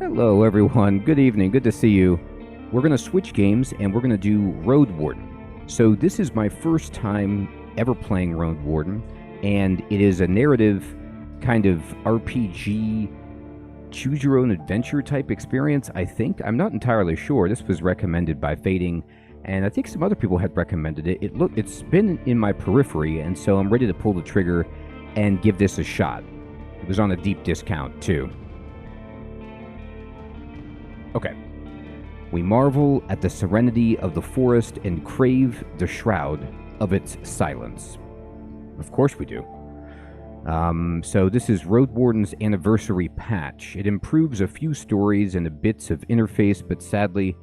Hello, everyone. Good evening. Good to see you. We're going to switch games, and we're going to do Roadwarden. So this is my first time ever playing Roadwarden, and it is a narrative kind of RPG, choose-your-own-adventure type experience, I think. I'm not entirely sure. This was recommended by Fading, and I think some other people had recommended it. It's been in my periphery, and so I'm ready to pull the trigger and give this a shot. It was on a deep discount, too. Okay. We marvel at the serenity of the forest and crave the shroud of its silence. Of course we do. So this is Roadwarden's anniversary patch. It improves a few stories and a bits of interface, but sadly,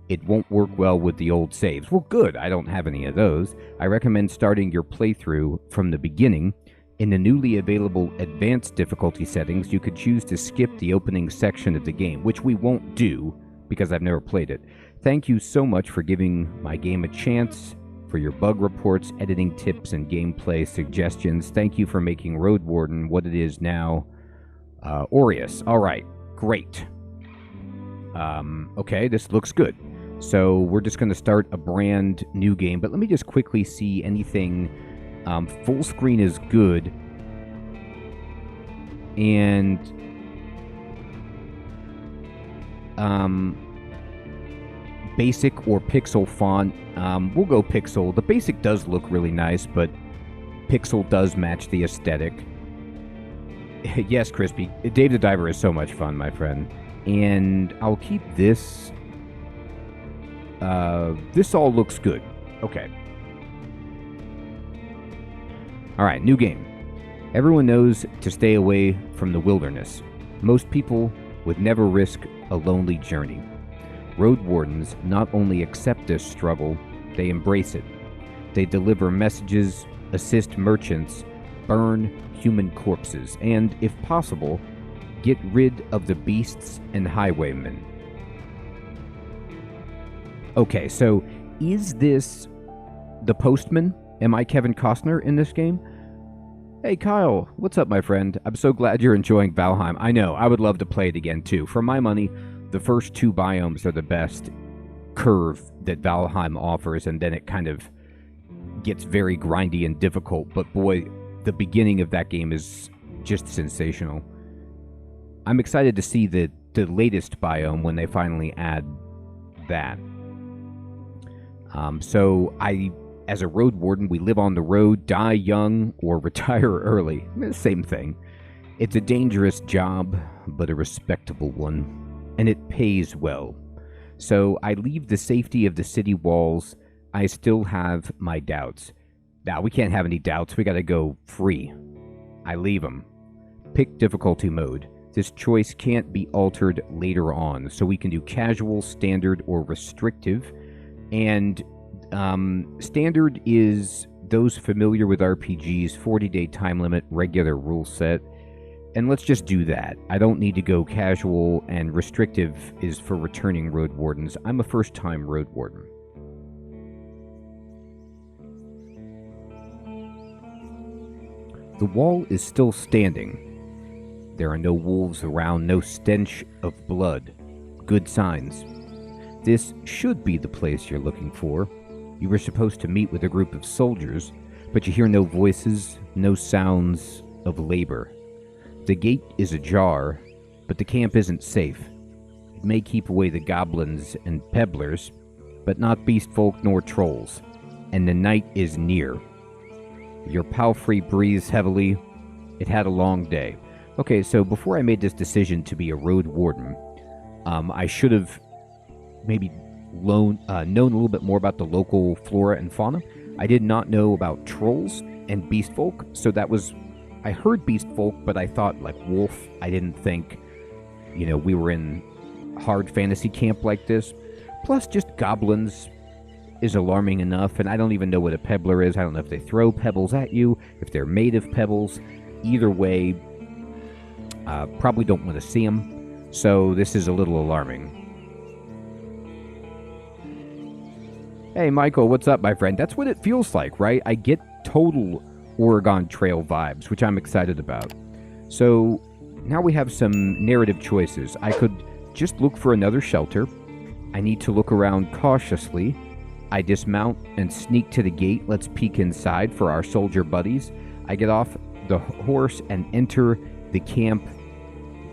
it won't work well with the old saves. Well, good. I don't have any of those. I recommend starting your playthrough from the beginning. In the newly available advanced difficulty settings, you could choose to skip the opening section of the game, which we won't do because I've never played it. Thank you so much for giving my game a chance, for your bug reports, editing tips, and gameplay suggestions. Thank you for making Roadwarden what it is now. Aureus. All right, great. Okay, this looks good. So we're just going to start a brand new game, but let me just quickly see anything. Full screen is good, and basic or pixel font. We'll go pixel. The basic does look really nice, but pixel does match the aesthetic. Yes, Crispy. Dave the Diver is so much fun, my friend. And I'll keep this. This all looks good. Okay. Alright, new game. Everyone knows to stay away from the wilderness. Most people would never risk a lonely journey. Roadwardens not only accept this struggle, they embrace it. They deliver messages, assist merchants, burn human corpses, and, if possible, get rid of the beasts and highwaymen. Okay, so is this the Postman? Am I Kevin Costner in this game? Hey Kyle, what's up my friend? I'm so glad you're enjoying Valheim. I know, I would love to play it again too. For my money, the first two biomes are the best curve that Valheim offers, and then it kind of gets very grindy and difficult. But boy, the beginning of that game is just sensational. I'm excited to see the latest biome when they finally add that. As a road warden, we live on the road, die young, or retire early. Same thing. It's a dangerous job, but a respectable one. And it pays well. So I leave the safety of the city walls. I still have my doubts. Now, we can't have any doubts. We gotta go free. I leave them. Pick difficulty mode. This choice can't be altered later on. So we can do casual, standard, or restrictive. And standard is those familiar with RPGs, 40-day time limit, regular rule set. And let's just do that. I don't need to go casual, and restrictive is for returning road wardens. I'm a first-time road warden. The wall is still standing. There are no wolves around, no stench of blood. Good signs. This should be the place you're looking for. You were supposed to meet with a group of soldiers, but you hear no voices, no sounds of labor. The gate is ajar, but the camp isn't safe. It may keep away the goblins and pebblers, but not beast folk nor trolls, and the night is near. Your palfrey breathes heavily. It had a long day. Okay, so before I made this decision to be a road warden, I should have maybe known a little bit more about the local flora and fauna. I did not know about trolls and beast folk, so that was... I heard beast folk, but I thought, like, wolf. I didn't think, we were in hard fantasy camp like this. Plus, just goblins is alarming enough, and I don't even know what a pebbler is. I don't know if they throw pebbles at you, if they're made of pebbles. Either way, probably don't want to see them, so this is a little alarming. Hey, Michael, what's up, my friend? That's what it feels like, right? I get total Oregon Trail vibes, which I'm excited about. So now we have some narrative choices. I could just look for another shelter. I need to look around cautiously. I dismount and sneak to the gate. Let's peek inside for our soldier buddies. I get off the horse and enter the camp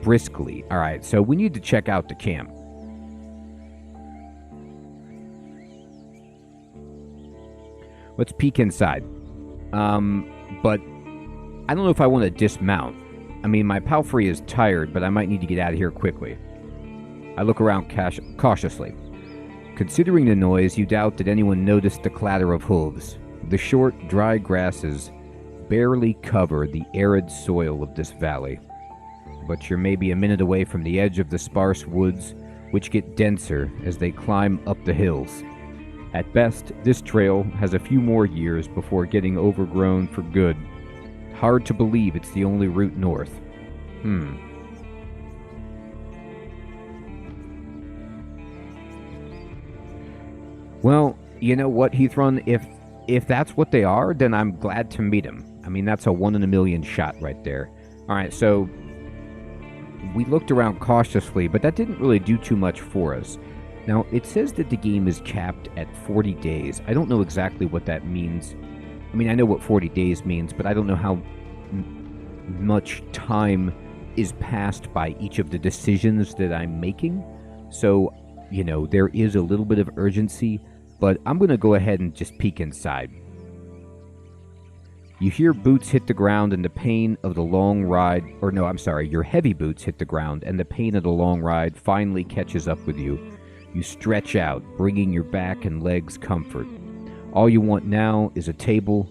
briskly. All right, so we need to check out the camp. Let's peek inside. But I don't know if I want to dismount. I mean, my palfrey is tired, but I might need to get out of here quickly. I look around cautiously. Considering the noise, you doubt that anyone noticed the clatter of hooves. The short, dry grasses barely cover the arid soil of this valley. But you're maybe a minute away from the edge of the sparse woods, which get denser as they climb up the hills. At best, this trail has a few more years before getting overgrown for good. Hard to believe it's the only route north. Well, you know what, Heathrun? If that's what they are, then I'm glad to meet them. I mean, that's a 1 in a million shot right there. Alright, so we looked around cautiously, but that didn't really do too much for us. Now, it says that the game is capped at 40 days. I don't know exactly what that means. I mean, I know what 40 days means, but I don't know how much time is passed by each of the decisions that I'm making. So, you know, there is a little bit of urgency, but I'm going to go ahead and just peek inside. You hear boots hit the ground and the pain of the long ride, or no, I'm sorry, your heavy boots hit the ground and the pain of the long ride finally catches up with you. You stretch out, bringing your back and legs comfort. All you want now is a table,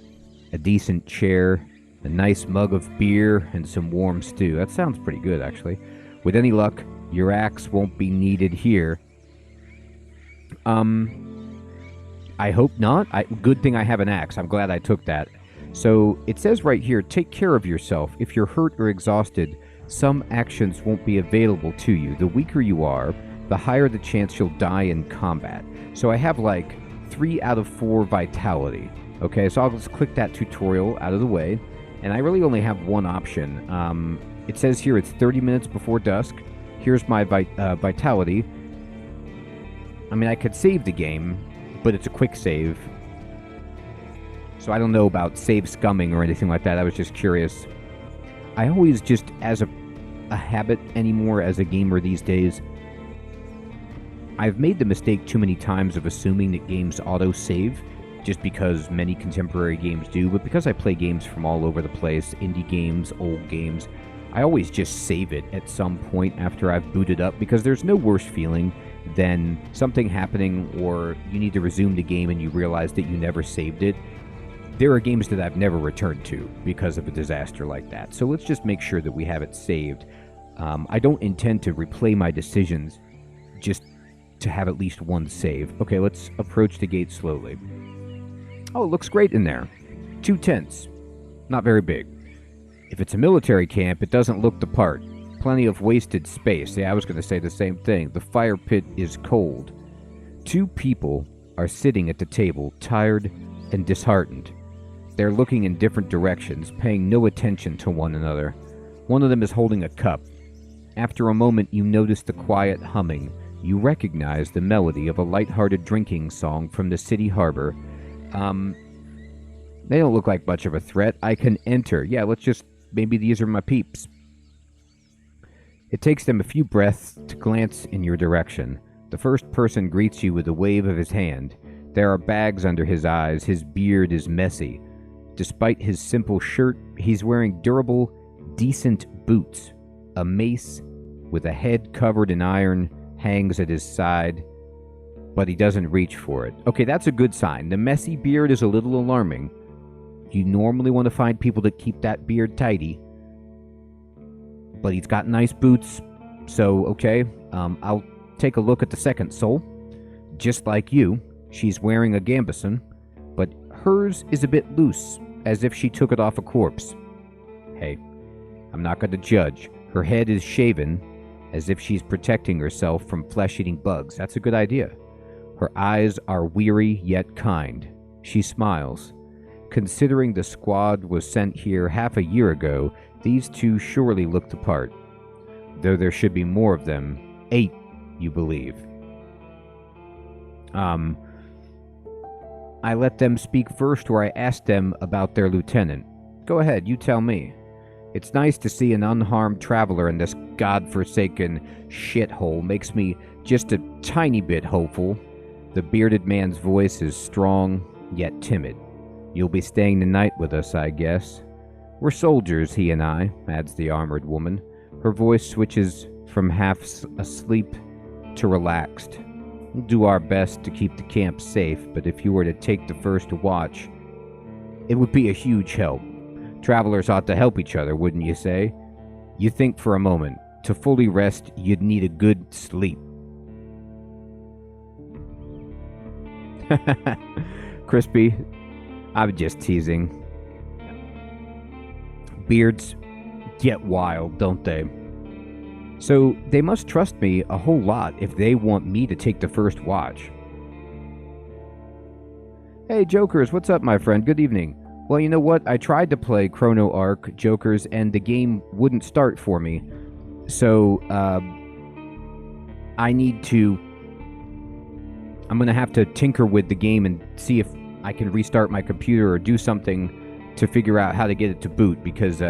a decent chair, a nice mug of beer, and some warm stew. That sounds pretty good, actually. With any luck, your axe won't be needed here. I hope not. Good thing I have an axe. I'm glad I took that. So, it says right here, take care of yourself. If you're hurt or exhausted, some actions won't be available to you. The weaker you are, the higher the chance you'll die in combat. So I have like 3 out of 4 vitality. Okay, so I'll just click that tutorial out of the way. And I really only have one option. It says here it's 30 minutes before dusk. Here's my vitality. I mean, I could save the game, but it's a quick save. So I don't know about save scumming or anything like that. I was just curious. I always just, as a habit anymore as a gamer these days, I've made the mistake too many times of assuming that games auto-save, just because many contemporary games do, but because I play games from all over the place, indie games, old games, I always just save it at some point after I've booted up, because there's no worse feeling than something happening or you need to resume the game and you realize that you never saved it. There are games that I've never returned to because of a disaster like that, so let's just make sure that we have it saved. I don't intend to replay my decisions just to have at least one save. Okay, let's approach the gate slowly. Oh, it looks great in there. 2 tents. Not very big. If it's a military camp, it doesn't look the part. Plenty of wasted space. Yeah, I was going to say the same thing. The fire pit is cold. 2 people are sitting at the table, tired and disheartened. They're looking in different directions, paying no attention to one another. One of them is holding a cup. After a moment, you notice the quiet humming. You recognize the melody of a light-hearted drinking song from the city harbor. They don't look like much of a threat. I can enter. Yeah, let's just... Maybe these are my peeps. It takes them a few breaths to glance in your direction. The first person greets you with a wave of his hand. There are bags under his eyes. His beard is messy. Despite his simple shirt, he's wearing durable, decent boots. A mace with a head covered in iron hangs at his side, but he doesn't reach for it. Okay, that's a good sign. The messy beard is a little alarming. You normally want to find people that keep that beard tidy, but he's got nice boots, so okay. I'll take a look at the second soul. Just like you, she's wearing a gambeson, but hers is a bit loose, as if she took it off a corpse. Hey, I'm not going to judge. Her head is shaven, as if she's protecting herself from flesh-eating bugs. That's a good idea. Her eyes are weary yet kind. She smiles. Considering the squad was sent here half a year ago, these 2 surely look the part. Though there should be more of them. 8 you believe. I let them speak first, or I asked them about their lieutenant. Go ahead, you tell me. It's nice to see an unharmed traveler in this godforsaken shithole. Makes me just a tiny bit hopeful. The bearded man's voice is strong, yet timid. You'll be staying the night with us, I guess. We're soldiers, he and I, adds the armored woman. Her voice switches from half asleep to relaxed. We'll do our best to keep the camp safe, but if you were to take the first watch, it would be a huge help. Travelers ought to help each other, wouldn't you say? You think for a moment. To fully rest, you'd need a good sleep. Crispy, I'm just teasing. Beards get wild, don't they? So they must trust me a whole lot if they want me to take the first watch. Hey, Jokers, what's up, my friend? Good evening. Well, you know what? I tried to play Chrono Arc, Jokers, and the game wouldn't start for me. So, I'm gonna have to tinker with the game and see if I can restart my computer or do something to figure out how to get it to boot, because,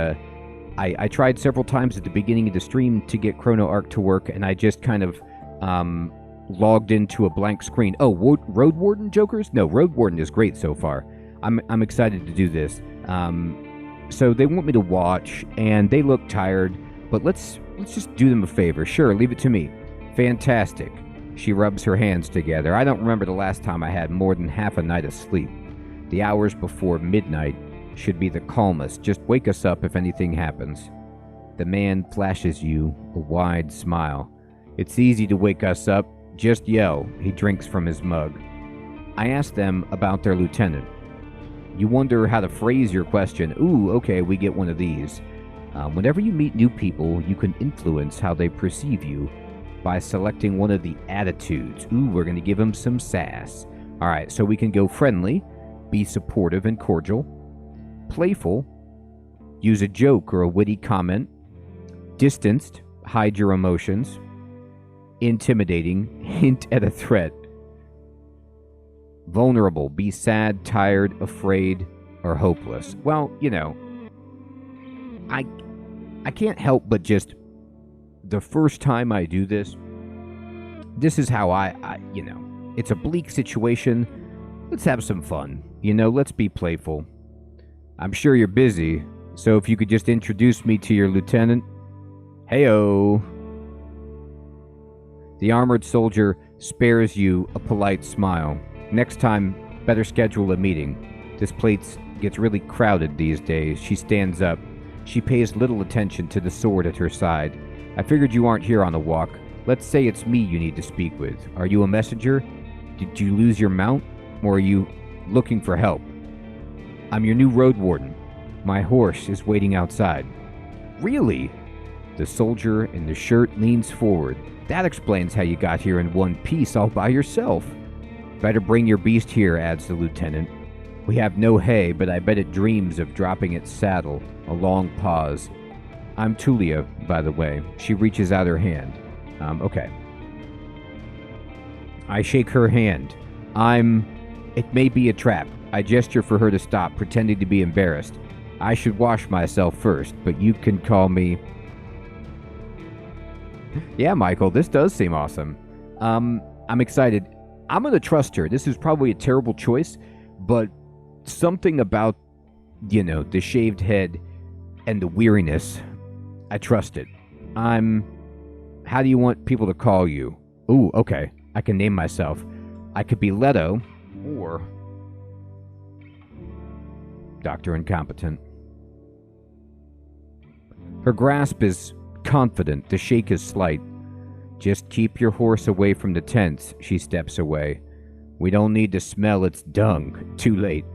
I tried several times at the beginning of the stream to get Chrono Arc to work, and I just kind of, logged into a blank screen. Oh, Roadwarden, Jokers? No, Roadwarden is great so far. I'm excited to do this. So they want me to watch, and they look tired, but let's just do them a favor. Sure, leave it to me. Fantastic. She rubs her hands together. I don't remember the last time I had more than half a night of sleep. The hours before midnight should be the calmest. Just wake us up if anything happens. The man flashes you a wide smile. It's easy to wake us up. Just yell. He drinks from his mug. I ask them about their lieutenant. You wonder how to phrase your question. Ooh, okay, we get one of these. Whenever you meet new people, you can influence how they perceive you by selecting one of the attitudes. Ooh, we're going to give them some sass. All right, so we can go friendly, be supportive and cordial, playful, use a joke or a witty comment, distanced, hide your emotions, intimidating, hint at a threat, vulnerable, be sad, tired, afraid, or hopeless. Well, you know, I can't help but just, the first time I do this, this is how I you know, it's a bleak situation. Let's have some fun. You know, let's be playful. I'm sure you're busy, so if you could just introduce me to your lieutenant. Heyo. The armored soldier spares you a polite smile. Next time, better schedule a meeting. This place gets really crowded these days. She stands up. She pays little attention to the sword at her side. I figured you aren't here on a walk. Let's say it's me you need to speak with. Are you a messenger? Did you lose your mount? Or are you looking for help? I'm your new Roadwarden. My horse is waiting outside. Really? The soldier in the shirt leans forward. That explains how you got here in one piece all by yourself. Better bring your beast here, adds the lieutenant. We have no hay, but I bet it dreams of dropping its saddle. A long pause. I'm Tulia, by the way. She reaches out her hand. Okay. I shake her hand. It may be a trap. I gesture for her to stop, pretending to be embarrassed. I should wash myself first, but you can call me... Yeah, Michael, this does seem awesome. I'm excited. I'm going to trust her. This is probably a terrible choice, but something about, you know, the shaved head and the weariness, I trust it. How do you want people to call you? Ooh, okay. I can name myself. I could be Leto, or Dr. Incompetent. Her grasp is confident. The shake is slight. Just keep your horse away from the tents. She steps away. We don't need to smell its dung. Too late.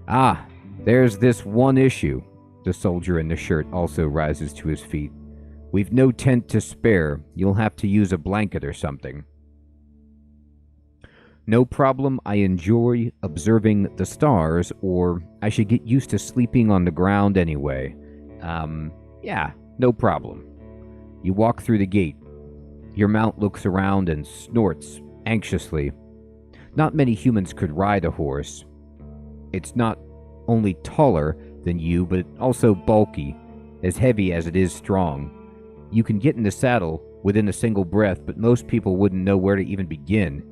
Ah, there's this one issue. The soldier in the shirt also rises to his feet. We've no tent to spare. You'll have to use a blanket or something. No problem. I enjoy observing the stars, or I should get used to sleeping on the ground anyway. Yeah, no problem. You walk through the gate. Your mount looks around and snorts anxiously. Not many humans could ride a horse. It's not only taller than you, but also bulky, as heavy as it is strong. You can get in the saddle within a single breath, but most people wouldn't know where to even begin.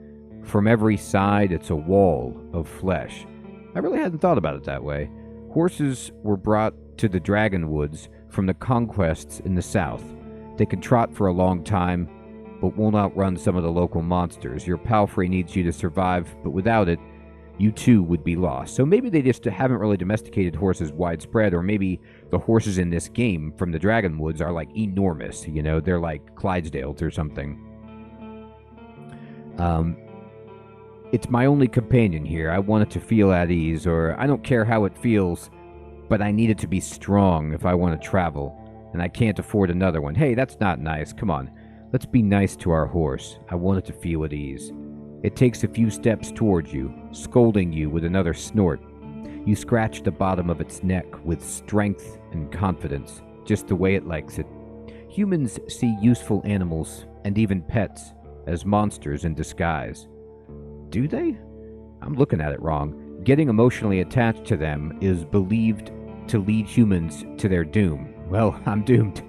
From every side, it's a wall of flesh. I really hadn't thought about it that way. Horses were brought to the Dragonwoods from the conquests in the south. They can trot for a long time, but won't outrun some of the local monsters. Your palfrey needs you to survive, but without it, you too would be lost. So maybe they just haven't really domesticated horses widespread, or maybe the horses in this game from the Dragonwoods are like enormous, you know, they're like Clydesdales or something. It's my only companion here. I want it to feel at ease, or I don't care how it feels, but I need it to be strong if I want to travel, and I can't afford another one. Hey, that's not nice. Come on, let's be nice to our horse. I want it to feel at ease. It takes a few steps towards you, scolding you with another snort. You scratch the bottom of its neck with strength and confidence, just the way it likes it. Humans see useful animals, and even pets, as monsters in disguise. Do they? I'm looking at it wrong. Getting emotionally attached to them is believed to lead humans to their doom. Well, I'm doomed.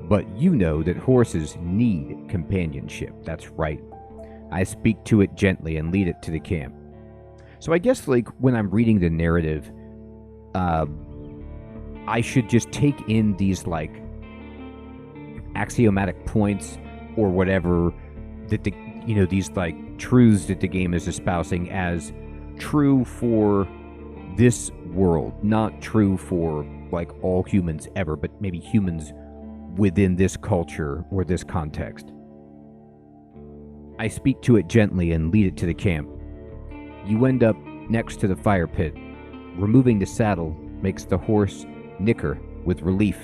But you know that horses need companionship. That's right. I speak to it gently and lead it to the camp. So I guess, like, when I'm reading the narrative, I should just take in these, like, axiomatic points or whatever that the, you know, these, like, truths that the game is espousing as true for this world, not true for, like, all humans ever, but maybe humans within this culture or this context. I speak to it gently and lead it to the camp. You end up next to the fire pit. Removing the saddle makes the horse nicker with relief.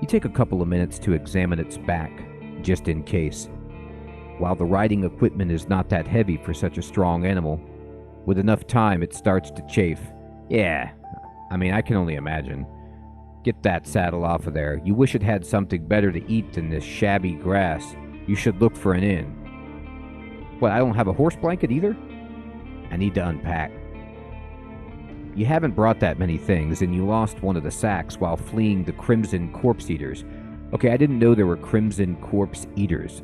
You take a couple of minutes to examine its back, just in case. While the riding equipment is not that heavy for such a strong animal, with enough time it starts to chafe. Yeah, I mean, I can only imagine. Get that saddle off of there. You wish it had something better to eat than this shabby grass. You should look for an inn. What, I don't have a horse blanket either? I need to unpack. You haven't brought that many things, and you lost one of the sacks while fleeing the Crimson Corpse Eaters. Okay, I didn't know there were Crimson Corpse Eaters.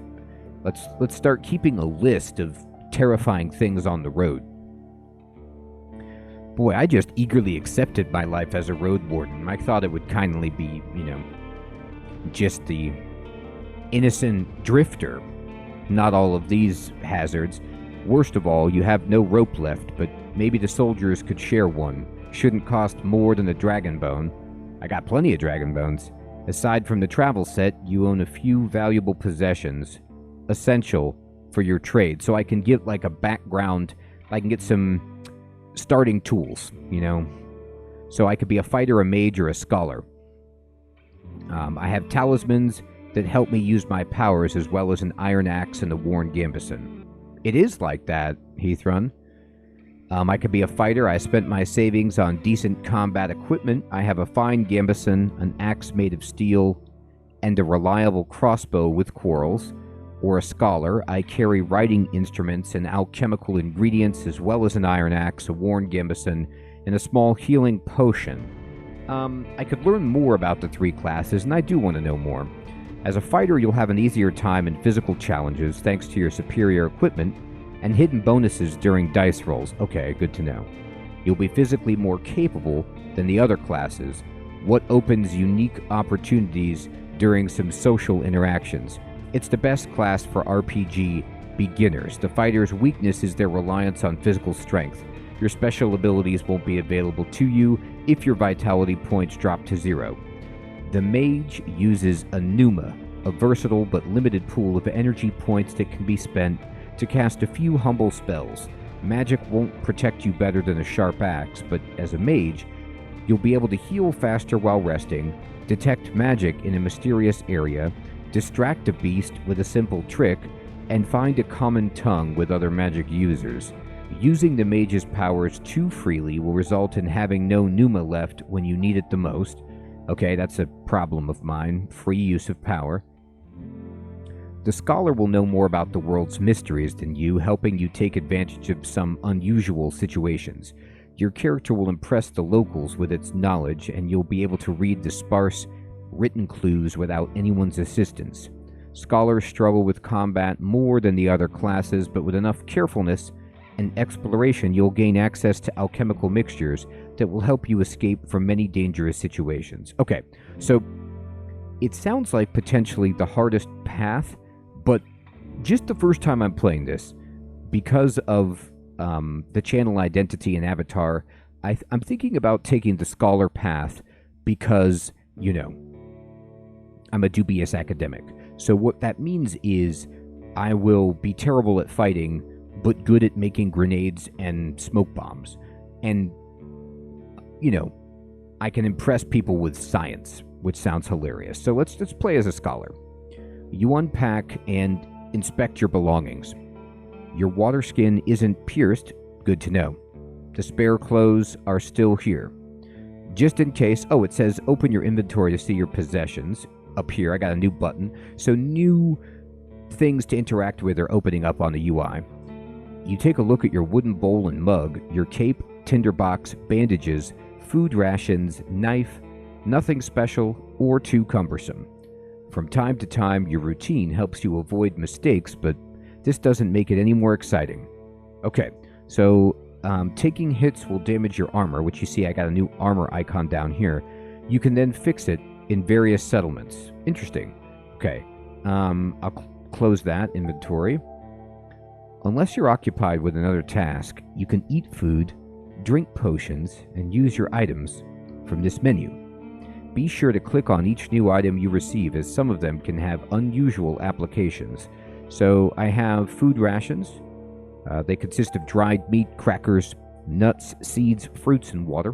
Let's start keeping a list of terrifying things on the road. Boy, I just eagerly accepted my life as a Roadwarden. I thought it would kindly be, you know, just the innocent drifter. Not all of these hazards. Worst of all, you have no rope left, but maybe the soldiers could share one. Shouldn't cost more than a dragon bone. I got plenty of dragon bones. Aside from the travel set, you own a few valuable possessions, essential for your trade. So I can get like a background, I can get some starting tools, you know. So I could be a fighter, a mage, or a scholar. I have talismans that help me use my powers, as well as an iron axe and a worn gambeson. It is like that, Heathrun. I could be a fighter. I spent my savings on decent combat equipment. I have a fine gambeson, an axe made of steel, and a reliable crossbow with quarrels. Or a scholar. I carry writing instruments and alchemical ingredients, as well as an iron axe, a worn gambeson, and a small healing potion. I could learn more about the three classes, and I do want to know more. As a fighter, you'll have an easier time in physical challenges thanks to your superior equipment and hidden bonuses during dice rolls. Okay, good to know. You'll be physically more capable than the other classes, what opens unique opportunities during some social interactions. It's the best class for RPG beginners. The fighter's weakness is their reliance on physical strength. Your special abilities won't be available to you if your vitality points drop to 0. The mage uses a pneuma, a versatile but limited pool of energy points that can be spent to cast a few humble spells. Magic won't protect you better than a sharp axe, but as a mage, you'll be able to heal faster while resting, detect magic in a mysterious area, distract a beast with a simple trick, and find a common tongue with other magic users. Using the mage's powers too freely will result in having no pneuma left when you need it the most. Okay, that's a problem of mine. Free use of power. The scholar will know more about the world's mysteries than you, helping you take advantage of some unusual situations. Your character will impress the locals with its knowledge, and you'll be able to read the sparse, written clues without anyone's assistance. Scholars struggle with combat more than the other classes, but with enough carefulness and exploration, you'll gain access to alchemical mixtures that will help you escape from many dangerous situations. Okay, so it sounds like potentially the hardest path, but just the first time I'm playing this, because of the channel identity and avatar, I'm thinking about taking the scholar path because, you know, I'm a dubious academic. So what that means is I will be terrible at fighting, but good at making grenades and smoke bombs. And, you know, I can impress people with science, which sounds hilarious. So let's play as a scholar. You unpack and inspect your belongings. Your water skin isn't pierced, good to know. The spare clothes are still here. Just in case, it says open your inventory to see your possessions. Up here, I got a new button. So new things to interact with are opening up on the UI. You take a look at your wooden bowl and mug, your cape, tinderbox, bandages, food rations, knife, nothing special or too cumbersome. From time to time, your routine helps you avoid mistakes, but this doesn't make it any more exciting. Okay, so taking hits will damage your armor, which you see I got a new armor icon down here. You can then fix it in various settlements. Interesting. Okay, I'll close that inventory. Unless you're occupied with another task, you can eat food, drink potions, and use your items from this menu. Be sure to click on each new item you receive, as some of them can have unusual applications. So I have food rations. They consist of dried meat, crackers, nuts, seeds, fruits, and water,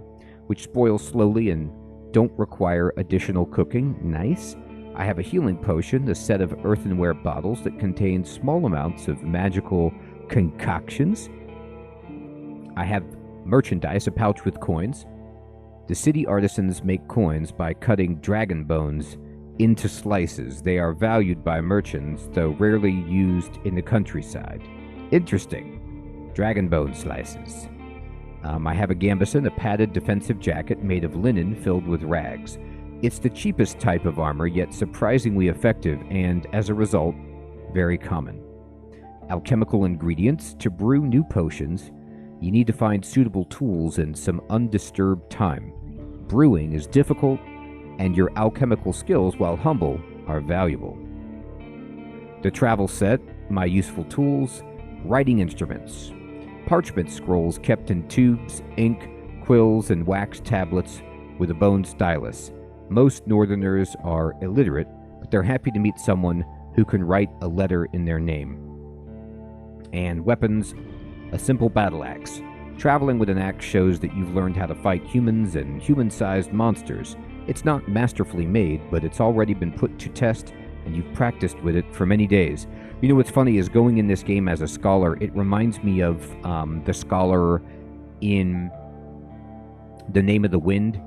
which spoil slowly and don't require additional cooking. Nice. I have a healing potion, a set of earthenware bottles that contain small amounts of magical concoctions. I have merchandise, a pouch with coins. The city artisans make coins by cutting dragon bones into slices. They are valued by merchants, though rarely used in the countryside. Interesting. Dragon bone slices. I have a gambeson, a padded defensive jacket made of linen filled with rags. It's the cheapest type of armor, yet surprisingly effective, and as a result, very common. Alchemical ingredients. To brew new potions, you need to find suitable tools and some undisturbed time. Brewing is difficult, and your alchemical skills, while humble, are valuable. The travel set. My useful tools. Writing instruments. Parchment scrolls kept in tubes, ink, quills, and wax tablets with a bone stylus. Most northerners are illiterate, but they're happy to meet someone who can write a letter in their name. And weapons. A simple battle axe. Traveling with an axe shows that you've learned how to fight humans and human-sized monsters. It's not masterfully made, but it's already been put to test, and you've practiced with it for many days. You know what's funny is going in this game as a scholar, it reminds me of the scholar in The Name of the Wind.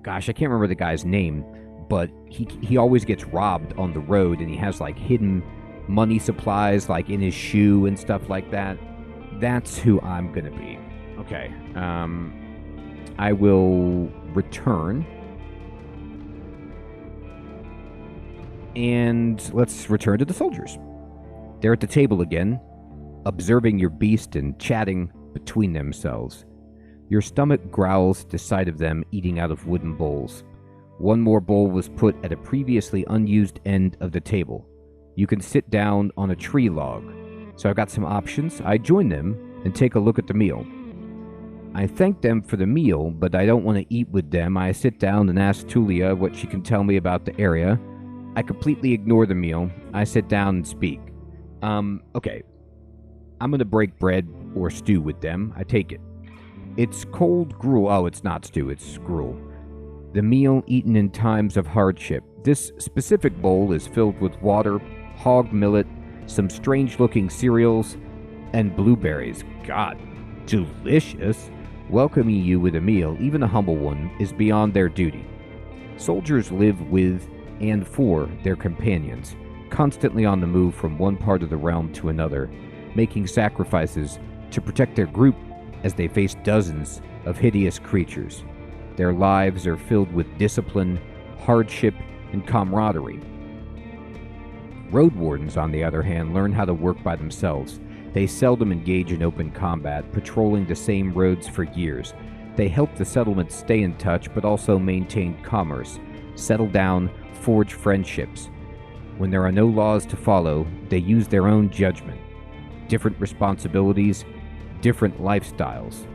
Gosh, I can't remember the guy's name, but he always gets robbed on the road, and he has like hidden money supplies like in his shoe and stuff like that. That's who I'm gonna be. Okay. I will return. And let's return to the soldiers. They're at the table again, observing your beast and chatting between themselves. Your stomach growls at the sight of them eating out of wooden bowls. One more bowl was put at a previously unused end of the table. You can sit down on a tree log. So I've got some options. I join them and take a look at the meal. I thank them for the meal, but I don't want to eat with them. I sit down and ask Tulia what she can tell me about the area. I completely ignore the meal. I sit down and speak. Okay. I'm going to break bread or stew with them. I take it. It's cold gruel. Oh, it's not stew, it's gruel. The meal eaten in times of hardship. This specific bowl is filled with water, hog millet, some strange-looking cereals, and blueberries. God, delicious. Welcoming you with a meal, even a humble one, is beyond their duty. Soldiers live with and for their companions. constantly on the move from one part of the realm to another, making sacrifices to protect their group as they face dozens of hideous creatures. Their lives are filled with discipline, hardship, and camaraderie. Roadwardens, on the other hand, learn how to work by themselves. They seldom engage in open combat, patrolling the same roads for years. They help the settlements stay in touch, but also maintain commerce, settle down, forge friendships. When there are no laws to follow, they use their own judgment. Different responsibilities, different lifestyles.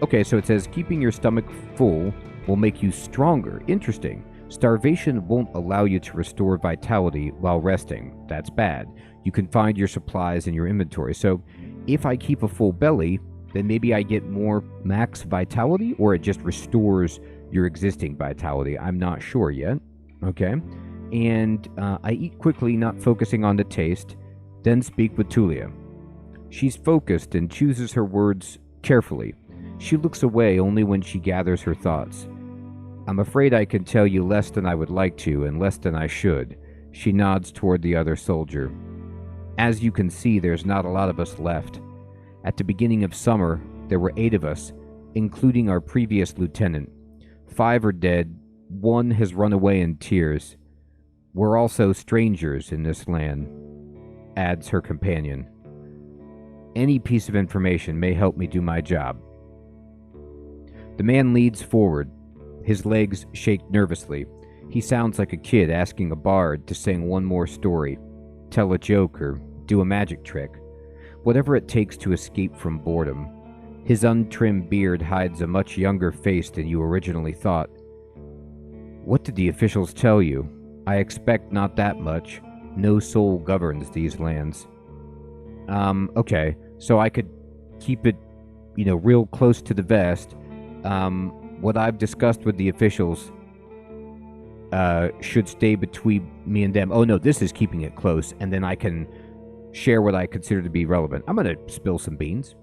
Okay, so it says keeping your stomach full will make you stronger. Interesting. Starvation won't allow you to restore vitality while resting. That's bad. You can find your supplies in your inventory. So if I keep a full belly, then maybe I get more max vitality, or it just restores your existing vitality. I'm not sure yet. Okay. And I eat quickly, not focusing on the taste, then speak with Tulia. She's focused and chooses her words carefully. She looks away only when she gathers her thoughts. I'm afraid I can tell you less than I would like to, and less than I should. She nods toward the other soldier. As you can see, there's not a lot of us left. At the beginning of summer, there were 8 of us, including our previous lieutenant. 5 are dead, 1 has run away in tears. We're also strangers in this land, adds her companion. Any piece of information may help me do my job. The man leads forward. His legs shake nervously. He sounds like a kid asking a bard to sing one more story, tell a joke, or do a magic trick. Whatever it takes to escape from boredom. His untrimmed beard hides a much younger face than you originally thought. What did the officials tell you? I expect not that much. No soul governs these lands. Okay, so I could keep it, real close to the vest. What I've discussed with the officials should stay between me and them. Oh no, this is keeping it close, and then I can share what I consider to be relevant. I'm going to spill some beans.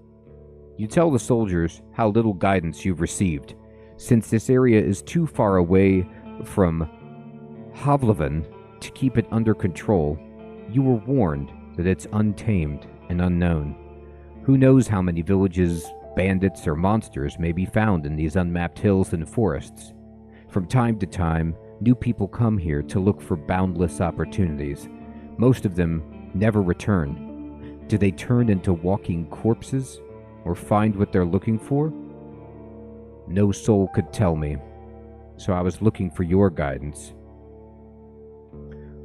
You tell the soldiers how little guidance you've received. Since this area is too far away from Havlavan to keep it under control, you were warned that it's untamed and unknown. Who knows how many villages, bandits, or monsters may be found in these unmapped hills and forests. From time to time, new people come here to look for boundless opportunities. Most of them never return. Do they turn into walking corpses, or find what they're looking for? No soul could tell me, so I was looking for your guidance.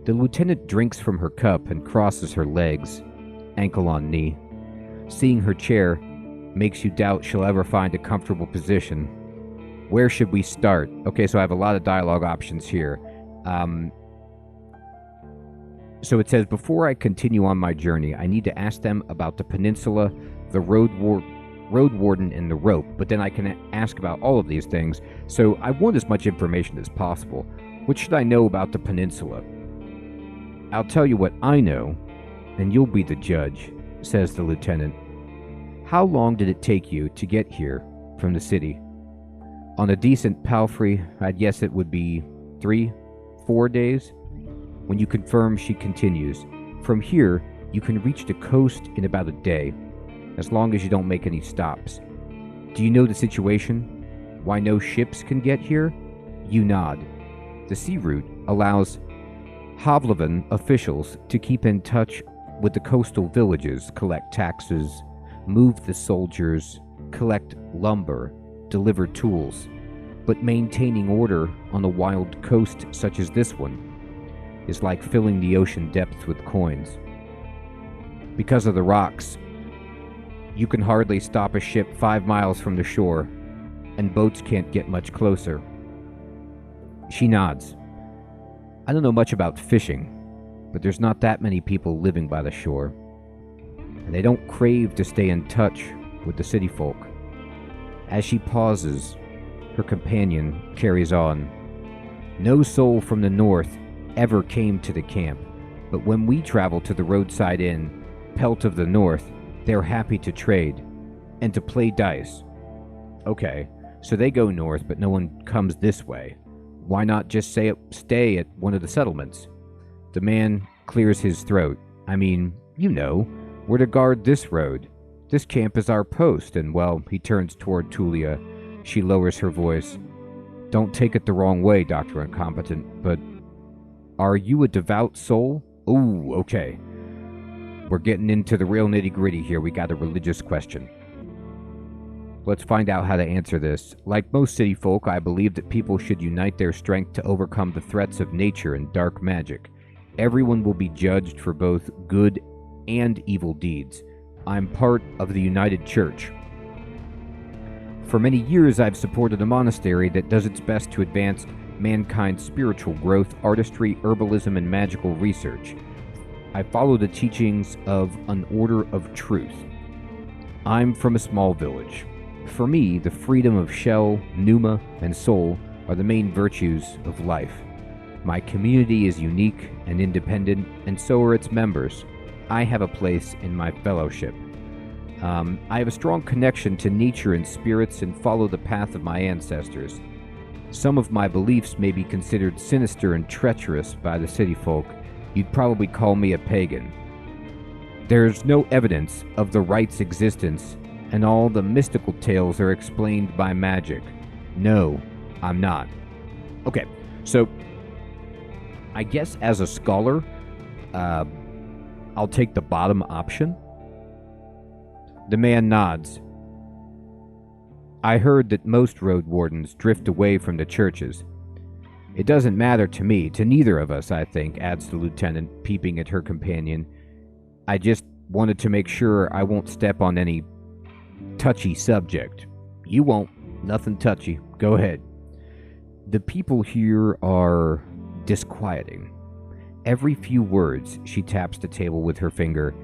The lieutenant drinks from her cup and crosses her legs, ankle on knee. Seeing her chair makes you doubt she'll ever find a comfortable position. Where should we start? Okay, so I have a lot of dialogue options here. So it says, before I continue on my journey, I need to ask them about the peninsula, the Roadwarden, and the rope, but then I can ask about all of these things, so I want as much information as possible. What should I know about the peninsula? I'll tell you what I know, and you'll be the judge, says the lieutenant. How long did it take you to get here from the city? On a decent palfrey, I'd guess it would be 3-4 days. When you confirm, she continues. From here, you can reach the coast in about a day, as long as you don't make any stops. Do you know the situation? Why no ships can get here? You nod. The sea route allows Havlavan officials to keep in touch with the coastal villages, collect taxes, move the soldiers, collect lumber, deliver tools. But maintaining order on a wild coast such as this one is like filling the ocean depths with coins. Because of the rocks, you can hardly stop a ship 5 miles from the shore, and boats can't get much closer. She nods. I don't know much about fishing, but there's not that many people living by the shore, and they don't crave to stay in touch with the city folk. As she pauses, her companion carries on. No soul from the north ever came to the camp, but when we travel to the roadside inn, Pelt of the North, they're happy to trade and to play dice. Okay, so they go north, but no one comes this way. Why not just stay at one of the settlements? The man clears his throat. I mean, we're to guard this road. This camp is our post, and, well, he turns toward Tulia. She lowers her voice. Don't take it the wrong way, Dr. Incompetent, but are you a devout soul? Ooh, okay. We're getting into the real nitty-gritty here. We got a religious question. Let's find out how to answer this. Like most city folk, I believe that people should unite their strength to overcome the threats of nature and dark magic. Everyone will be judged for both good and evil deeds. I'm part of the United Church. For many years, I've supported a monastery that does its best to advance mankind's spiritual growth, artistry, herbalism, and magical research. I follow the teachings of an order of truth. I'm from a small village. For me, the freedom of shell, pneuma, and soul are the main virtues of life. My community is unique and independent, and so are its members. I have a place in my fellowship. I have a strong connection to nature and spirits and follow the path of my ancestors. Some of my beliefs may be considered sinister and treacherous by the city folk. You'd probably call me a pagan. There's no evidence of the right's existence, and all the mystical tales are explained by magic. No, I'm not. Okay, so I guess as a scholar, I'll take the bottom option. The man nods. I heard that most Roadwardens drift away from the churches. It doesn't matter to me, to neither of us, I think, adds the lieutenant, peeping at her companion. I just wanted to make sure I won't step on any touchy subject. You won't. Nothing touchy. Go ahead. The people here are disquieting. Every few words, she taps the table with her finger.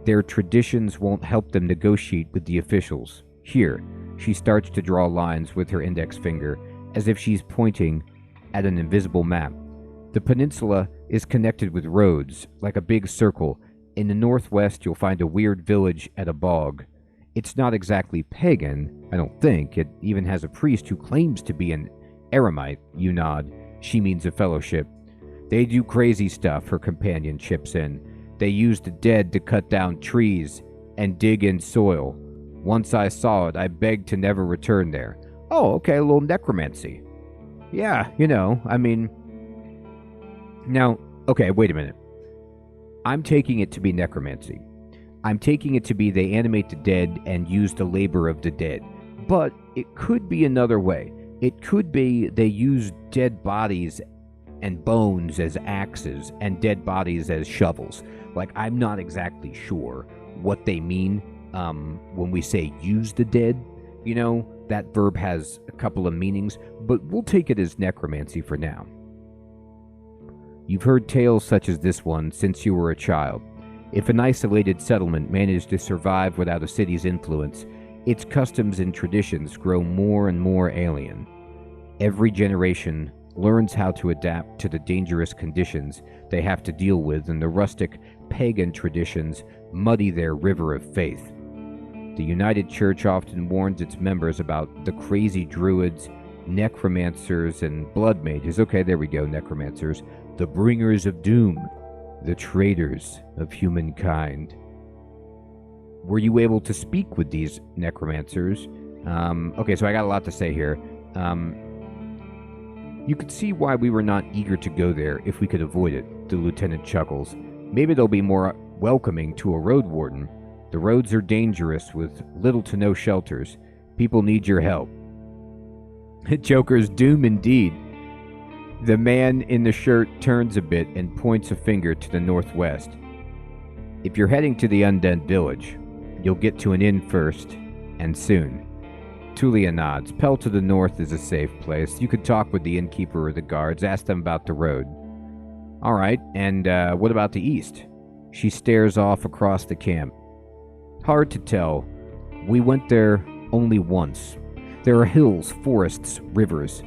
Their traditions won't help them negotiate with the officials. Here, she starts to draw lines with her index finger, as if she's pointing at an invisible map. The peninsula is connected with roads, like a big circle. In the northwest, you'll find a weird village at a bog. It's not exactly pagan, I don't think. It even has a priest who claims to be an eremite. You nod. She means a fellowship. They do crazy stuff, her companion chips in. They use the dead to cut down trees and dig in soil. Once I saw it, I begged to never return there. Oh, okay, a little necromancy. Yeah, Now, okay, wait a minute. I'm taking it to be necromancy. I'm taking it to be they animate the dead and use the labor of the dead. But it could be another way. It could be they use dead bodies and bones as axes and dead bodies as shovels. Like, I'm not exactly sure what they mean when we say use the dead. That verb has a couple of meanings, but we'll take it as necromancy for now. You've heard tales such as this one since you were a child. If an isolated settlement managed to survive without a city's influence, its customs and traditions grow more and more alien. Every generation learns how to adapt to the dangerous conditions they have to deal with, and the rustic pagan traditions muddy their river of faith. The United Church often warns its members about the crazy druids, necromancers, and blood mages. Okay, there we go, necromancers. The bringers of doom, the traitors of humankind. Were you able to speak with these necromancers? Okay, so I got a lot to say here. You could see why we were not eager to go there if we could avoid it, the lieutenant chuckles. Maybe they'll be more welcoming to a Roadwarden. The roads are dangerous with little to no shelters. People need your help. Joker's doom indeed. The man in the shirt turns a bit and points a finger to the northwest. If you're heading to the undead village, you'll get to an inn first, and soon. Tulia nods. Pell to the north is a safe place. You could talk with the innkeeper or the guards, ask them about the road. All right, and what about the east? She stares off across the camp. Hard to tell. We went there only once. There are hills, forests, rivers.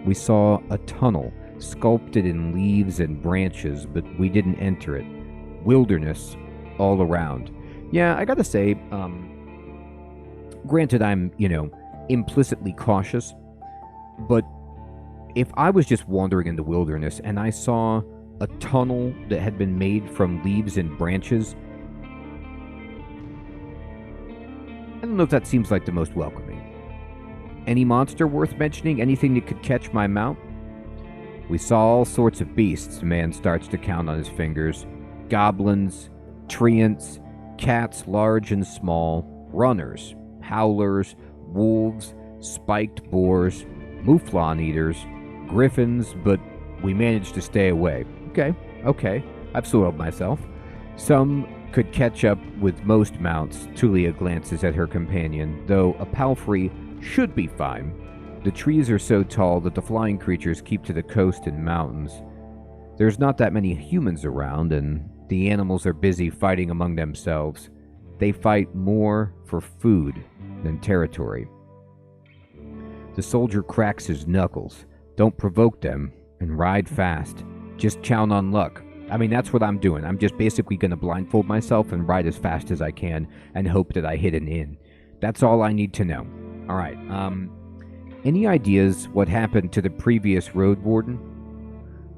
We saw a tunnel sculpted in leaves and branches, but we didn't enter it. Wilderness all around. Yeah, I gotta say, granted I'm, implicitly cautious, but if I was just wandering in the wilderness and I saw a tunnel that had been made from leaves and branches. I don't know if that seems like the most welcoming. Any monster worth mentioning? Anything that could catch my mount? We saw all sorts of beasts, the man starts to count on his fingers. Goblins, treants, cats large and small, runners, howlers, wolves, spiked boars, mouflon eaters, griffins, but we managed to stay away. Okay, I've soiled myself. Some could catch up with most mounts. Tulia glances at her companion, though a palfrey should be fine. The trees are so tall that the flying creatures keep to the coast and mountains. There's not that many humans around, and the animals are busy fighting among themselves. They fight more for food than territory. The soldier cracks his knuckles. Don't provoke them, and ride fast. Just count on luck. I mean, that's what I'm doing. I'm just basically going to blindfold myself and ride as fast as I can and hope that I hit an inn. That's all I need to know. All right, any ideas what happened to the previous Roadwarden?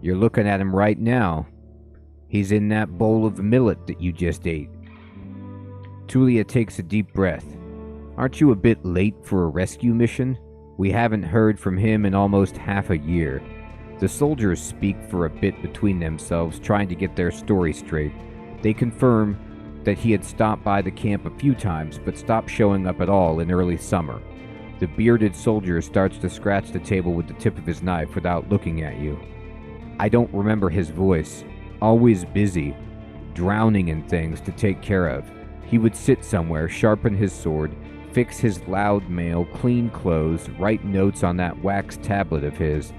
You're looking at him right now. He's in that bowl of millet that you just ate. Tulia takes a deep breath. Aren't you a bit late for a rescue mission? We haven't heard from him in almost half a year. The soldiers speak for a bit between themselves, trying to get their story straight. They confirm that he had stopped by the camp a few times, but stopped showing up at all in early summer. The bearded soldier starts to scratch the table with the tip of his knife without looking at you. I don't remember his voice. Always busy, drowning in things to take care of. He would sit somewhere, sharpen his sword, fix his loud mail, clean clothes, write notes on that wax tablet of his.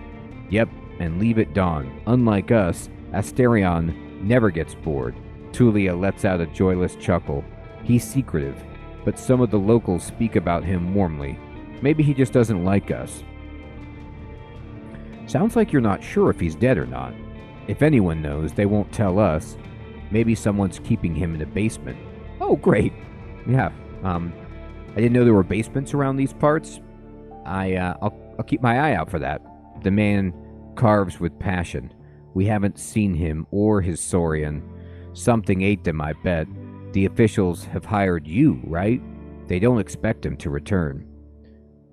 Yep, and leave at dawn. Unlike us, Asterion never gets bored. Tulia lets out a joyless chuckle. He's secretive, but some of the locals speak about him warmly. Maybe he just doesn't like us. Sounds like you're not sure if he's dead or not. If anyone knows, they won't tell us. Maybe someone's keeping him in a basement. Oh, great. Yeah, I didn't know there were basements around these parts. I'll keep my eye out for that. The man carves with passion. We haven't seen him or his Saurian. Something ate them, I bet. The officials have hired you, right? They don't expect him to return.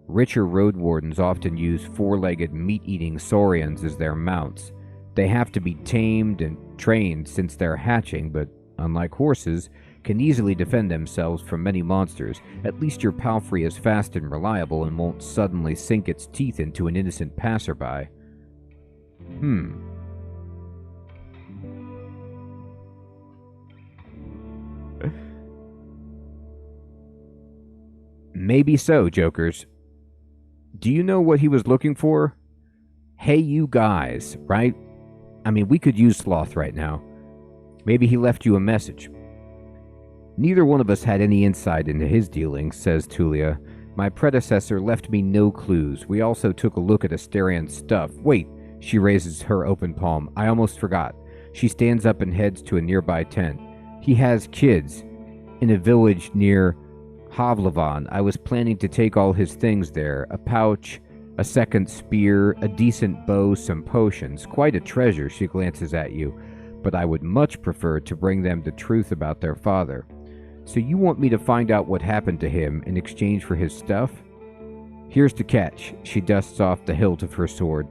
Richer Roadwardens often use four-legged meat-eating saurians as their mounts. They have to be tamed and trained since they're hatching, but unlike horses, can easily defend themselves from many monsters. At least your palfrey is fast and reliable and won't suddenly sink its teeth into an innocent passerby. Maybe so, jokers. Do you know what he was looking for? Hey, you guys, right? I mean, we could use Sloth right now. Maybe he left you a message. Neither one of us had any insight into his dealings, says Tulia. My predecessor left me no clues. We also took a look at Asterion's stuff. Wait, she raises her open palm. I almost forgot. She stands up and heads to a nearby tent. He has kids. In a village near Havlavan, I was planning to take all his things there. A pouch, a second spear, a decent bow, some potions. Quite a treasure, she glances at you. But I would much prefer to bring them the truth about their father. So you want me to find out what happened to him in exchange for his stuff? Here's the catch. She dusts off the hilt of her sword.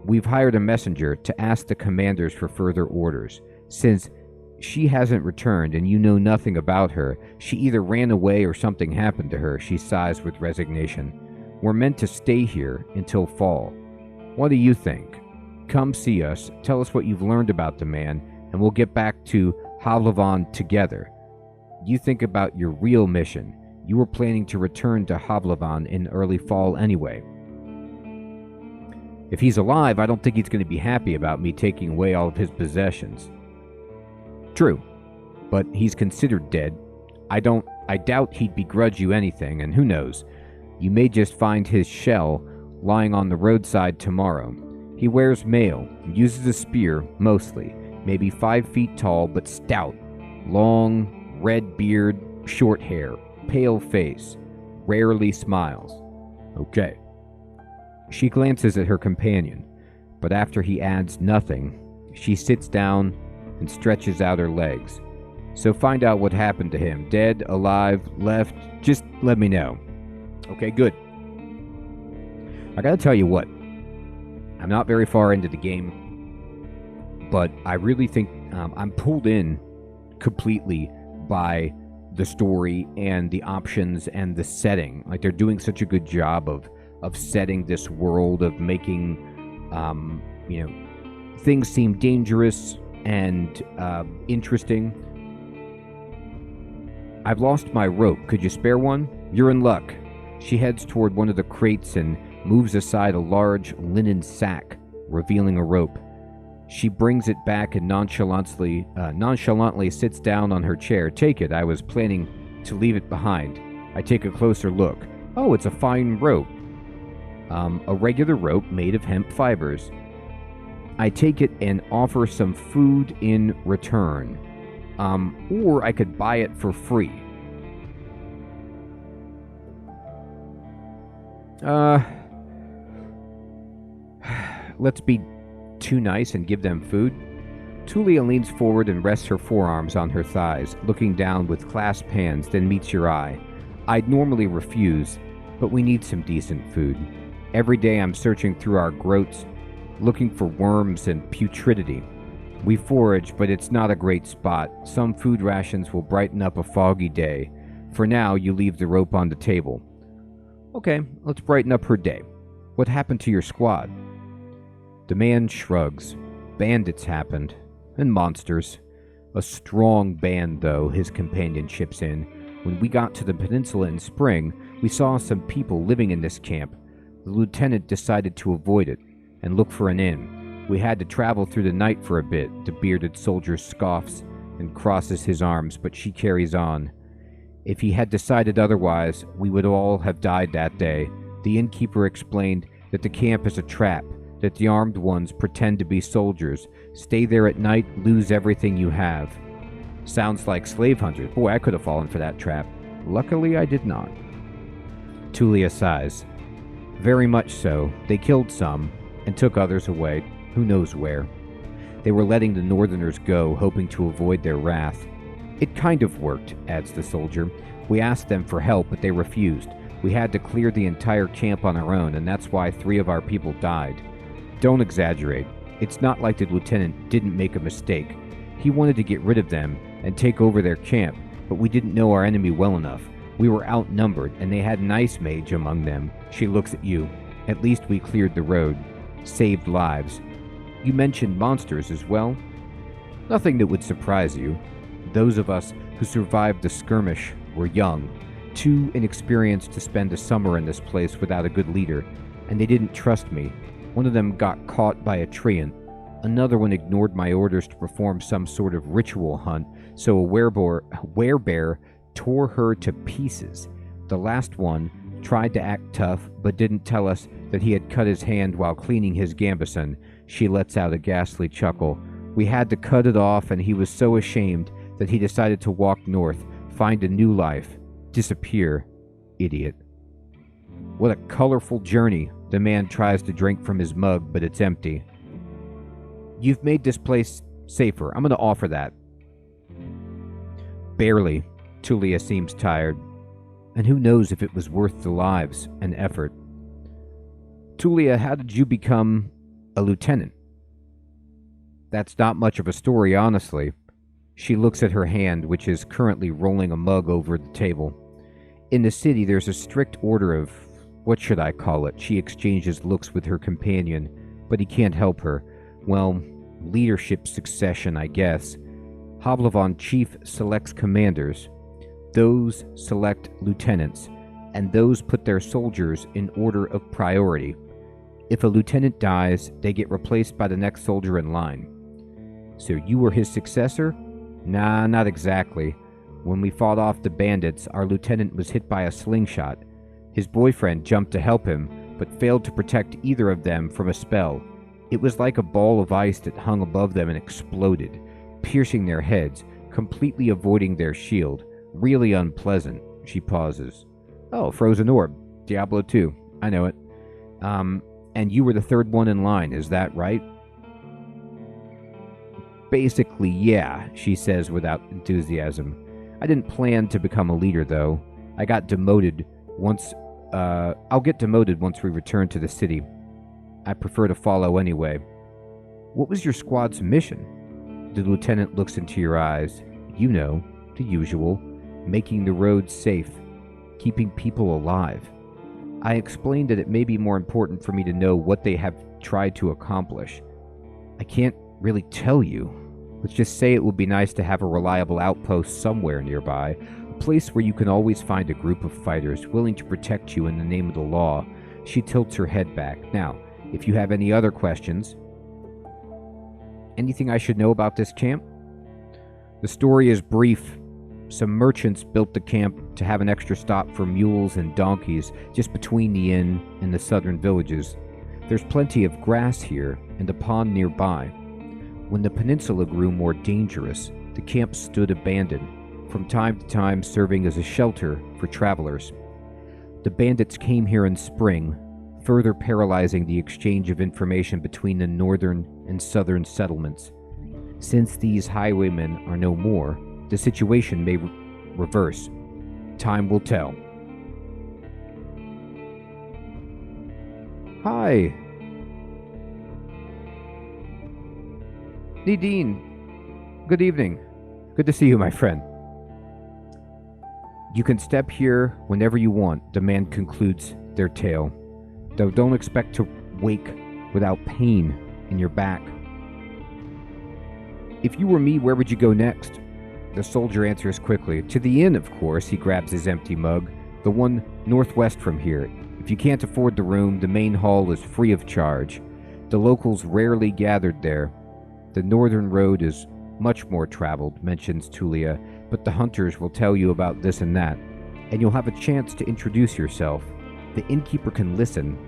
We've hired a messenger to ask the commanders for further orders. Since she hasn't returned and you know nothing about her, she either ran away or something happened to her, she sighs with resignation. We're meant to stay here until fall. What do you think? Come see us, tell us what you've learned about the man, and we'll get back to Havlavan together. You think about your real mission. You were planning to return to Havlavan in early fall anyway. If he's alive, I don't think he's going to be happy about me taking away all of his possessions. True, but he's considered dead. I doubt he'd begrudge you anything, and who knows, you may just find his shell lying on the roadside tomorrow. He wears mail, uses a spear, mostly, maybe 5 feet tall but stout, long, red beard, short hair, pale face, rarely smiles. Okay. She glances at her companion. but after he adds nothing, she sits down and stretches out her legs. So find out what happened to him. Dead, alive, left, just let me know. Okay, good. I gotta tell you what, I'm not very far into the game, but I really think I'm pulled in completely by the story and the options and the setting. Like, they're doing such a good job of setting this world, of making, things seem dangerous and interesting. I've lost my rope. Could you spare one? You're in luck. She heads toward one of the crates and moves aside a large linen sack, revealing a rope. She brings it back and nonchalantly sits down on her chair. Take it. I was planning to leave it behind. I take a closer look. Oh, it's a fine rope. A regular rope made of hemp fibers. I take it and offer some food in return. Or I could buy it for free. Let's be too nice and give them food. Tulia leans forward and rests her forearms on her thighs, looking down with clasped hands, then meets your eye. I'd normally refuse, but we need some decent food. Every day I'm searching through our groats, looking for worms and putridity. We forage, but it's not a great spot. Some food rations will brighten up a foggy day. For now, you leave the rope on the table. Okay, let's brighten up her day. What happened to your squad? The man shrugs. Bandits happened. And monsters. A strong band, though, his companion chips in. When we got to the peninsula in spring, we saw some people living in this camp. The lieutenant decided to avoid it and look for an inn. We had to travel through the night for a bit. The bearded soldier scoffs and crosses his arms, but she carries on. If he had decided otherwise, we would all have died that day. The innkeeper explained that the camp is a trap, that the armed ones pretend to be soldiers, stay there at night, lose everything you have. Sounds like slave hunters. Boy, I could have fallen for that trap. Luckily, I did not. Tulia sighs. Very much so. They killed some and took others away. Who knows where? They were letting the northerners go, hoping to avoid their wrath. It kind of worked, adds the soldier. We asked them for help, but they refused. We had to clear the entire camp on our own, and that's why 3 of our people died. Don't exaggerate. It's not like the lieutenant didn't make a mistake. He wanted to get rid of them and take over their camp, but we didn't know our enemy well enough. We were outnumbered, and they had an ice mage among them. She looks at you. At least we cleared the road. Saved lives. You mentioned monsters as well? Nothing that would surprise you. Those of us who survived the skirmish were young, too inexperienced to spend a summer in this place without a good leader, and they didn't trust me. One of them got caught by a treant. Another one ignored my orders to perform some sort of ritual hunt, so a werebear tore her to pieces. The last one tried to act tough, but didn't tell us that he had cut his hand while cleaning his gambeson. She lets out a ghastly chuckle. We had to cut it off, and he was so ashamed that he decided to walk north, find a new life, disappear. Idiot. What a colorful journey. The man tries to drink from his mug, but it's empty. You've made this place safer. I'm going to offer that. Barely. Tulia seems tired. And who knows if it was worth the lives and effort. Tulia, how did you become a lieutenant? That's not much of a story, honestly. She looks at her hand, which is currently rolling a mug over the table. In the city, there's a strict order of... what should I call it? She exchanges looks with her companion, but he can't help her. Well, leadership succession, I guess. Hablavan Chief selects commanders. Those select lieutenants, and those put their soldiers in order of priority. If a lieutenant dies, they get replaced by the next soldier in line. So you were his successor? Nah, not exactly. When we fought off the bandits, our lieutenant was hit by a slingshot. His boyfriend jumped to help him, but failed to protect either of them from a spell. It was like a ball of ice that hung above them and exploded, piercing their heads, completely avoiding their shield. Really unpleasant. She pauses. Oh, Frozen Orb. Diablo 2. I know it. And you were the third one in line, is that right? Basically, yeah, she says without enthusiasm. I didn't plan to become a leader, though. I got demoted once. I'll get demoted once we return to the city. I prefer to follow anyway. What was your squad's mission? The lieutenant looks into your eyes. You know, the usual. Making the roads safe. Keeping people alive. I explained that it may be more important for me to know what they have tried to accomplish. I can't really tell you. Let's just say it would be nice to have a reliable outpost somewhere nearby, a place where you can always find a group of fighters willing to protect you in the name of the law. She tilts her head back. Now, if you have any other questions... Anything I should know about this camp? The story is brief. Some merchants built the camp to have an extra stop for mules and donkeys just between the inn and the southern villages. There's plenty of grass here and a pond nearby. When the peninsula grew more dangerous, the camp stood abandoned, from time to time serving as a shelter for travelers. The bandits came here in spring, further paralyzing the exchange of information between the northern and southern settlements. Since these highwaymen are no more, the situation may reverse. Time will tell. Hi. Nadine. Good evening. Good to see you, my friend. You can step here whenever you want, the man concludes their tale. Though don't expect to wake without pain in your back. If you were me, where would you go next? The soldier answers quickly. To the inn, of course. He grabs his empty mug. The one northwest from here. If you can't afford the room, the main hall is free of charge. The locals rarely gathered there. The northern road is much more traveled, mentions Tulia, but the hunters will tell you about this and that, and you'll have a chance to introduce yourself. The innkeeper can listen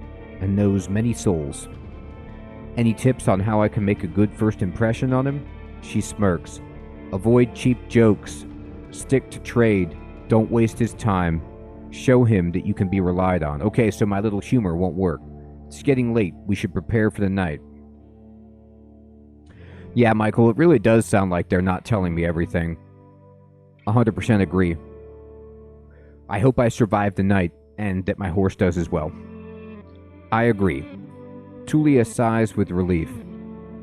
and knows many souls. Any tips on how I can make a good first impression on him? She smirks. Avoid cheap jokes. Stick to trade. Don't waste his time. Show him that you can be relied on. Okay, so my little humor won't work. It's getting late. We should prepare for the night. Yeah, Michael, it really does sound like they're not telling me everything. 100% agree. I hope I survive the night, and that my horse does as well. I agree. Tulia sighs with relief.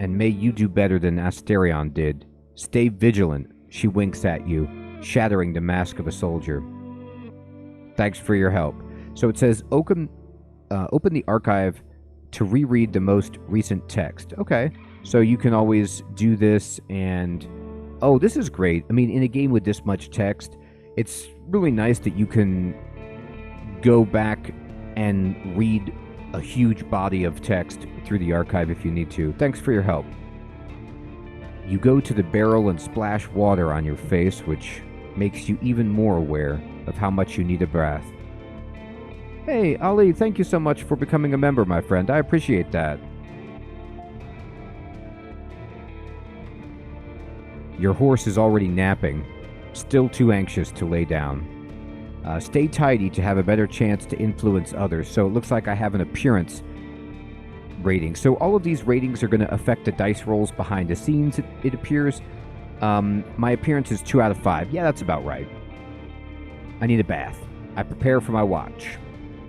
And may you do better than Asterion did. Stay vigilant, she winks at you, shattering the mask of a soldier. Thanks for your help. So it says, open the archive to reread the most recent text. Okay. So you can always do this and... Oh, this is great. I mean, in a game with this much text, it's really nice that you can go back and read a huge body of text through the archive if you need to. Thanks for your help. You go to the barrel and splash water on your face, which makes you even more aware of how much you need a bath. Hey, Ali, thank you so much for becoming a member, my friend. I appreciate that. Your horse is already napping, still too anxious to lay down. Stay tidy to have a better chance to influence others. So it looks like I have an appearance rating. So all of these ratings are going to affect the dice rolls behind the scenes, it appears. My appearance is 2 out of 5. Yeah, that's about right. I need a bath. I prepare for my watch.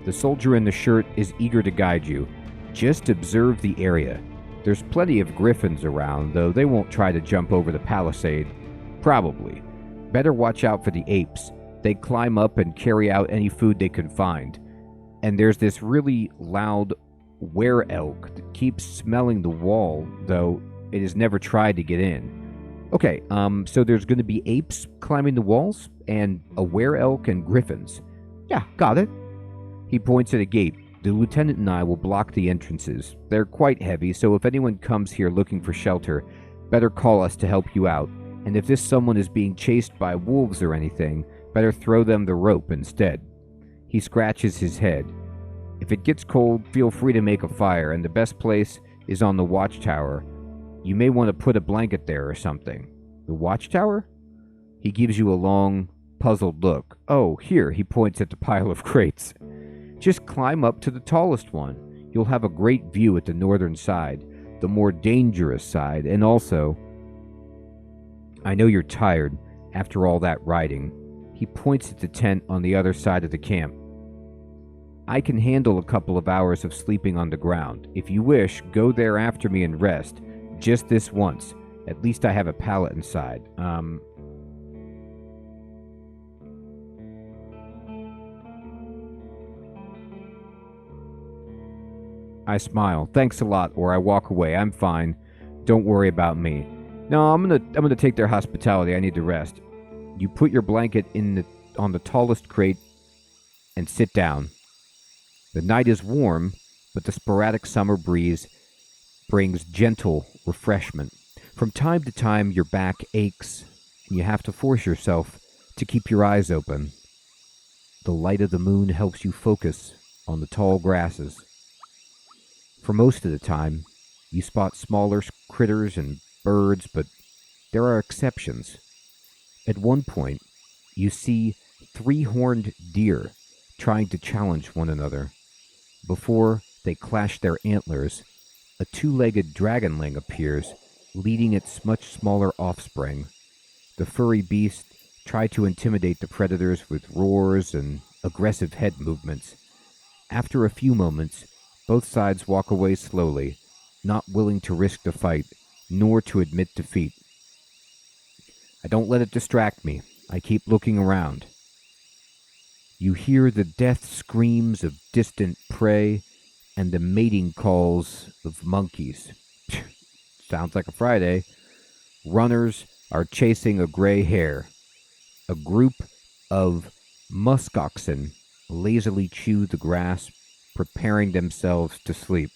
The soldier in the shirt is eager to guide you. Just observe the area. There's plenty of griffins around, though they won't try to jump over the palisade. Probably. Better watch out for the apes. They climb up and carry out any food they can find. And there's this really loud were-elk that keeps smelling the wall, though it has never tried to get in. Okay, so there's going to be apes climbing the walls, and a were-elk and griffins. Yeah, got it. He points at a gate. The lieutenant and I will block the entrances. They're quite heavy, so if anyone comes here looking for shelter, better call us to help you out. And if this someone is being chased by wolves or anything, better throw them the rope instead. He scratches his head. If it gets cold, feel free to make a fire, and the best place is on the watchtower. You may want to put a blanket there or something. The watchtower? He gives you a long, puzzled look. Oh, here, he points at the pile of crates. Just climb up to the tallest one. You'll have a great view at the northern side, the more dangerous side, and also, I know you're tired after all that riding. He points at the tent on the other side of the camp. I can handle a couple of hours of sleeping on the ground. If you wish, go there after me and rest. Just this once. At least I have a pallet inside. I smile. Thanks a lot, or I walk away. I'm fine. Don't worry about me. No, I'm gonna take their hospitality. I need to rest. You put your blanket on the tallest crate and sit down. The night is warm, but the sporadic summer breeze brings gentle refreshment. From time to time, your back aches, and you have to force yourself to keep your eyes open. The light of the moon helps you focus on the tall grasses. For most of the time, you spot smaller critters and birds, but there are exceptions. At one point, you see 3-horned deer trying to challenge one another. Before they clash their antlers, a 2-legged dragonling appears, leading its much smaller offspring. The furry beasts try to intimidate the predators with roars and aggressive head movements. After a few moments, both sides walk away slowly, not willing to risk the fight, nor to admit defeat. I don't let it distract me. I keep looking around. You hear the death screams of distant prey and the mating calls of monkeys. Sounds like a Friday. Runners are chasing a gray hare. A group of muskoxen lazily chew the grass, preparing themselves to sleep.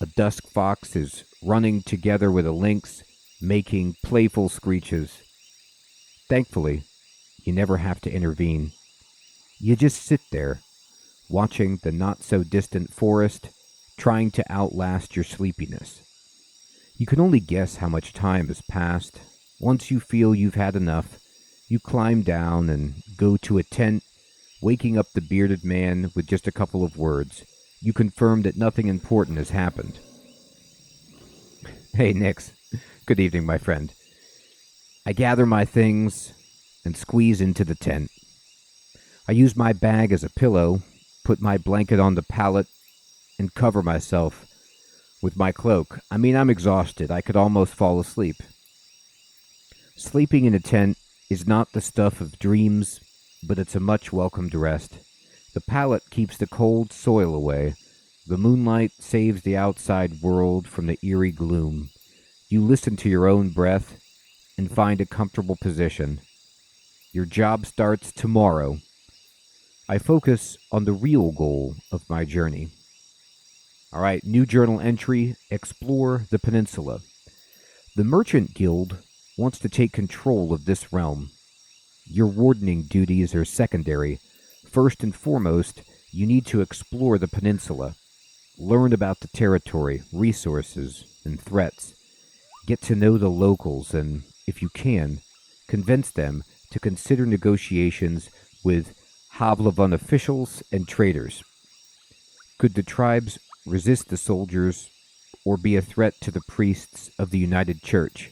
A dusk fox is running together with a lynx, making playful screeches. Thankfully, you never have to intervene. You just sit there, watching the not-so-distant forest, trying to outlast your sleepiness. You can only guess how much time has passed. Once you feel you've had enough, you climb down and go to a tent, waking up the bearded man with just a couple of words. You confirm that nothing important has happened. Hey, Nix. Good evening, my friend. I gather my things and squeeze into the tent. I use my bag as a pillow, put my blanket on the pallet, and cover myself with my cloak. I'm exhausted. I could almost fall asleep. Sleeping in a tent is not the stuff of dreams, but it's a much welcomed rest. The pallet keeps the cold soil away. The moonlight saves the outside world from the eerie gloom. You listen to your own breath and find a comfortable position. Your job starts tomorrow. I focus on the real goal of my journey. All right, new journal entry, explore the peninsula. The Merchant Guild wants to take control of this realm. Your wardening duties are secondary. First and foremost, you need to explore the peninsula. Learn about the territory, resources, and threats. Get to know the locals and, if you can, convince them to consider negotiations with Havlavan officials and traders. Could the tribes resist the soldiers or be a threat to the priests of the United Church?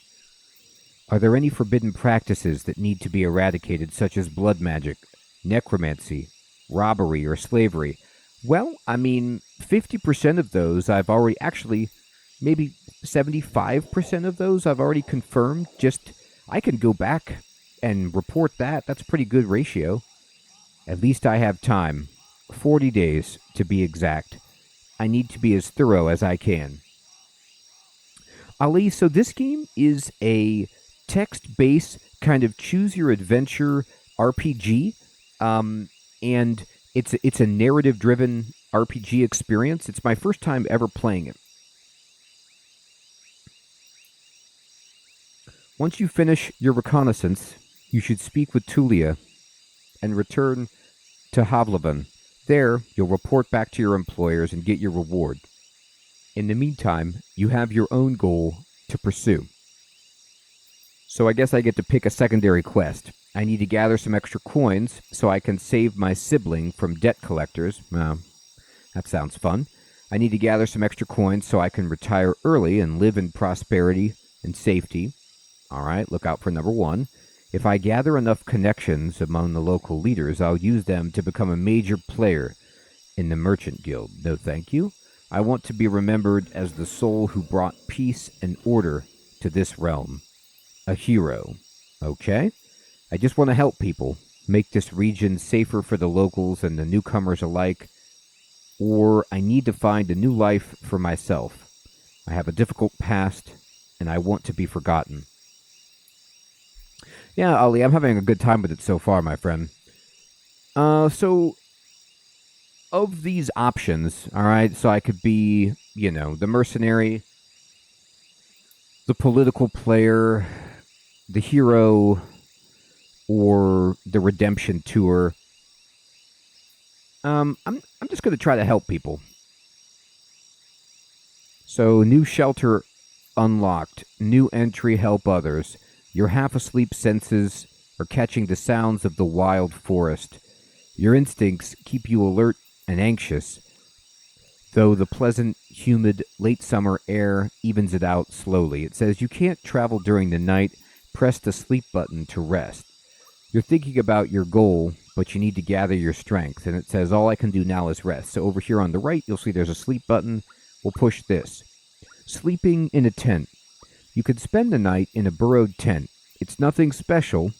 Are there any forbidden practices that need to be eradicated, such as blood magic, necromancy, robbery, or slavery? Well, 50% of those I've already, actually, maybe 75% of those I've already confirmed. I can go back and report that. That's a pretty good ratio. At least I have time. 40 days, to be exact. I need to be as thorough as I can. Ali, so this game is a text-based kind of choose-your-adventure RPG, and it's a narrative-driven RPG experience. It's my first time ever playing it. Once you finish your reconnaissance, you should speak with Tulia and return to Havlavan. There, you'll report back to your employers and get your reward. In the meantime, you have your own goal to pursue. So I guess I get to pick a secondary quest. I need to gather some extra coins so I can save my sibling from debt collectors. That sounds fun. I need to gather some extra coins so I can retire early and live in prosperity and safety. All right, look out for number 1. If I gather enough connections among the local leaders, I'll use them to become a major player in the Merchant Guild. No thank you. I want to be remembered as the soul who brought peace and order to this realm. A hero. Okay. I just want to help people, make this region safer for the locals and the newcomers alike, or I need to find a new life for myself. I have a difficult past, and I want to be forgotten. Yeah, Ali, I'm having a good time with it so far, my friend. So, of these options, all right, so I could be, the mercenary, the political player, the hero, or the redemption tour. I'm just going to try to help people. So, new shelter unlocked. New entry, help others. Your half-asleep senses are catching the sounds of the wild forest. Your instincts keep you alert and anxious, though the pleasant, humid, late summer air evens it out slowly. It says you can't travel during the night. Press the sleep button to rest. You're thinking about your goal, but you need to gather your strength. And it says all I can do now is rest. So over here on the right, you'll see there's a sleep button. We'll push this. Sleeping in a tent. You could spend the night in a burrowed tent. It's nothing special,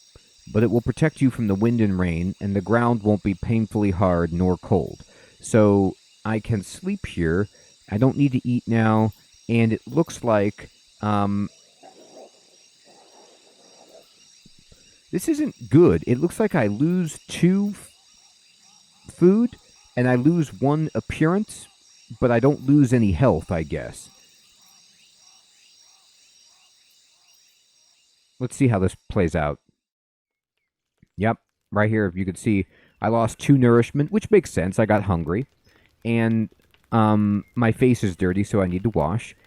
but it will protect you from the wind and rain, and the ground won't be painfully hard nor cold. So I can sleep here. I don't need to eat now, and it looks like this isn't good. It looks like I lose 2 food, and I lose 1 appearance, but I don't lose any health, I guess. Let's see how this plays out. Yep, right here, you can see I lost 2 nourishment, which makes sense. I got hungry. And my face is dirty, so I need to wash.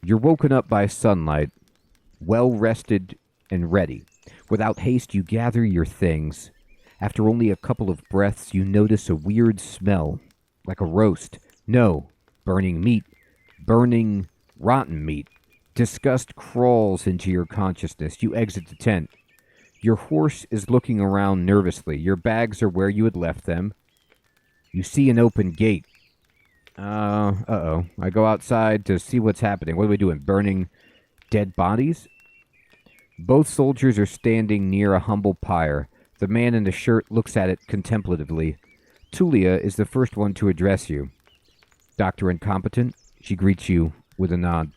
You're woken up by sunlight, well rested and ready. Without haste, you gather your things. After only a couple of breaths, you notice a weird smell, like a roast. No, burning meat. Burning, rotten meat. Disgust crawls into your consciousness. You exit the tent. Your horse is looking around nervously. Your bags are where you had left them. You see an open gate. Uh-oh. I go outside to see what's happening. What are we doing? Burning dead bodies? Both soldiers are standing near a humble pyre. The man in the shirt looks at it contemplatively. Tulia is the first one to address you. Dr. Incompetent, she greets you with a nod.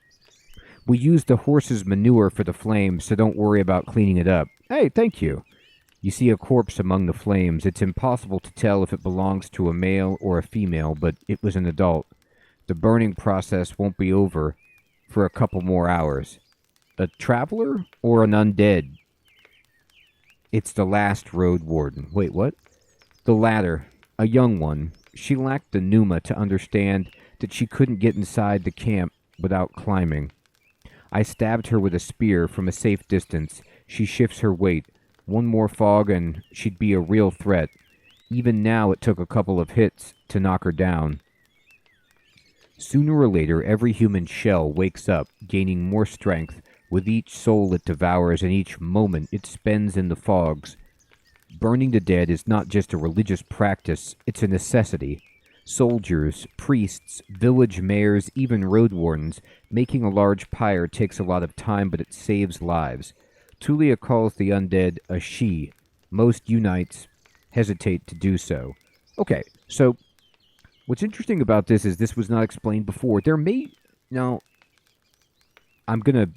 We used the horse's manure for the flames, so don't worry about cleaning it up. Hey, thank you. You see a corpse among the flames. It's impossible to tell if it belongs to a male or a female, but it was an adult. The burning process won't be over for a couple more hours. A traveler or an undead? It's the last Roadwarden. Wait, what? The latter, a young one. She lacked the pneuma to understand that she couldn't get inside the camp without climbing. I stabbed her with a spear from a safe distance. She shifts her weight. One more fog and she'd be a real threat. Even now it took a couple of hits to knock her down. Sooner or later, every human shell wakes up, gaining more strength with each soul it devours and each moment it spends in the fogs. Burning the dead is not just a religious practice, it's a necessity. Soldiers, priests, village mayors, even road wardens, making a large pyre takes a lot of time, but it saves lives. Tulia calls the undead a she. Most unites hesitate to do so. Okay, so what's interesting about this is this was not explained before. Now, I'm going to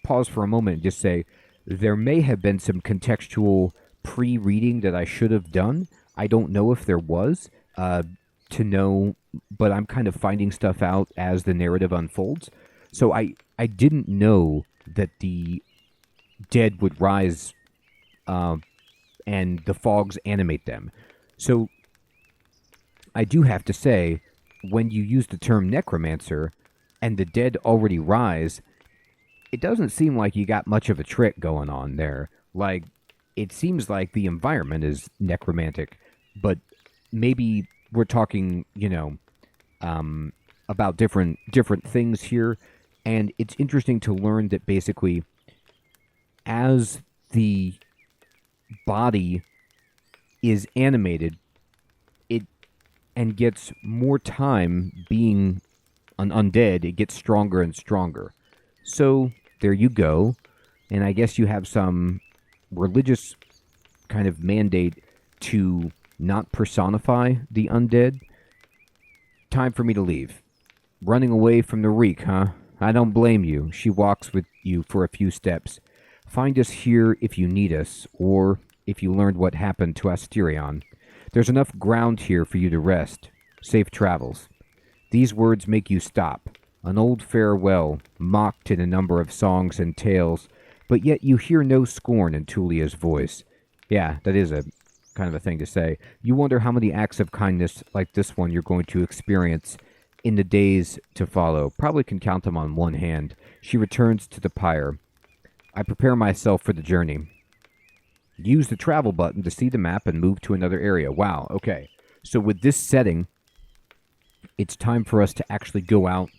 pause for a moment and just say there may have been some contextual pre-reading that I should have done. I don't know if there was to know, but I'm kind of finding stuff out as the narrative unfolds. So I didn't know that the dead would rise and the fogs animate them. So I do have to say, when you use the term necromancer and the dead already rise, it doesn't seem like you got much of a trick going on there. Like, it seems like the environment is necromantic, but maybe we're talking, about different things here, and it's interesting to learn that basically, as the body is animated, it and gets more time being an undead, it gets stronger and stronger. So there you go, and I guess you have some religious kind of mandate to not personify the undead. Time for me to leave. Running away from the reek, huh? I don't blame you. She walks with you for a few steps. Find us here if you need us, or if you learned what happened to Asterion. There's enough ground here for you to rest. Safe travels. These words make you stop. An old farewell, mocked in a number of songs and tales, but yet you hear no scorn in Tulia's voice. Yeah, that is a kind of a thing to say. You wonder how many acts of kindness like this one you're going to experience in the days to follow. Probably can count them on one hand. She returns to the pyre. I prepare myself for the journey. Use the travel button to see the map and move to another area. Wow, okay. So with this setting, it's time for us to actually go out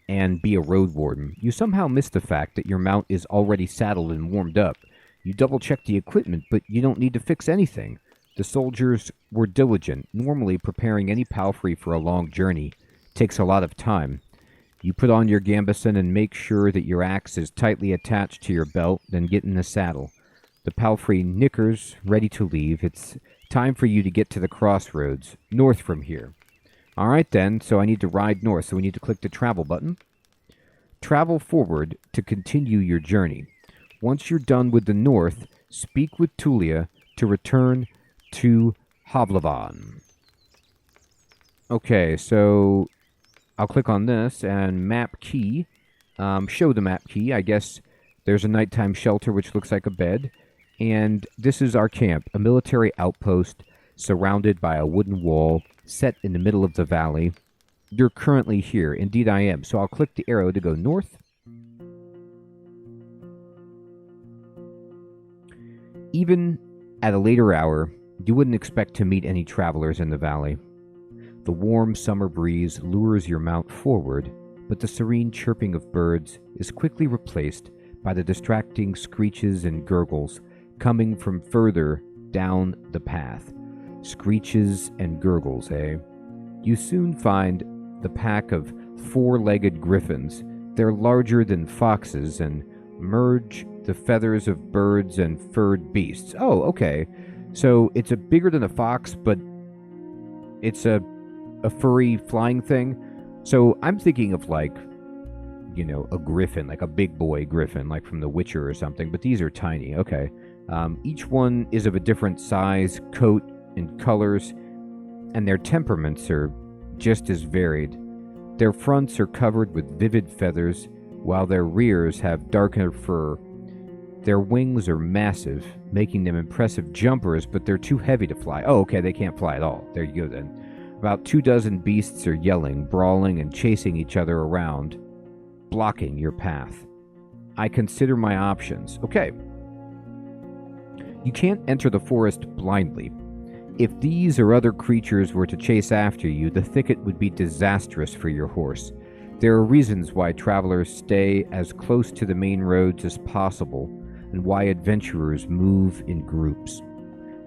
and be a Roadwarden. You somehow miss the fact that your mount is already saddled and warmed up. You double-check the equipment, but you don't need to fix anything. The soldiers were diligent. Normally, preparing any palfrey for a long journey takes a lot of time. You put on your gambeson and make sure that your axe is tightly attached to your belt, then get in the saddle. The palfrey nickers, ready to leave. It's time for you to get to the crossroads, north from here. All right, then, so I need to ride north, so we need to click the travel button. Travel forward to continue your journey. Once you're done with the north, speak with Tulia to return to Havlavan. Okay, so I'll click on this and map key. Show the map key. I guess there's a nighttime shelter which looks like a bed. And this is our camp, a military outpost surrounded by a wooden wall set in the middle of the valley. You're currently here. Indeed I am. So I'll click the arrow to go north. Even at a later hour, you wouldn't expect to meet any travelers in the valley. The warm summer breeze lures your mount forward, but the serene chirping of birds is quickly replaced by the distracting screeches and gurgles coming from further down the path. Screeches and gurgles, eh? You soon find the pack of four-legged griffins. They're larger than foxes and merge the feathers of birds and furred beasts. Oh, okay. So it's a bigger than a fox, but it's a furry flying thing. So I'm thinking of like, you know, a griffin, like a big boy griffin, like from The Witcher or something, but these are tiny. Okay. Each one is of a different size, coat, and colors, and their temperaments are just as varied. Their fronts are covered with vivid feathers, while their rears have darker fur. Their wings are massive, making them impressive jumpers, but they're too heavy to fly. Oh, okay, they can't fly at all. There you go then. About 24 beasts are yelling, brawling, and chasing each other around, blocking your path. I consider my options. Okay. You can't enter the forest blindly. If these or other creatures were to chase after you, the thicket would be disastrous for your horse. There are reasons why travelers stay as close to the main roads as possible, and why adventurers move in groups.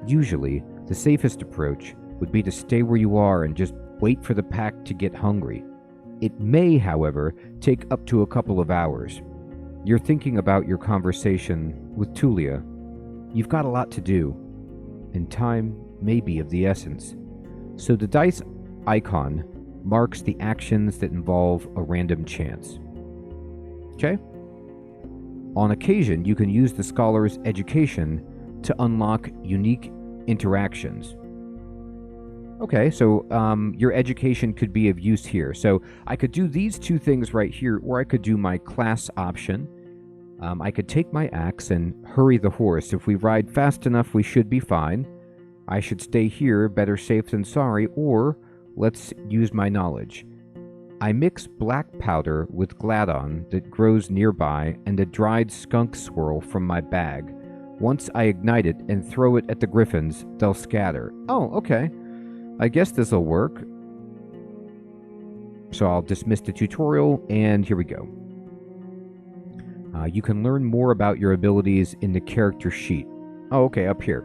Usually, the safest approach would be to stay where you are and just wait for the pack to get hungry. It may, however, take up to a couple of hours. You're thinking about your conversation with Tulia. You've got a lot to do, and time may be of the essence. So the dice icon marks the actions that involve a random chance. Okay? On occasion, you can use the scholar's education to unlock unique interactions. Okay, so your education could be of use here. So I could do these two things right here, or I could do my class option. I could take my axe and hurry the horse. If we ride fast enough, we should be fine. I should stay here, better safe than sorry, or let's use my knowledge. I mix black powder with gladon that grows nearby and a dried skunk swirl from my bag. Once I ignite it and throw it at the griffins, they'll scatter. Oh, okay. I guess this'll work. So I'll dismiss the tutorial, and here we go. You can learn more about your abilities in the character sheet. Oh, okay, up here.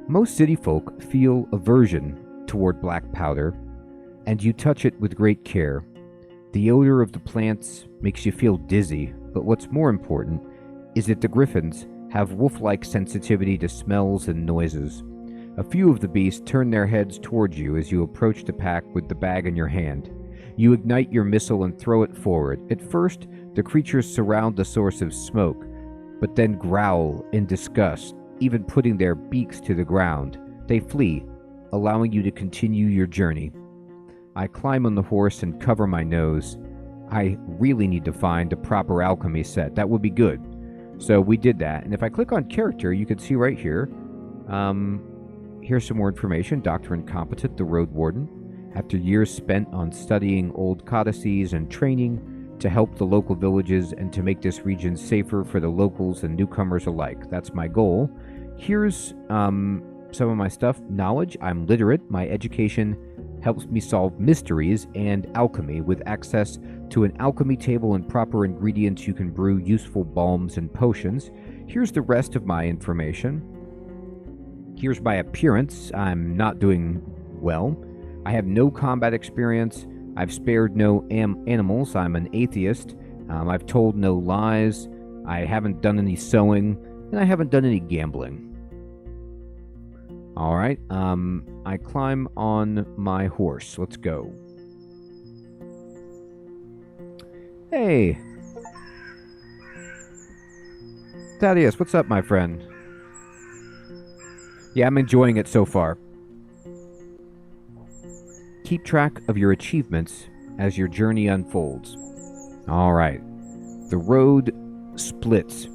Most city folk feel aversion toward black powder, and you touch it with great care. The odor of the plants makes you feel dizzy, but what's more important is that the griffins have wolf-like sensitivity to smells and noises. A few of the beasts turn their heads towards you as you approach the pack with the bag in your hand. You ignite your missile and throw it forward. At first, the creatures surround the source of smoke, but then growl in disgust, even putting their beaks to the ground. They flee, allowing you to continue your journey. I climb on the horse and cover my nose. I really need to find a proper alchemy set. That would be good. So we did that. And if I click on character, you can see right here, here's some more information. Dr. Incompetent, the Roadwarden. After years spent on studying old codices and training to help the local villages and to make this region safer for the locals and newcomers alike. That's my goal. Here's some of my stuff. Knowledge. I'm literate. My education helps me solve mysteries and alchemy. With access to an alchemy table and proper ingredients, you can brew useful balms and potions. Here's the rest of my information. Here's my appearance. I'm not doing well. I have no combat experience. I've spared no animals. I'm an atheist. I've told no lies. I haven't done any sewing. And I haven't done any gambling. Alright, I climb on my horse. Let's go. Hey! Thaddeus, what's up, my friend? Yeah, I'm enjoying it so far. Keep track of your achievements as your journey unfolds. Alright. The road splits.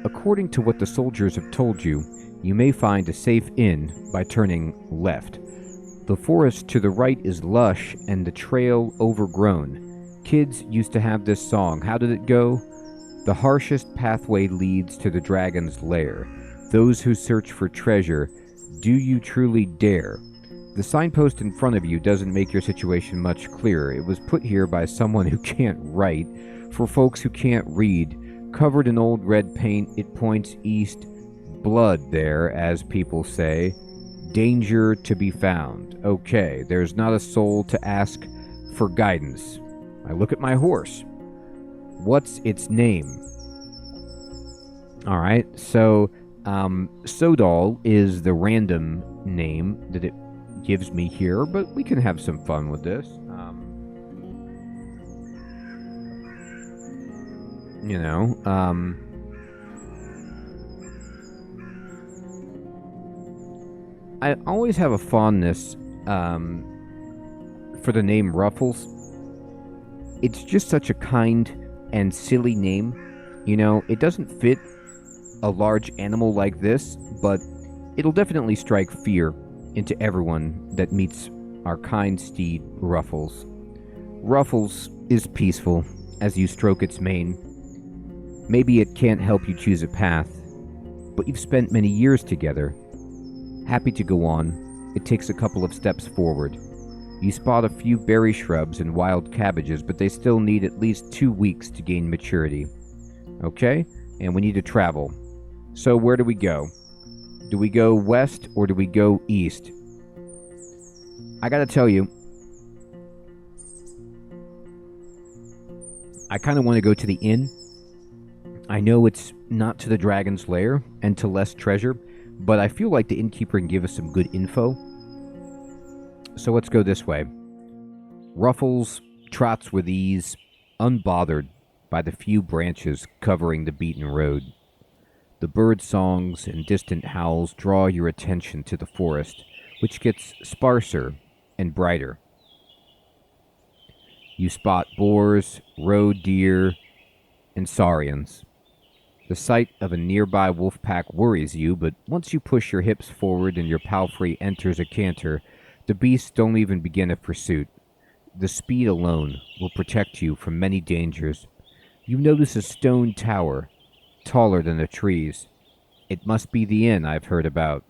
According to what the soldiers have told you, you may find a safe inn by turning left. The forest to the right is lush and the trail overgrown. Kids used to have this song. How did it go? The harshest pathway leads to the dragon's lair. Those who search for treasure, do you truly dare? The signpost in front of you doesn't make your situation much clearer. It was put here by someone who can't write. For folks who can't read, covered in old red paint, it points east. Blood there, as people say. Danger to be found. Okay, there's not a soul to ask for guidance. I look at my horse. What's its name? Alright, so Sodal is the random name that it gives me here, but we can have some fun with this. I always have a fondness for the name Ruffles. It's just such a kind and silly name. You know, it doesn't fit a large animal like this, but it'll definitely strike fear into everyone that meets our kind steed, Ruffles. Ruffles is peaceful as you stroke its mane. Maybe it can't help you choose a path, but you've spent many years together. Happy to go on, it takes a couple of steps forward. You spot a few berry shrubs and wild cabbages, but they still need at least 2 weeks to gain maturity. Okay, and we need to travel. So where do we go? Do we go west or do we go east? I gotta tell you, I kind of want to go to the inn. I know it's not to the dragon's lair and to less treasure, but I feel like the innkeeper can give us some good info. So let's go this way. Ruffles trots with ease, unbothered by the few branches covering the beaten road. The bird songs and distant howls draw your attention to the forest, which gets sparser and brighter. You spot boars, roe deer, and saurians. The sight of a nearby wolf pack worries you, but once you push your hips forward and your palfrey enters a canter, the beasts don't even begin a pursuit. The speed alone will protect you from many dangers. You notice a stone tower, taller than the trees. It must be the inn I've heard about.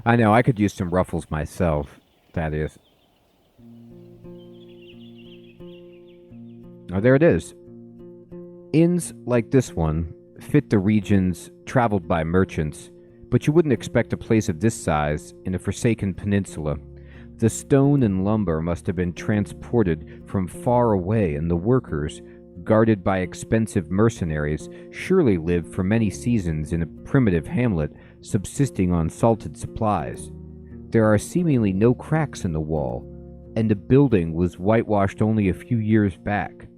I know, I could use some ruffles myself, that is. Oh, there it is. Inns like this one fit the regions traveled by merchants, but you wouldn't expect a place of this size in a forsaken peninsula. The stone and lumber must have been transported from far away, and the workers, guarded by expensive mercenaries, surely lived for many seasons in a primitive hamlet, subsisting on salted supplies. There are seemingly no cracks in the wall, and the building was whitewashed only a few years back.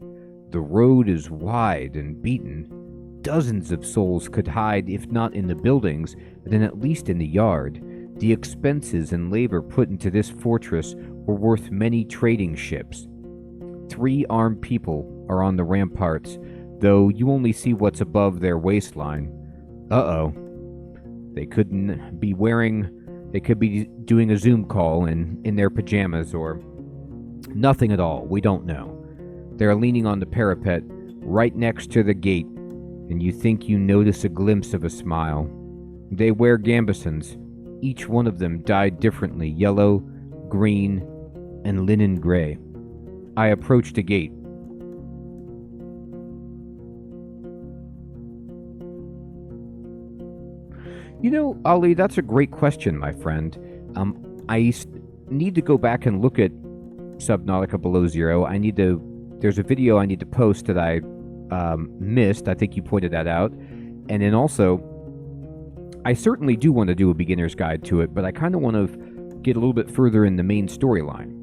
The road is wide and beaten. Dozens of souls could hide, if not in the buildings, then at least in the yard. The expenses and labor put into this fortress were worth many trading ships. 3 armed people are on the ramparts, though you only see what's above their waistline. Uh-oh. They could be doing a Zoom call in their pajamas, or nothing at all. We don't know. They're leaning on the parapet right next to the gate, and you think you notice a glimpse of a smile. They wear gambesons, each one of them dyed differently, yellow, green, and linen gray. I approach the gate. You know, Ali, that's a great question, my friend. I need to go back and look at Subnautica Below Zero. There's a video I need to post that I missed. I think you pointed that out. And then also, I certainly do want to do a beginner's guide to it, but I kind of want to get a little bit further in the main storyline.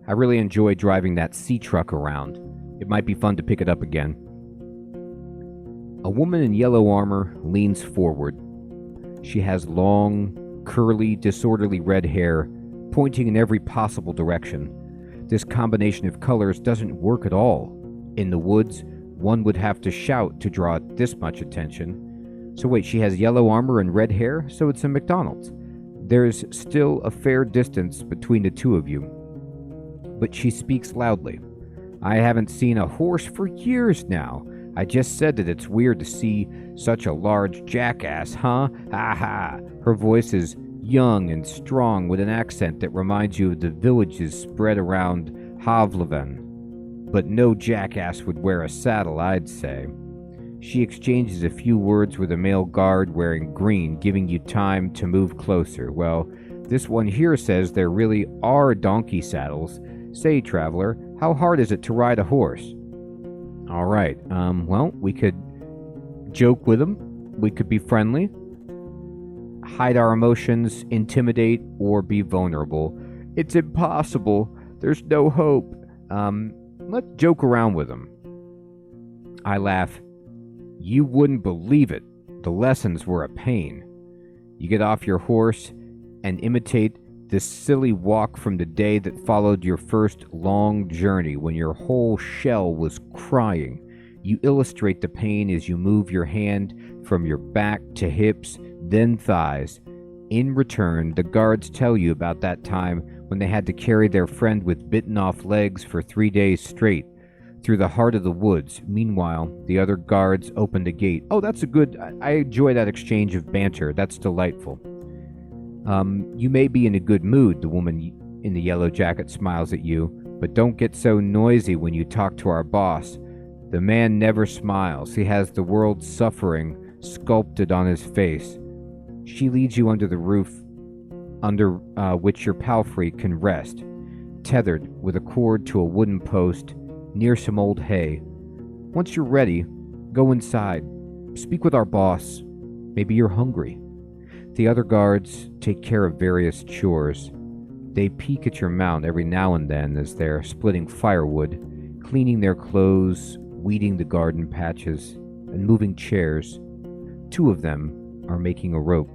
I really enjoy driving that sea truck around. It might be fun to pick it up again. A woman in yellow armor leans forward. She has long, curly, disorderly red hair, pointing in every possible direction. This combination of colors doesn't work at all. In the woods, one would have to shout to draw this much attention. So wait, she has yellow armor and red hair, so it's a McDonald's. There's still a fair distance between the two of you. But she speaks loudly. I haven't seen a horse for years now. I just said that it's weird to see such a large jackass, huh? Ha ha. Her voice is young and strong with an accent that reminds you of the villages spread around Havleven. But no jackass would wear a saddle, I'd say. She exchanges a few words with a male guard wearing green, giving you time to move closer. Well, this one here says there really are donkey saddles. Say, traveler, how hard is it to ride a horse? All right, well, we could joke with them. We could be friendly, hide our emotions, intimidate, or be vulnerable. It's impossible. There's no hope. Let's joke around with them. I laugh. You wouldn't believe it. The lessons were a pain. You get off your horse and imitate this silly walk from the day that followed your first long journey when your whole shell was crying. You illustrate the pain as you move your hand from your back to hips, then thighs. In return, the guards tell you about that time when they had to carry their friend with bitten-off legs for 3 days straight through the heart of the woods. Meanwhile, the other guards opened a gate. Oh, that's a good... I enjoy that exchange of banter. That's delightful. You may be in a good mood, the woman in the yellow jacket smiles at you, but don't get so noisy when you talk to our boss. The man never smiles. He has the world's suffering sculpted on his face. She leads you under the roof under which your palfrey can rest, tethered with a cord to a wooden post near some old hay. Once you're ready, go inside. Speak with our boss. Maybe you're hungry. The other guards take care of various chores. They peek at your mount every now and then as they're splitting firewood, cleaning their clothes, weeding the garden patches, and moving chairs. 2 of them are making a rope.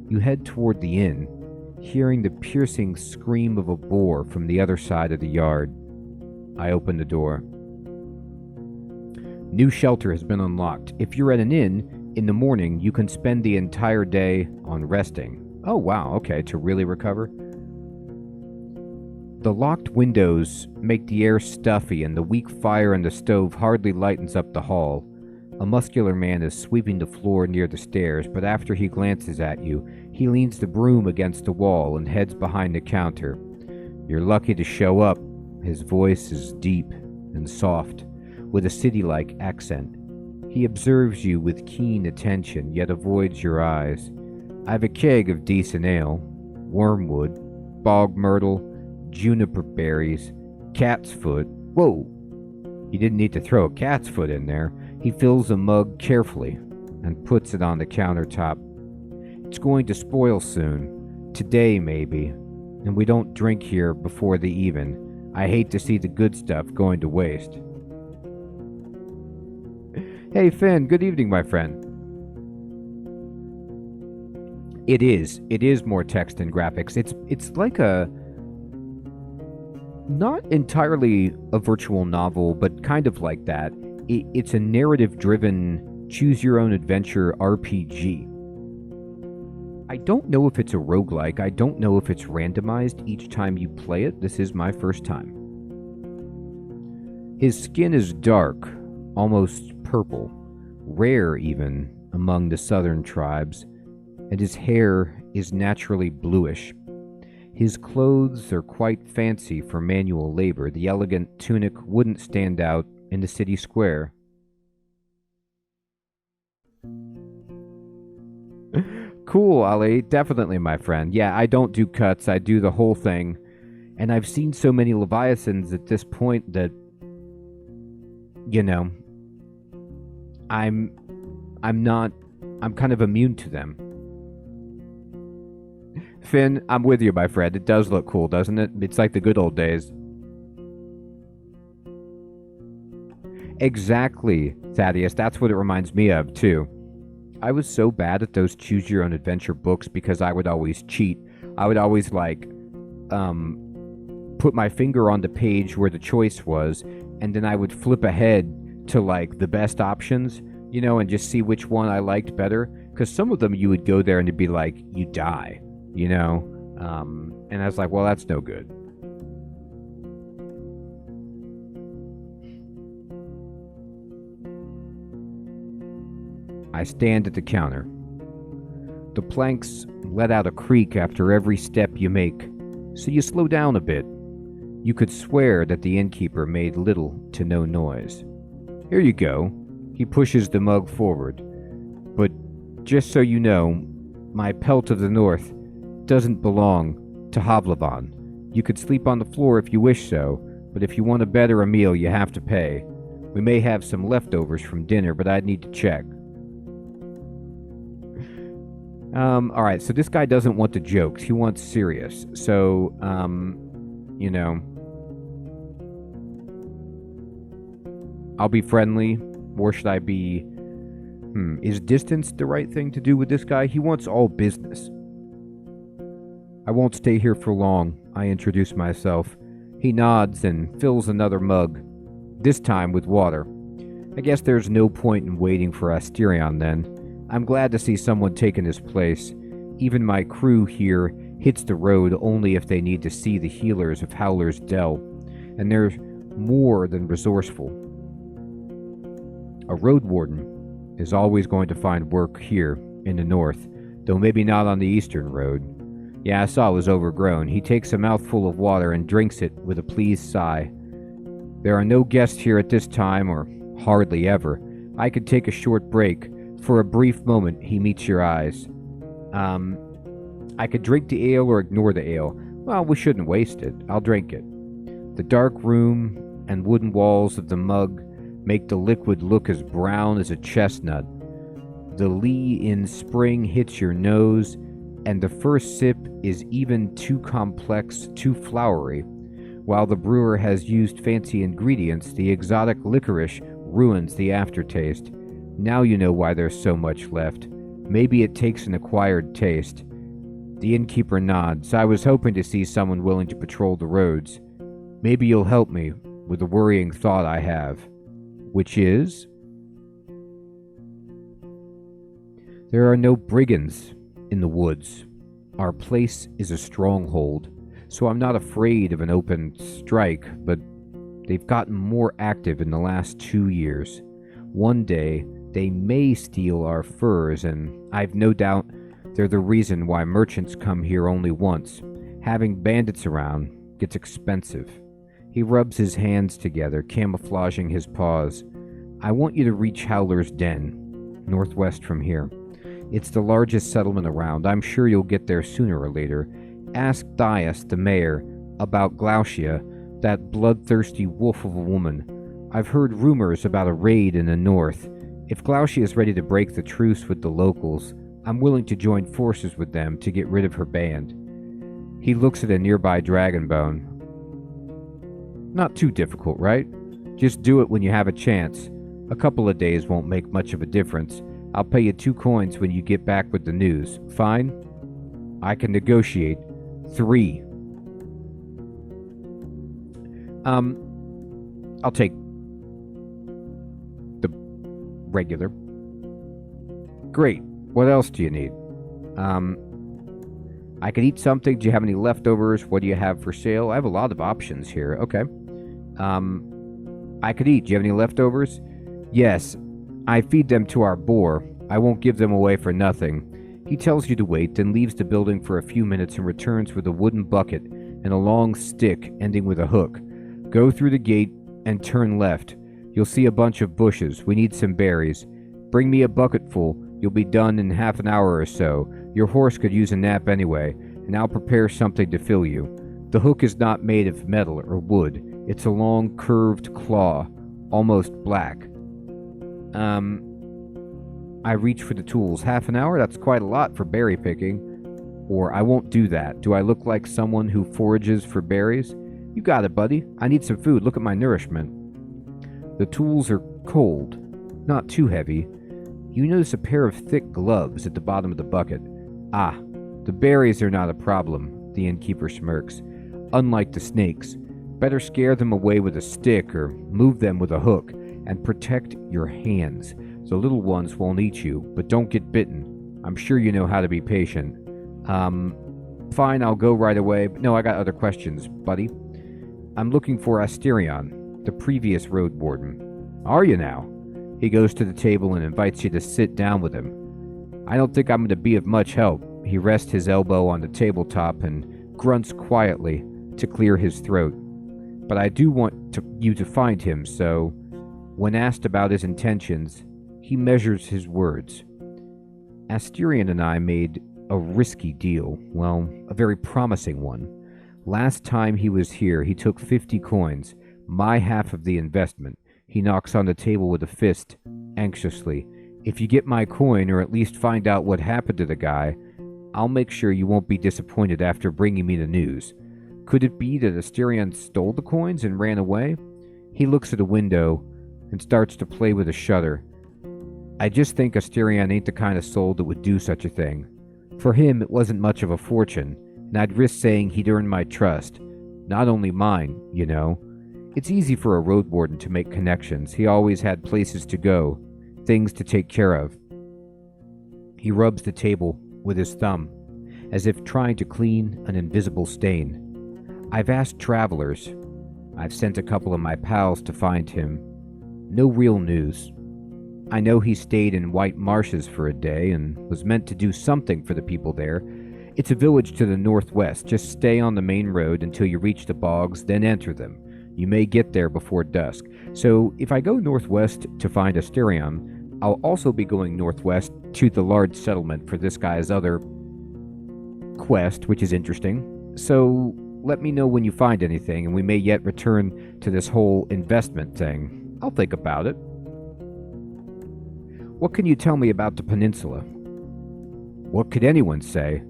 You head toward the inn, hearing the piercing scream of a boar from the other side of the yard. I open the door. New shelter has been unlocked. If you're at an inn, in the morning, you can spend the entire day on resting. Oh, wow, okay, to really recover? The locked windows make the air stuffy, and the weak fire in the stove hardly lightens up the hall. A muscular man is sweeping the floor near the stairs, but after he glances at you, he leans the broom against the wall and heads behind the counter. You're lucky to show up. His voice is deep and soft, with a city-like accent. He observes you with keen attention, yet avoids your eyes. I've a keg of decent ale, wormwood, bog myrtle, juniper berries, cat's foot. Whoa! You didn't need to throw a cat's foot in there. He fills a mug carefully and puts it on the countertop. It's going to spoil soon. Today, maybe. And we don't drink here before the even. I hate to see the good stuff going to waste. Hey, Finn. Good evening, my friend. It is more text and graphics. It's like a... not entirely a virtual novel, but kind of like that. It's a narrative-driven, choose-your-own-adventure RPG. I don't know if it's a roguelike. I don't know if it's randomized each time you play it. This is my first time. His skin is dark, almost purple, rare even among the southern tribes, and his hair is naturally bluish. His clothes are quite fancy for manual labor. The elegant tunic wouldn't stand out in the city square. Cool, Ali. Definitely, my friend. Yeah, I don't do cuts. I do the whole thing. And I've seen so many Leviathans at this point that, you know, I'm kind of immune to them. Finn, I'm with you, my friend. It does look cool, doesn't it? It's like the good old days. Exactly, Thaddeus. That's what it reminds me of, too. I was so bad at those choose-your-own-adventure books because I would always cheat. I would always, put my finger on the page where the choice was, and then I would flip ahead to, the best options, and just see which one I liked better. Because some of them you would go there and it'd be like, you die. And I was like, well, that's no good. I stand at the counter. The planks let out a creak after every step you make, so you slow down a bit. You could swear that the innkeeper made little to no noise. Here you go. He pushes the mug forward. But just so you know, my pelt of the north doesn't belong to Havlavan. You could sleep on the floor if you wish so, but if you want to better a meal, you have to pay. We may have some leftovers from dinner, but I'd need to check. Alright, so this guy doesn't want the jokes. He wants serious. So, I'll be friendly, or should I be... Is distance the right thing to do with this guy? He wants all business. I won't stay here for long, I introduce myself. He nods and fills another mug, this time with water. I guess there's no point in waiting for Asterion then. I'm glad to see someone taking his place. Even my crew here hits the road only if they need to see the healers of Howler's Dell, and they're more than resourceful. A Roadwarden is always going to find work here in the north, though maybe not on the eastern road. Yeah, I saw it was overgrown. He takes a mouthful of water and drinks it with a pleased sigh. There are no guests here at this time, or hardly ever. I could take a short break. For a brief moment, he meets your eyes. I could drink the ale or ignore the ale. Well, we shouldn't waste it. I'll drink it. The dark room and wooden walls of the mug make the liquid look as brown as a chestnut. The lee in spring hits your nose, and the first sip is even too complex, too flowery. While the brewer has used fancy ingredients, the exotic licorice ruins the aftertaste. Now you know why there's so much left. Maybe it takes an acquired taste. The innkeeper nods. I was hoping to see someone willing to patrol the roads. Maybe you'll help me with the worrying thought I have. Which is? There are no brigands in the woods. Our place is a stronghold, so I'm not afraid of an open strike, but they've gotten more active in the last 2 years. One day, They may steal our furs, and I've no doubt they're the reason why merchants come here only once. Having bandits around gets expensive. He rubs his hands together, camouflaging his paws. I want you to reach Howler's Den, northwest from here. It's the largest settlement around. I'm sure you'll get there sooner or later. Ask Dias, the mayor, about Glaucia, that bloodthirsty wolf of a woman. I've heard rumors about a raid in the north. If Glaucia is ready to break the truce with the locals, I'm willing to join forces with them to get rid of her band. He looks at a nearby dragon bone. Not too difficult, right? Just do it when you have a chance. A couple of days won't make much of a difference. I'll pay you 2 coins when you get back with the news. Fine? I can negotiate 3. I'll take the regular. Great. What else do you need? I could eat something. Do you have any leftovers? What do you have for sale? I have a lot of options here. Okay. I could eat. Do you have any leftovers? Yes. I feed them to our boar. I won't give them away for nothing. He tells you to wait, then leaves the building for a few minutes and returns with a wooden bucket and a long stick ending with a hook. Go through the gate and turn left. You'll see a bunch of bushes. We need some berries. Bring me a bucketful. You'll be done in half an hour or so. Your horse could use a nap anyway, and I'll prepare something to fill you. The hook is not made of metal or wood. It's a long, curved claw, almost black. I reach for the tools. Half an hour? That's quite a lot for berry picking. Or I won't do that. Do I look like someone who forages for berries? You got it, buddy. I need some food. Look at my nourishment. The tools are cold, not too heavy. You notice a pair of thick gloves at the bottom of the bucket. Ah, the berries are not a problem, the innkeeper smirks. Unlike the snakes, better scare them away with a stick or move them with a hook, and protect your hands. The little ones won't eat you, but don't get bitten. I'm sure you know how to be patient. Fine, I'll go right away. But no, I got other questions, buddy. I'm looking for Asterion, the previous Roadwarden. Are you now? He goes to the table and invites you to sit down with him. I don't think I'm going to be of much help. He rests his elbow on the tabletop and grunts quietly to clear his throat. But I do want you to find him, so when asked about his intentions, he measures his words. Asterion and I made a risky deal. Well, a very promising one. Last time he was here, he took 50 coins, my half of the investment. He knocks on the table with a fist, anxiously. If you get my coin, or at least find out what happened to the guy, I'll make sure you won't be disappointed after bringing me the news. Could it be that Asterion stole the coins and ran away? He looks at a window and starts to play with a shutter. I just think Asterion ain't the kind of soul that would do such a thing. For him, it wasn't much of a fortune, and I'd risk saying he'd earned my trust. Not only mine, you know. It's easy for a Roadwarden to make connections. He always had places to go, things to take care of. He rubs the table with his thumb, as if trying to clean an invisible stain. I've asked travelers. I've sent a couple of my pals to find him. No real news. I know he stayed in White Marshes for a day and was meant to do something for the people there. It's a village to the northwest. Just stay on the main road until you reach the bogs, then enter them. You may get there before dusk. So if I go northwest to find Asterion, I'll also be going northwest to the large settlement for this guy's other quest, which is interesting. So let me know when you find anything, and we may yet return to this whole investment thing. I'll think about it. What can you tell me about the peninsula? What could anyone say?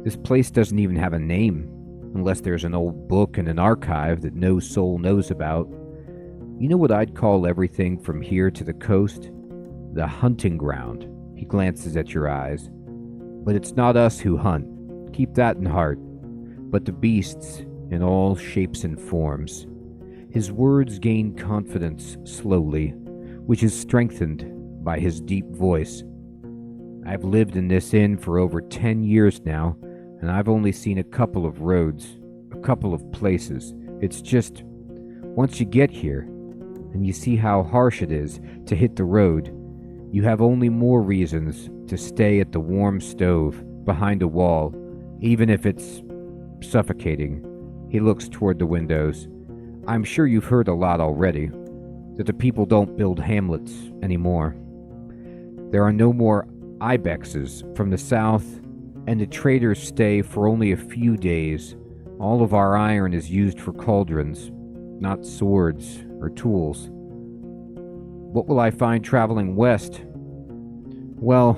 This place doesn't even have a name, unless there's an old book and an archive that no soul knows about. You know what I'd call everything from here to the coast? The hunting ground. He glances at your eyes. But it's not us who hunt. Keep that in heart. But the beasts in all shapes and forms. His words gain confidence slowly, which is strengthened by his deep voice. I've lived in this inn for over 10 years now, and I've only seen a couple of roads, a couple of places. It's just, once you get here, and you see how harsh it is to hit the road, You have only more reasons to stay at the warm stove behind a wall, even if it's suffocating. He looks toward the windows. I'm sure you've heard a lot already, that the people don't build hamlets anymore. There are no more ibexes from the south, and the traders stay for only a few days. All of our iron is used for cauldrons, not swords or tools. What will I find traveling west? Well,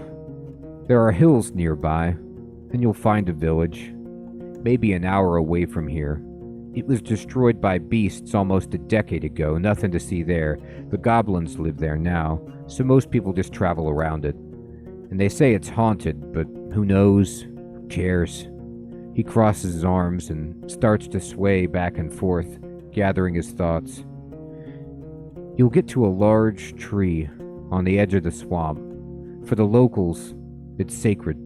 there are hills nearby, and you'll find a village, maybe an hour away from here. It was destroyed by beasts almost a decade ago, nothing to see there. The goblins live there now, so most people just travel around it. And they say it's haunted, but who knows? Who cares? He crosses his arms and starts to sway back and forth, gathering his thoughts. You'll get to a large tree on the edge of the swamp. For the locals, it's sacred.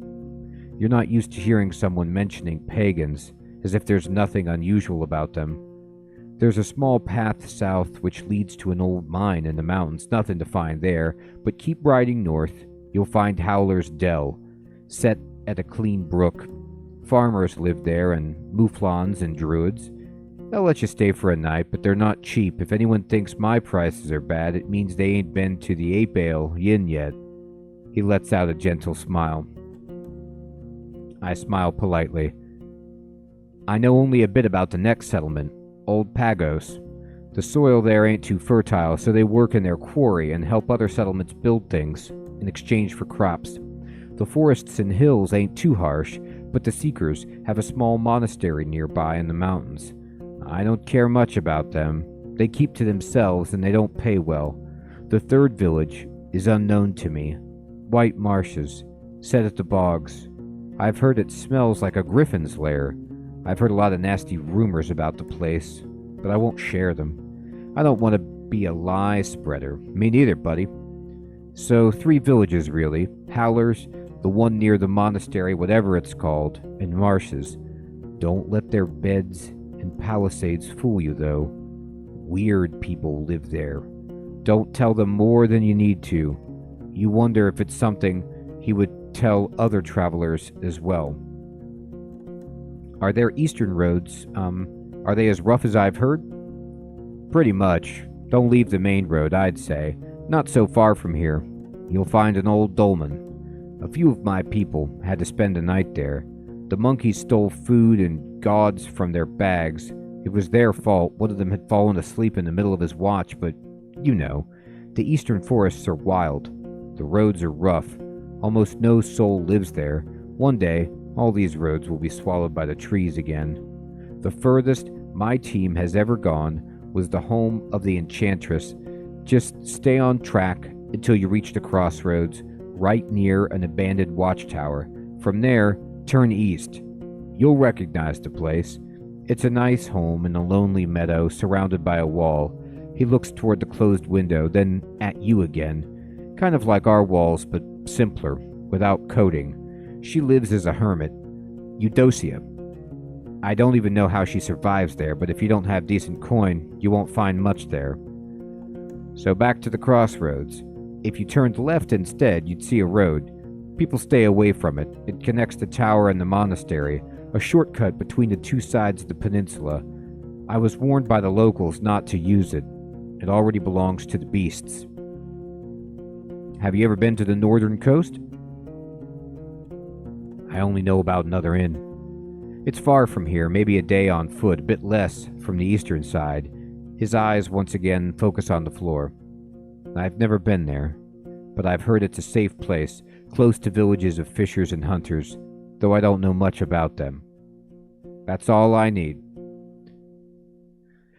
You're not used to hearing someone mentioning pagans, as if there's nothing unusual about them. There's a small path south which leads to an old mine in the mountains, nothing to find there, but keep riding north, you'll find Howler's Dell, set at a clean brook. Farmers live there, and mouflons and druids. They'll let you stay for a night, but they're not cheap. If anyone thinks my prices are bad, it means they ain't been to the 8 Ale Inn yet. He lets out a gentle smile. I smile politely. I know only a bit about the next settlement, Old Pagos. The soil there ain't too fertile, so they work in their quarry and help other settlements build things in exchange for crops. The forests and hills ain't too harsh, but the Seekers have a small monastery nearby in the mountains. I don't care much about them. They keep to themselves and they don't pay well. The third village is unknown to me. White marshes, set at the bogs. I've heard it smells like a griffin's lair. I've heard a lot of nasty rumors about the place, but I won't share them. I don't want to be a lie spreader. Me neither, buddy. So 3 villages, really. Howlers, the one near the monastery, whatever it's called, and marshes. Don't let their beds and palisades fool you, though. Weird people live there. Don't tell them more than you need to. You wonder if it's something he would tell other travelers as well. Are there eastern roads? Are they as rough as I've heard? Pretty much. Don't leave the main road, I'd say. Not so far from here. You'll find an old dolmen. A few of my people had to spend a night there. The monkeys stole food and gods from their bags. It was their fault. One of them had fallen asleep in the middle of his watch, but you know, the eastern forests are wild. The roads are rough. Almost no soul lives there. One day, all these roads will be swallowed by the trees again. The furthest my team has ever gone was the home of the Enchantress. Just stay on track until you reach the crossroads, right near an abandoned watchtower. From there, turn east. You'll recognize the place. It's a nice home in a lonely meadow surrounded by a wall. He looks toward the closed window, then at you again. Kind of like our walls, but simpler, without coating. She lives as a hermit. Eudocia. I don't even know how she survives there, but if you don't have decent coin, you won't find much there. So back to the crossroads. If you turned left instead, you'd see a road. People stay away from it. It connects the tower and the monastery, a shortcut between the 2 sides of the peninsula. I was warned by the locals not to use it. It already belongs to the beasts. Have you ever been to the northern coast? I only know about another inn. It's far from here, maybe a day on foot, a bit less from the eastern side. His eyes once again focus on the floor. I've never been there, but I've heard it's a safe place, close to villages of fishers and hunters, though I don't know much about them. That's all I need.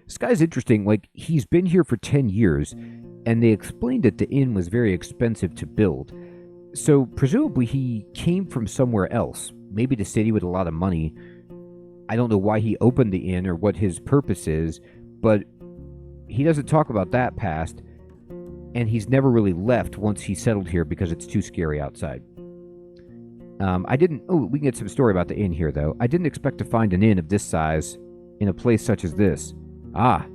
This guy's interesting, he's been here for 10 years, and they explained that the inn was very expensive to build. So presumably he came from somewhere else, maybe the city with a lot of money. I don't know why he opened the inn or what his purpose is, but he doesn't talk about that past, and he's never really left once he settled here because it's too scary outside. We can get some story about the inn here, though. I didn't expect to find an inn of this size in a place such as this. Ah,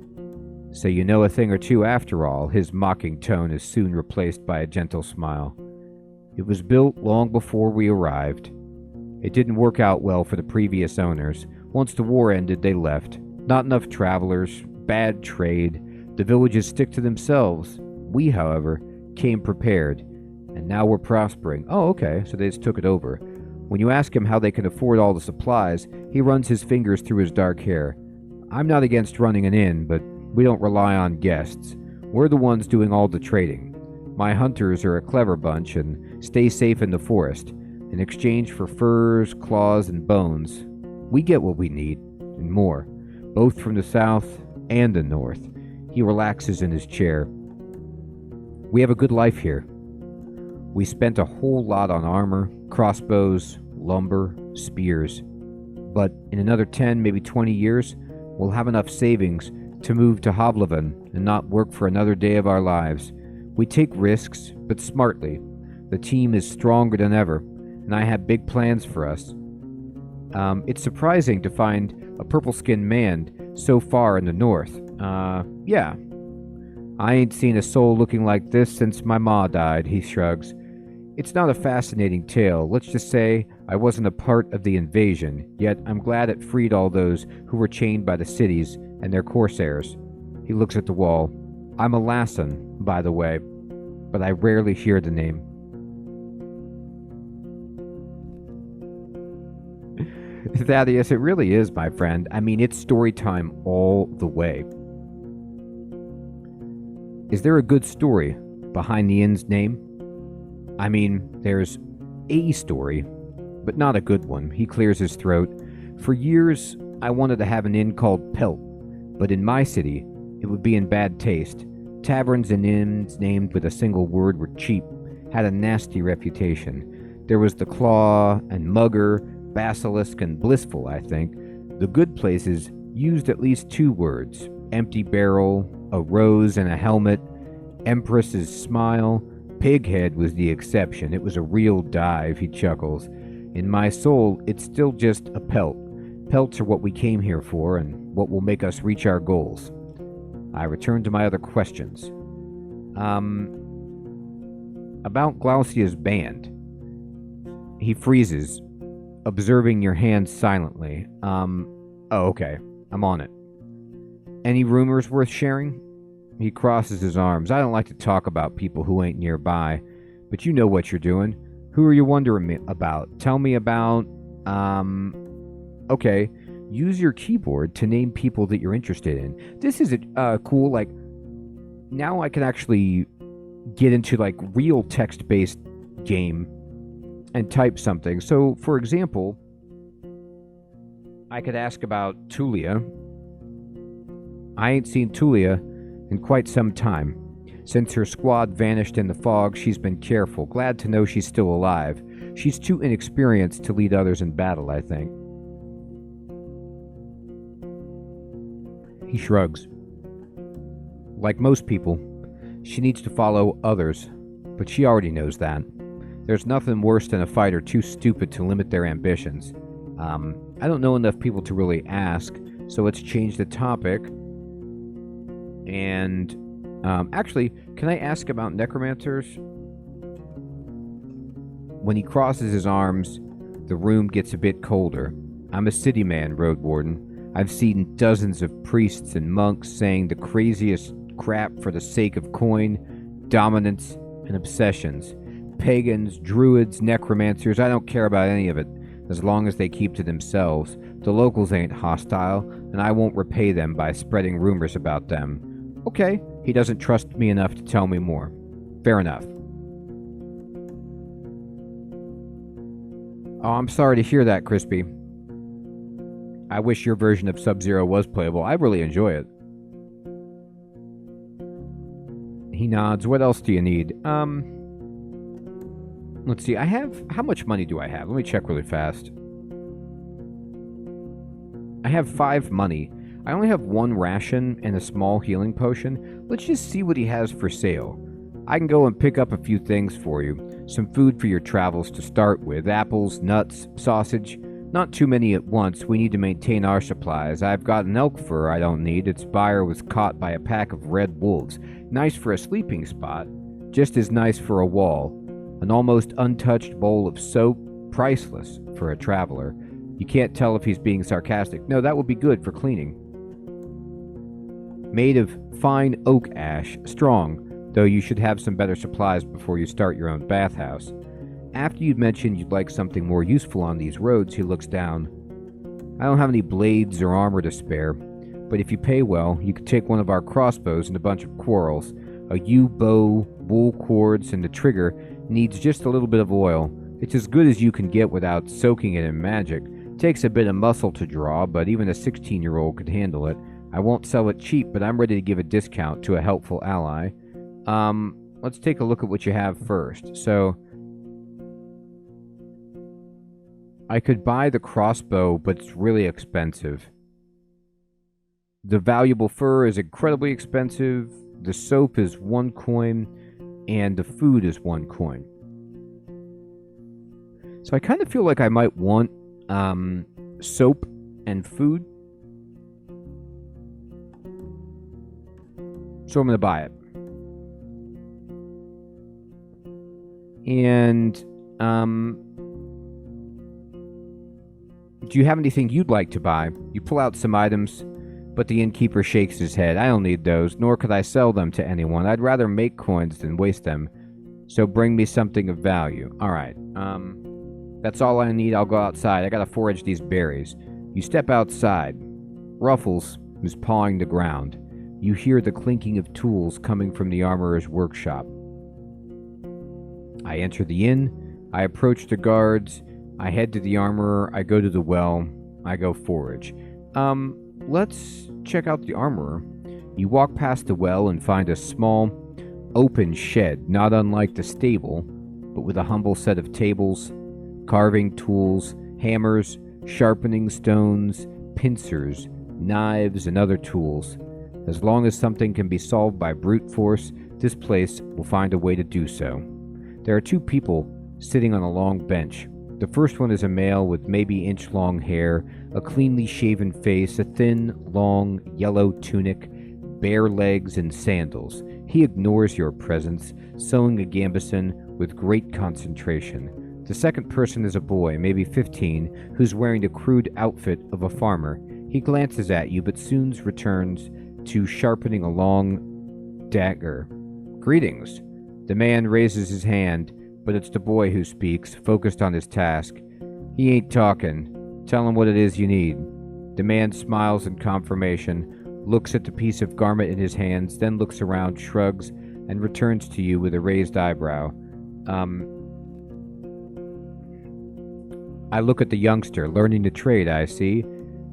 So you know a thing or two after all. His mocking tone is soon replaced by a gentle smile. It was built long before we arrived. It didn't work out well for the previous owners. Once the war ended, they left. Not enough travelers, bad trade. The villages stick to themselves. We, however, came prepared, and now we're prospering. Oh, okay, so they just took it over. When you ask him how they can afford all the supplies, he runs his fingers through his dark hair. I'm not against running an inn, but we don't rely on guests. We're the ones doing all the trading. My hunters are a clever bunch and stay safe in the forest. In exchange for furs, claws, and bones, we get what we need, and more, both from the south and the north. He relaxes in his chair. We have a good life here. We spent a whole lot on armor, crossbows, lumber, spears. But in another 10, maybe 20 years, we'll have enough savings to move to Hovleven and not work for another day of our lives. We take risks, but smartly. The team is stronger than ever, and I have big plans for us. It's surprising to find a purple-skinned man so far in the north. Yeah. I ain't seen a soul looking like this since my ma died, he shrugs. It's not a fascinating tale. Let's just say I wasn't a part of the invasion, yet I'm glad it freed all those who were chained by the cities and their corsairs. He looks at the wall. I'm a Lassan, by the way, but I rarely hear the name. Thaddeus, it really is, my friend. I mean, it's story time all the way. Is there a good story behind the inn's name? I mean, there's a story, but not a good one. He clears his throat. For years, I wanted to have an inn called Pelt, but in my city, it would be in bad taste. Taverns and inns named with a single word were cheap, had a nasty reputation. There was the Claw and Mugger, Basilisk and Blissful, I think. The good places used at least 2 words. Empty barrel, a rose and a helmet, Empress's smile. Pighead was the exception. It was a real dive, he chuckles. In my soul, it's still just a pelt. Pelts are what we came here for and what will make us reach our goals. I return to my other questions. About Glaucia's band. He freezes, observing your hands silently. Okay. I'm on it. Any rumors worth sharing? He crosses his arms. I don't like to talk about people who ain't nearby, but you know what you're doing. Who are you wondering about? Tell me about, okay. Use your keyboard to name people that you're interested in. This is cool, like, now I can actually get into, like, real text-based game and type something. So, for example, I could ask about Tulia. I ain't seen Tulia in quite some time. Since her squad vanished in the fog, she's been careful. Glad to know she's still alive. She's too inexperienced to lead others in battle, I think. He shrugs. Like most people, she needs to follow others, but she already knows that. There's nothing worse than a fighter too stupid to limit their ambitions. I don't know enough people to really ask, so let's change the topic. And, actually, can I ask about necromancers? When he crosses his arms, the room gets a bit colder. I'm a city man, Roadwarden. I've seen dozens of priests and monks saying the craziest crap for the sake of coin, dominance, and obsessions. Pagans, druids, necromancers, I don't care about any of it, as long as they keep to themselves. The locals ain't hostile, and I won't repay them by spreading rumors about them. Okay, he doesn't trust me enough to tell me more. Fair enough. Oh, I'm sorry to hear that, Crispy. I wish your version of Sub-Zero was playable. I really enjoy it. He nods. What else do you need? Let's see. How much money do I have? Let me check really fast. I have 5 money. I only have 1 ration and a small healing potion. Let's just see what he has for sale. I can go and pick up a few things for you. Some food for your travels to start with. Apples, nuts, sausage. Not too many at once. We need to maintain our supplies. I've got an elk fur I don't need. Its buyer was caught by a pack of red wolves. Nice for a sleeping spot. Just as nice for a wall. An almost untouched bowl of soap. Priceless for a traveler. You can't tell if he's being sarcastic. No, that would be good for cleaning. Made of fine oak ash. Strong, though you should have some better supplies before you start your own bathhouse. After you'd mentioned you'd like something more useful on these roads, he looks down. I don't have any blades or armor to spare, but if you pay well, you could take one of our crossbows and a bunch of quarrels. A yew bow, wool cords, and the trigger needs just a little bit of oil. It's as good as you can get without soaking it in magic. Takes a bit of muscle to draw, but even a 16-year-old could handle it. I won't sell it cheap, but I'm ready to give a discount to a helpful ally. Let's take a look at what you have first. So, I could buy the crossbow, but it's really expensive. The valuable fur is incredibly expensive. The soap is 1 coin, and the food is 1 coin. So I kind of feel like I might want soap and food. So I'm going to buy it. And do you have anything you'd like to buy? You pull out some items, but the innkeeper shakes his head. I don't need those, nor could I sell them to anyone. I'd rather make coins than waste them. So bring me something of value. Alright, that's all I need. I'll go outside. I gotta forage these berries. You step outside. Ruffles is pawing the ground. You hear the clinking of tools coming from the armorer's workshop. I enter the inn. I approach the guards. I head to the armorer. I go to the well. I go forage. Let's check out the armorer. You walk past the well and find a small, open shed, not unlike the stable, but with a humble set of tables, carving tools, hammers, sharpening stones, pincers, knives, and other tools. As long as something can be solved by brute force, this place will find a way to do so. There are 2 people sitting on a long bench. The first one is a male with maybe inch-long hair, a cleanly shaven face, a thin, long, yellow tunic, bare legs, and sandals. He ignores your presence, sewing a gambeson with great concentration. The second person is a boy, maybe 15, who's wearing the crude outfit of a farmer. He glances at you, but soon returns to sharpening a long dagger. Greetings. The man raises his hand, but it's the boy who speaks, focused on his task. He ain't talking. Tell him what it is you need. The man smiles in confirmation, looks at the piece of garment in his hands, then looks around, shrugs, and returns to you with a raised eyebrow. I look at the youngster, learning the trade, I see.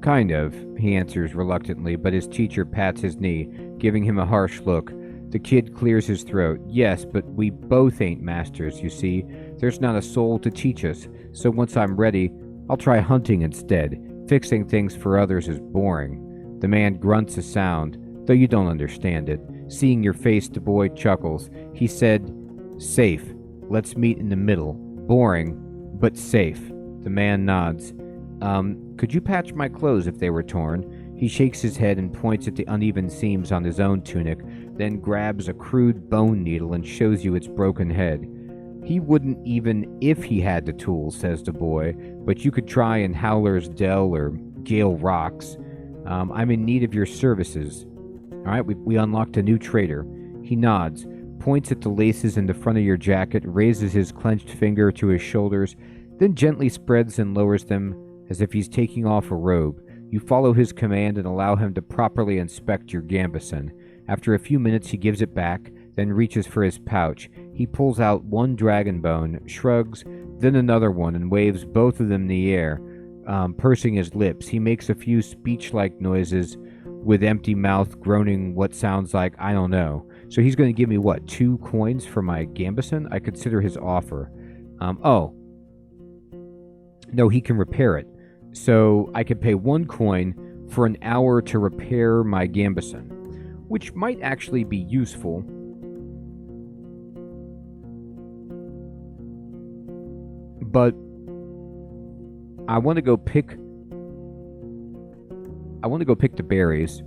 Kind of, he answers reluctantly, but his teacher pats his knee, giving him a harsh look. The kid clears his throat. Yes, but we both ain't masters, you see. There's not a soul to teach us, so once I'm ready, I'll try hunting instead. Fixing things for others is boring. The man grunts a sound, though you don't understand it. Seeing your face, the boy chuckles. He said, safe. Let's meet in the middle. Boring, but safe. The man nods. Could you patch my clothes if they were torn? He shakes his head and points at the uneven seams on his own tunic, then grabs a crude bone needle and shows you its broken head. He wouldn't even if he had the tools, says the boy, but you could try in Howler's Dell or Gale Rocks. I'm in need of your services. Alright, we unlocked a new trader. He nods, points at the laces in the front of your jacket, raises his clenched finger to his shoulders, then gently spreads and lowers them as if he's taking off a robe. You follow his command and allow him to properly inspect your gambeson. After a few minutes, he gives it back, then reaches for his pouch. He pulls out one dragon bone, shrugs, then another one, and waves both of them in the air, pursing his lips. He makes a few speech-like noises with empty mouth, groaning what sounds like, I don't know. So he's going to give me, 2 coins for my gambeson? I consider his offer. No, he can repair it. So I could pay 1 coin for an hour to repair my gambeson, which might actually be useful. But I want to go pick the berries.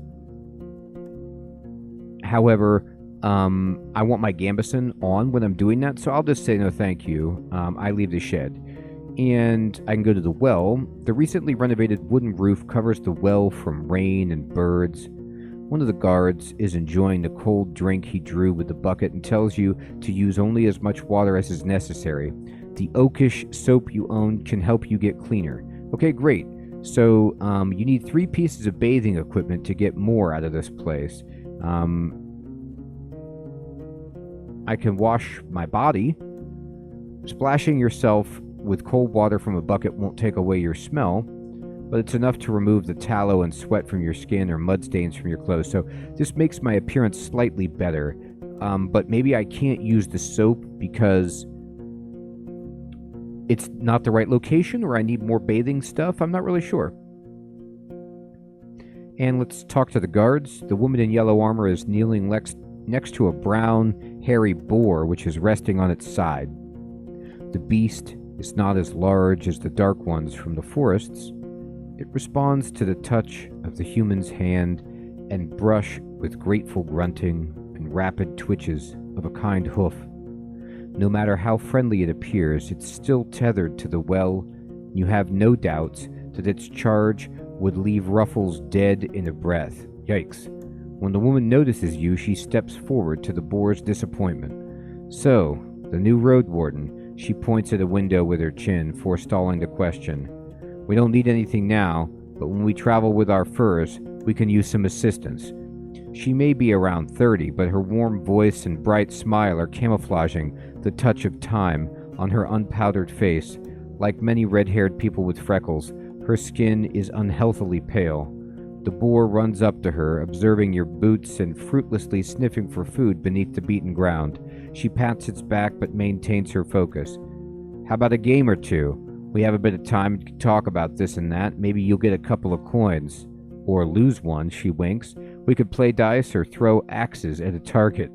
However, I want my gambeson on when I'm doing that, so I'll just say no thank you. I leave the shed. And I can go to the well. The recently renovated wooden roof covers the well from rain and birds. One of the guards is enjoying the cold drink he drew with the bucket and tells you to use only as much water as is necessary. The oakish soap you own can help you get cleaner. Okay, great. So you need 3 pieces of bathing equipment to get more out of this place. I can wash my body. Splashing yourself with cold water from a bucket won't take away your smell, but it's enough to remove the tallow and sweat from your skin or mud stains from your clothes. So this makes my appearance slightly better. But maybe I can't use the soap because it's not the right location, or I need more bathing stuff. I'm not really sure. And let's talk to the guards. The woman in yellow armor is kneeling next to a brown, hairy boar which is resting on its side. The beast is not as large as the dark ones from the forests. It responds to the touch of the human's hand and brush with grateful grunting and rapid twitches of a kind hoof. No matter how friendly it appears, it's still tethered to the well. You have no doubts that its charge would leave Ruffles dead in a breath. Yikes. When the woman notices you, she steps forward to the boar's disappointment. So, the new Roadwarden. She points at a window with her chin, forestalling the question. We don't need anything now, but when we travel with our furs, we can use some assistance. She may be around 30, but her warm voice and bright smile are camouflaging the touch of time on her unpowdered face. Like many red-haired people with freckles, her skin is unhealthily pale. The boar runs up to her, observing your boots and fruitlessly sniffing for food beneath the beaten ground. She pats its back but maintains her focus. How about a game or two? We have a bit of time to talk about this and that. Maybe you'll get a couple of coins. Or lose one, she winks. We could play dice or throw axes at a target.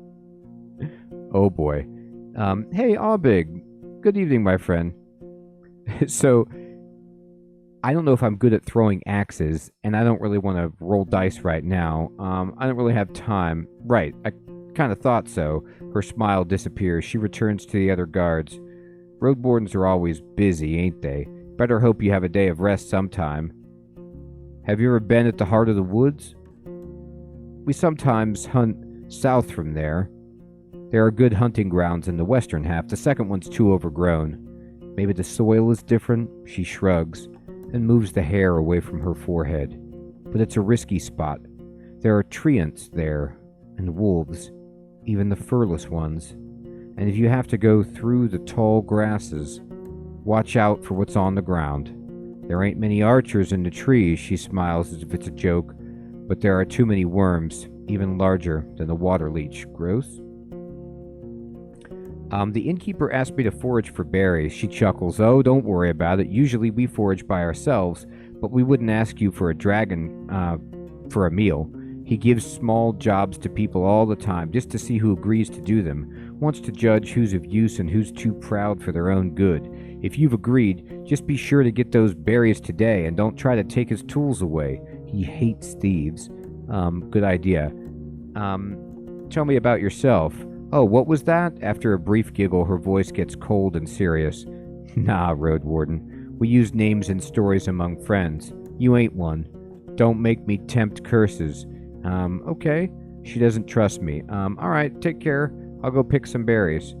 Oh boy. Hey, Aubig. Good evening, my friend. So, I don't know if I'm good at throwing axes, and I don't really want to roll dice right now. I don't really have time. Right, I kind of thought so. Her smile disappears. She returns to the other guards. Roadwardens are always busy, ain't they? Better hope you have a day of rest sometime. Have you ever been at the heart of the woods? We sometimes hunt south from there. There are good hunting grounds in the western half. The second one's too overgrown. Maybe the soil is different? She shrugs and moves the hair away from her forehead. But it's a risky spot. There are treants there, and wolves, even the furless ones. And if you have to go through the tall grasses, watch out for what's on the ground. There ain't many archers in the trees, she smiles as if it's a joke, but there are too many worms, even larger than the water leech. Gross? The innkeeper asked me to forage for berries. She chuckles. Oh, don't worry about it. Usually we forage by ourselves, but we wouldn't ask you for a dragon for a meal. He gives small jobs to people all the time, just to see who agrees to do them. Wants to judge who's of use and who's too proud for their own good. If you've agreed, just be sure to get those berries today, and don't try to take his tools away. He hates thieves. Good idea. Tell me about yourself. Oh, what was that? After a brief giggle, her voice gets cold and serious. Nah, Roadwarden. We use names and stories among friends. You ain't one. Don't make me tempt curses. Okay. She doesn't trust me. Alright, take care. I'll go pick some berries.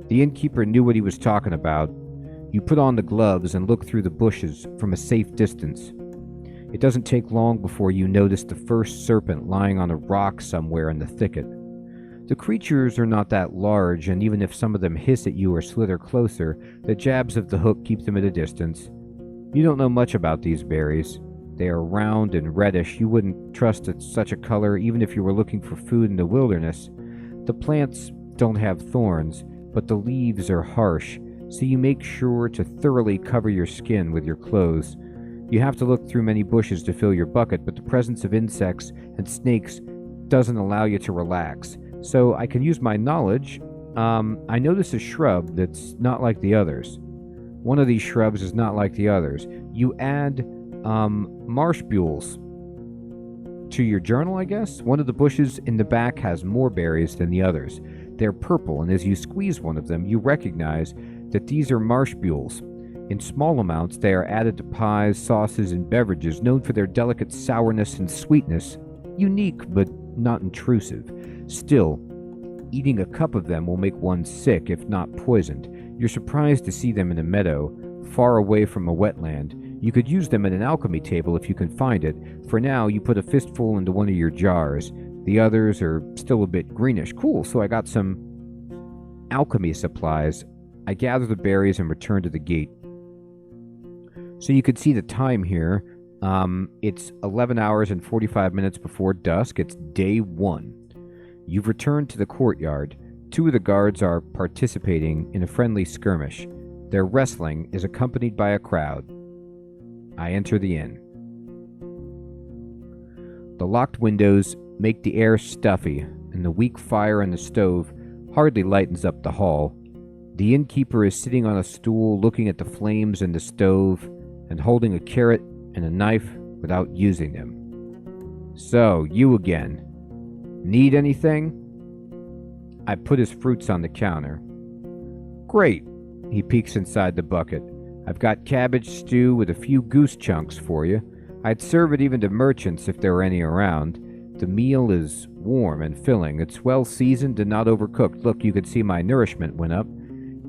The innkeeper knew what he was talking about. You put on the gloves and look through the bushes from a safe distance. It doesn't take long before you notice the first serpent lying on a rock somewhere in the thicket. The creatures are not that large, and even if some of them hiss at you or slither closer, the jabs of the hook keep them at a distance. You don't know much about these berries. They are round and reddish. You wouldn't trust such a color even if you were looking for food in the wilderness. The plants don't have thorns, but the leaves are harsh, so you make sure to thoroughly cover your skin with your clothes. You have to look through many bushes to fill your bucket, but the presence of insects and snakes doesn't allow you to relax. So I can use my knowledge. I notice a shrub that's not like the others. One of these shrubs is not like the others. you add marsh bules to your journal, I guess. One of the bushes in the back has more berries than the others. They're purple, and as you squeeze one of them, you recognize that these are marsh bules. In small amounts, they are added to pies, sauces, and beverages known for their delicate sourness and sweetness, unique but not intrusive. Still, eating a cup of them will make one sick, if not poisoned. You're surprised to see them in a meadow, far away from a wetland. You could use them at an alchemy table if you can find it. For now, you put a fistful into one of your jars. The others are still a bit greenish. Cool, so I got some alchemy supplies. I gather the berries and return to the gate. So you can see the time here. It's 11 hours and 45 minutes before dusk. It's day 1. You've returned to the courtyard. 2 of the guards are participating in a friendly skirmish. Their wrestling is accompanied by a crowd. I enter the inn. The locked windows make the air stuffy, and the weak fire in the stove hardly lightens up the hall. The innkeeper is sitting on a stool looking at the flames in the stove and holding a carrot and a knife without using them. So, you again. Need anything? I put his fruits on the counter. Great. He peeks inside the bucket. I've got cabbage stew with a few goose chunks for you. I'd serve it even to merchants if there were any around. The meal is warm and filling. It's well seasoned and not overcooked. Look, you could see my nourishment went up.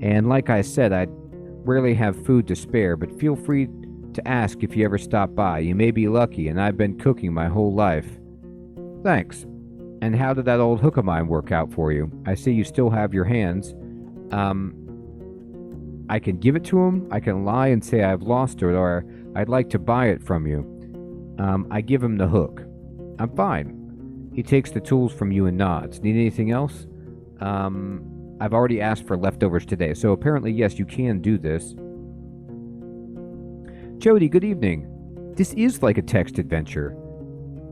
And like I said, I'd rarely have food to spare, but feel free to ask if you ever stop by. You may be lucky, and I've been cooking my whole life. Thanks. And how did that old hook of mine work out for you? I see you still have your hands. I can give it to him, I can lie and say I've lost it, or I'd like to buy it from you. I give him the hook. I'm fine. He takes the tools from you and nods. Need anything else? I've already asked for leftovers today, so apparently, yes, you can do this. Jody, good evening. This is like a text adventure.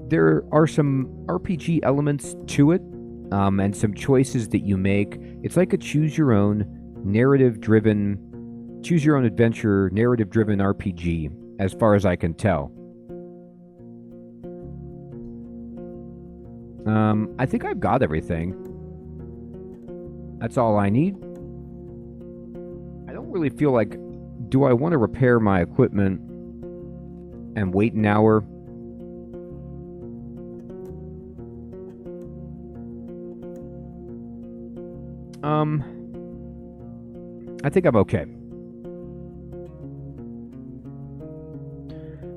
There are some RPG elements to it, and some choices that you make. It's like a choose-your-own adventure, narrative-driven RPG, as far as I can tell. I think I've got everything. That's all I need. I don't really feel like... Do I want to repair my equipment and wait an hour? I think I'm okay.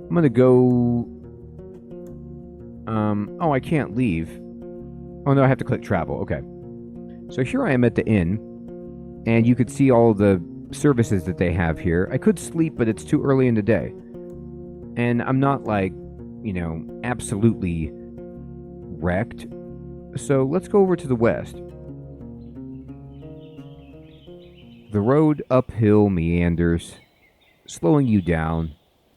I'm gonna go... Oh, I can't leave. Oh no, I have to click travel. Okay. So here I am at the inn, and you could see all the services that they have here. I could sleep, but it's too early in the day. And I'm not like, absolutely wrecked. So let's go over to the west. The road uphill meanders, slowing you down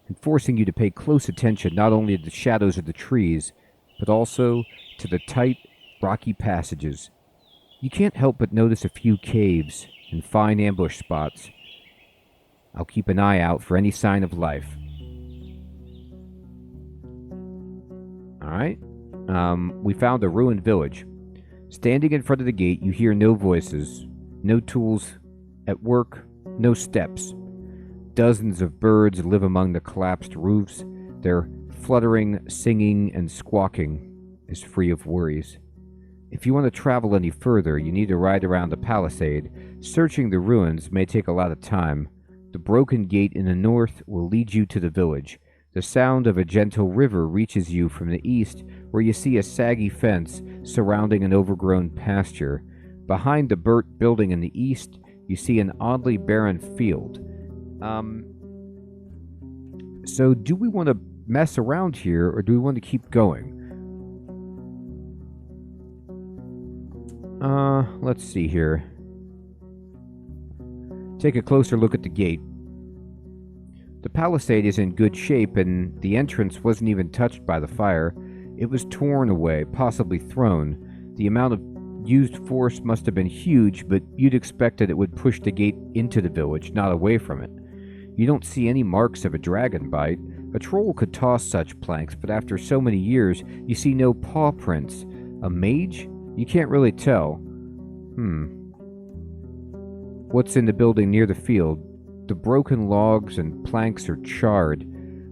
and forcing you to pay close attention not only to the shadows of the trees, but also to the tight, rocky passages. You can't help but notice a few caves and fine ambush spots. I'll keep an eye out for any sign of life. Alright. We found a ruined village. Standing in front of the gate, you hear no voices, no tools at work, no steps. Dozens of birds live among the collapsed roofs. Their fluttering, singing, and squawking is free of worries. If you want to travel any further, you need to ride around the palisade. Searching the ruins may take a lot of time. The broken gate in the north will lead you to the village. The sound of a gentle river reaches you from the east, where you see a saggy fence surrounding an overgrown pasture. Behind the burnt building in the east, you see an oddly barren field. So do we want to mess around here, or do we want to keep going? Let's see here. Take a closer look at the gate. The palisade is in good shape, and the entrance wasn't even touched by the fire. It was torn away, possibly thrown. The amount of used force must have been huge, but you'd expect that it would push the gate into the village, not away from it. You don't see any marks of a dragon bite. A troll could toss such planks, but after so many years, you see no paw prints. A mage? You can't really tell. What's in the building near the field? The broken logs and planks are charred,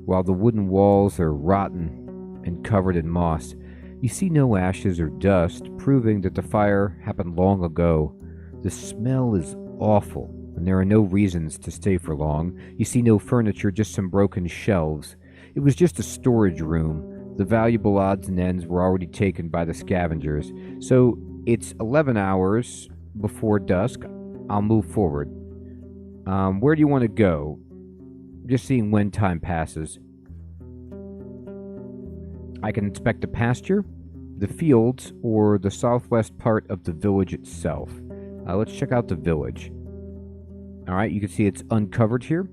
while the wooden walls are rotten and covered in moss. You see no ashes or dust, proving that the fire happened long ago. The smell is awful, and there are no reasons to stay for long. You see no furniture, just some broken shelves. It was just a storage room. The valuable odds and ends were already taken by the scavengers. So it's 11 hours before dusk. I'll move forward. Where do you want to go? Just seeing when time passes. I can inspect the pasture, the fields, or the southwest part of the village itself. Let's check out the village. Alright, you can see it's uncovered here.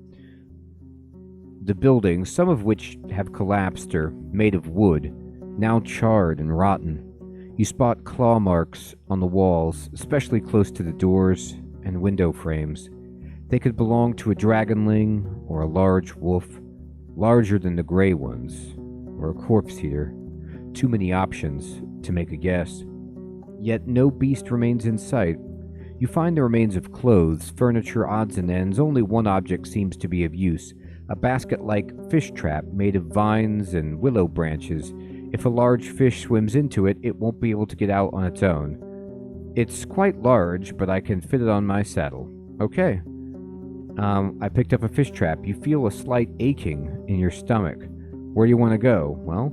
The buildings, some of which have collapsed, are made of wood, now charred and rotten. You spot claw marks on the walls, especially close to the doors and window frames. They could belong to a dragonling or a large wolf, larger than the gray ones, or a corpse eater. Too many options to make a guess. Yet no beast remains in sight. You find the remains of clothes, furniture, odds and ends. Only one object seems to be of use, a basket-like fish trap made of vines and willow branches. If a large fish swims into it, it won't be able to get out on its own. It's quite large, but I can fit it on my saddle. Okay. I picked up a fish trap. You feel a slight aching in your stomach. Where do you want to go? Well,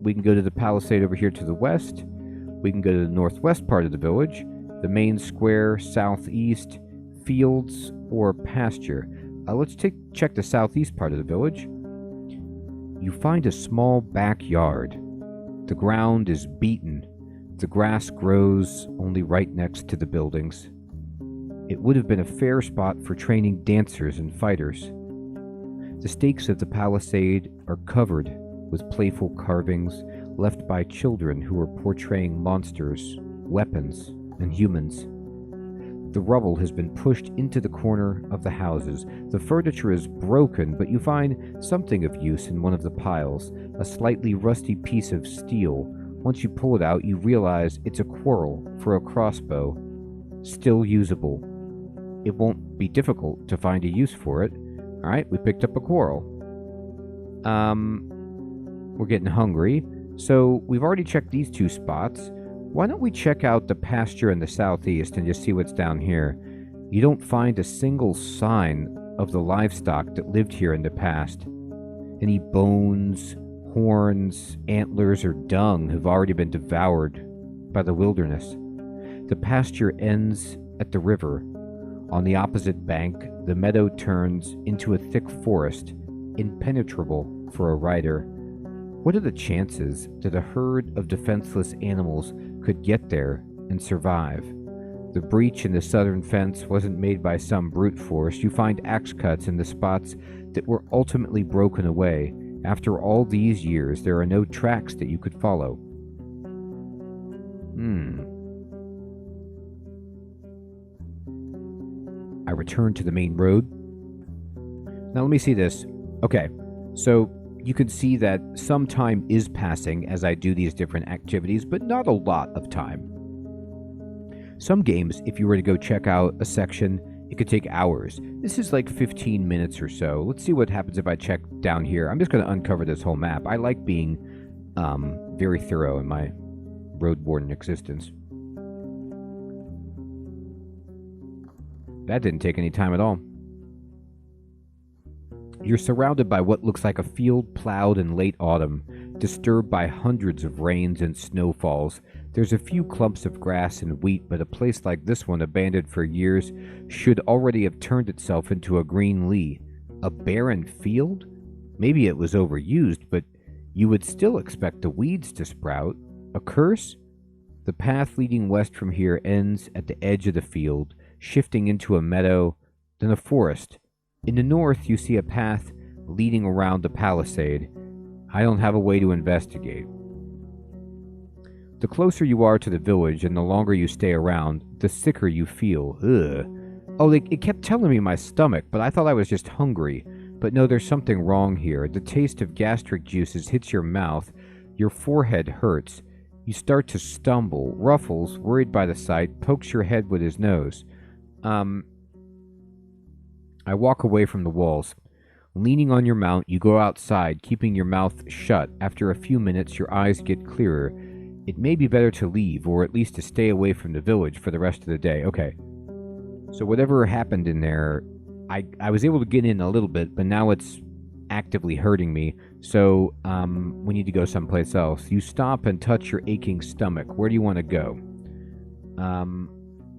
we can go to the palisade over here to the west. We can go to the northwest part of the village, the main square, southeast, fields, or pasture. Let's check the southeast part of the village. You find a small backyard. The ground is beaten. The grass grows only right next to the buildings. It would have been a fair spot for training dancers and fighters. The stakes of the palisade are covered with playful carvings left by children who are portraying monsters, weapons, and humans. The rubble has been pushed into the corner of the houses. The furniture is broken, but you find something of use in one of the piles, a slightly rusty piece of steel. Once you pull it out, you realize it's a quarrel for a crossbow. Still usable. It won't be difficult to find a use for it. Alright, we picked up a quarrel. We're getting hungry. So, we've already checked these two spots. Why don't we check out the pasture in the southeast and just see what's down here? You don't find a single sign of the livestock that lived here in the past. Any bones, horns, antlers, or dung have already been devoured by the wilderness. The pasture ends at the river. On the opposite bank, the meadow turns into a thick forest, impenetrable for a rider. What are the chances that a herd of defenseless animals could get there and survive? The breach in the southern fence wasn't made by some brute force. You find axe cuts in the spots that were ultimately broken away. After all these years, there are no tracks that you could follow. I return to the main road. Now let me see this. Okay, so you can see that some time is passing as I do these different activities, but not a lot of time. Some games, if you were to go check out a section, it could take hours. This is like 15 minutes or so. Let's see what happens if I check down here. I'm just going to uncover this whole map. I like being very thorough in my Roadwarden existence. That didn't take any time at all. You're surrounded by what looks like a field plowed in late autumn, disturbed by hundreds of rains and snowfalls. There's a few clumps of grass and wheat, but a place like this one, abandoned for years, should already have turned itself into a green lea. A barren field? Maybe it was overused, but you would still expect the weeds to sprout. A curse? The path leading west from here ends at the edge of the field, shifting into a meadow, then a forest. In the north, you see a path leading around the palisade. I don't have a way to investigate. The closer you are to the village and the longer you stay around, the sicker you feel. Ugh. Oh, it kept telling me my stomach, but I thought I was just hungry. But no, there's something wrong here. The taste of gastric juices hits your mouth, your forehead hurts. You start to stumble. Ruffles, worried by the sight, pokes your head with his nose. I walk away from the walls. Leaning on your mount, you go outside, keeping your mouth shut. After a few minutes, your eyes get clearer. It may be better to leave, or at least to stay away from the village for the rest of the day. Okay. So whatever happened in there, I was able to get in a little bit, but now it's actively hurting me. So we need to go someplace else. You stop and touch your aching stomach. Where do you want to go?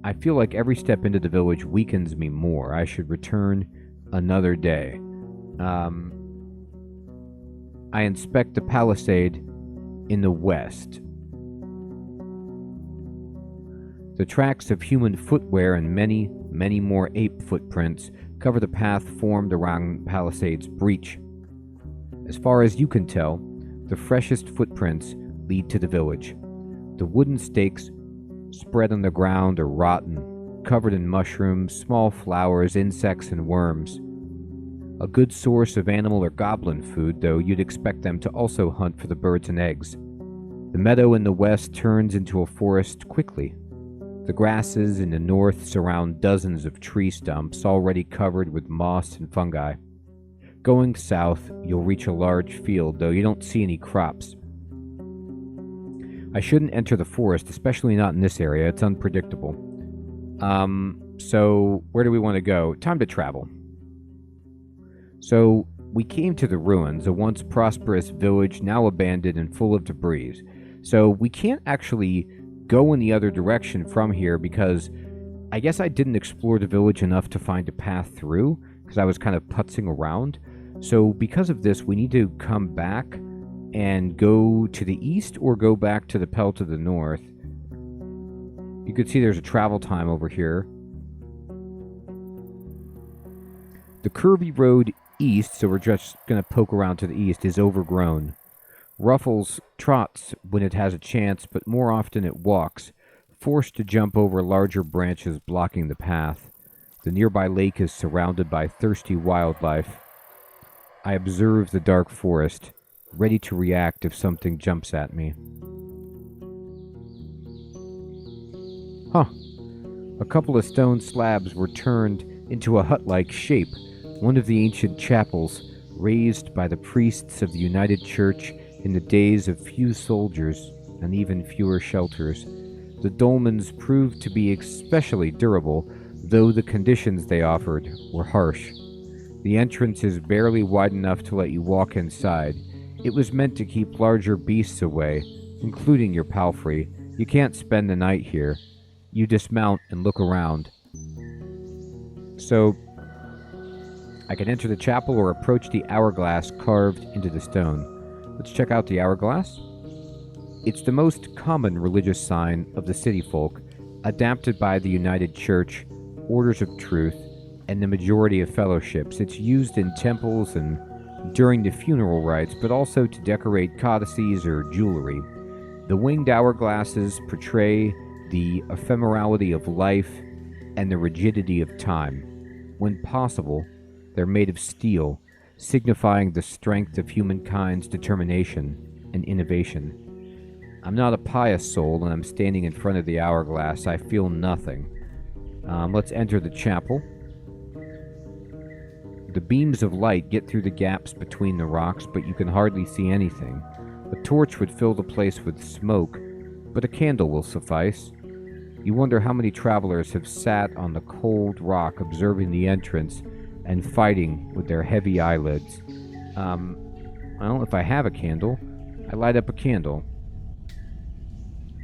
I feel like every step into the village weakens me more. I should return another day. I inspect the palisade in the west. The tracks of human footwear and many, many more ape footprints cover the path formed around Palisade's breach. As far as you can tell, the freshest footprints lead to the village. The wooden stakes spread on the ground are rotten, covered in mushrooms, small flowers, insects, and worms. A good source of animal or goblin food, though you'd expect them to also hunt for the birds and eggs. The meadow in the west turns into a forest quickly. The grasses in the north surround dozens of tree stumps already covered with moss and fungi. Going south, you'll reach a large field, though you don't see any crops. I shouldn't enter the forest, especially not in this area. It's unpredictable. So where do we want to go? Time to travel. So we came to the ruins, a once prosperous village now abandoned and full of debris. So we can't actually go in the other direction from here because I guess I didn't explore the village enough to find a path through because I was kind of putzing around. So because of this, we need to come back and go to the east or go back to the Pell to the north. You can see there's a travel time over here. The curvy road east, so we're just going to poke around to the east, is overgrown. Ruffles trots when it has a chance, but more often it walks, forced to jump over larger branches blocking the path. The nearby lake is surrounded by thirsty wildlife. I observe the dark forest, ready to react if something jumps at me. A couple of stone slabs were turned into a hut-like shape, one of the ancient chapels raised by the priests of the United Church in the days of few soldiers and even fewer shelters. The dolmens proved to be especially durable, though the conditions they offered were harsh. The entrance is barely wide enough to let you walk inside. It was meant to keep larger beasts away, including your palfrey. You can't spend the night here. You dismount and look around. So, I can enter the chapel or approach the hourglass carved into the stone. Let's check out the hourglass. It's the most common religious sign of the city folk, adapted by the United Church, Orders of Truth, and the majority of fellowships. It's used in temples and during the funeral rites, but also to decorate codices or jewelry. The winged hourglasses portray the ephemerality of life and the rigidity of time. When possible, they're made of steel, signifying the strength of humankind's determination and innovation. I'm not a pious soul, and I'm standing in front of the hourglass. I feel nothing. Let's enter the chapel. The beams of light get through the gaps between the rocks, but you can hardly see anything. A torch would fill the place with smoke, but a candle will suffice. You wonder how many travelers have sat on the cold rock observing the entrance and fighting with their heavy eyelids. Well, if I have a candle, I light up a candle.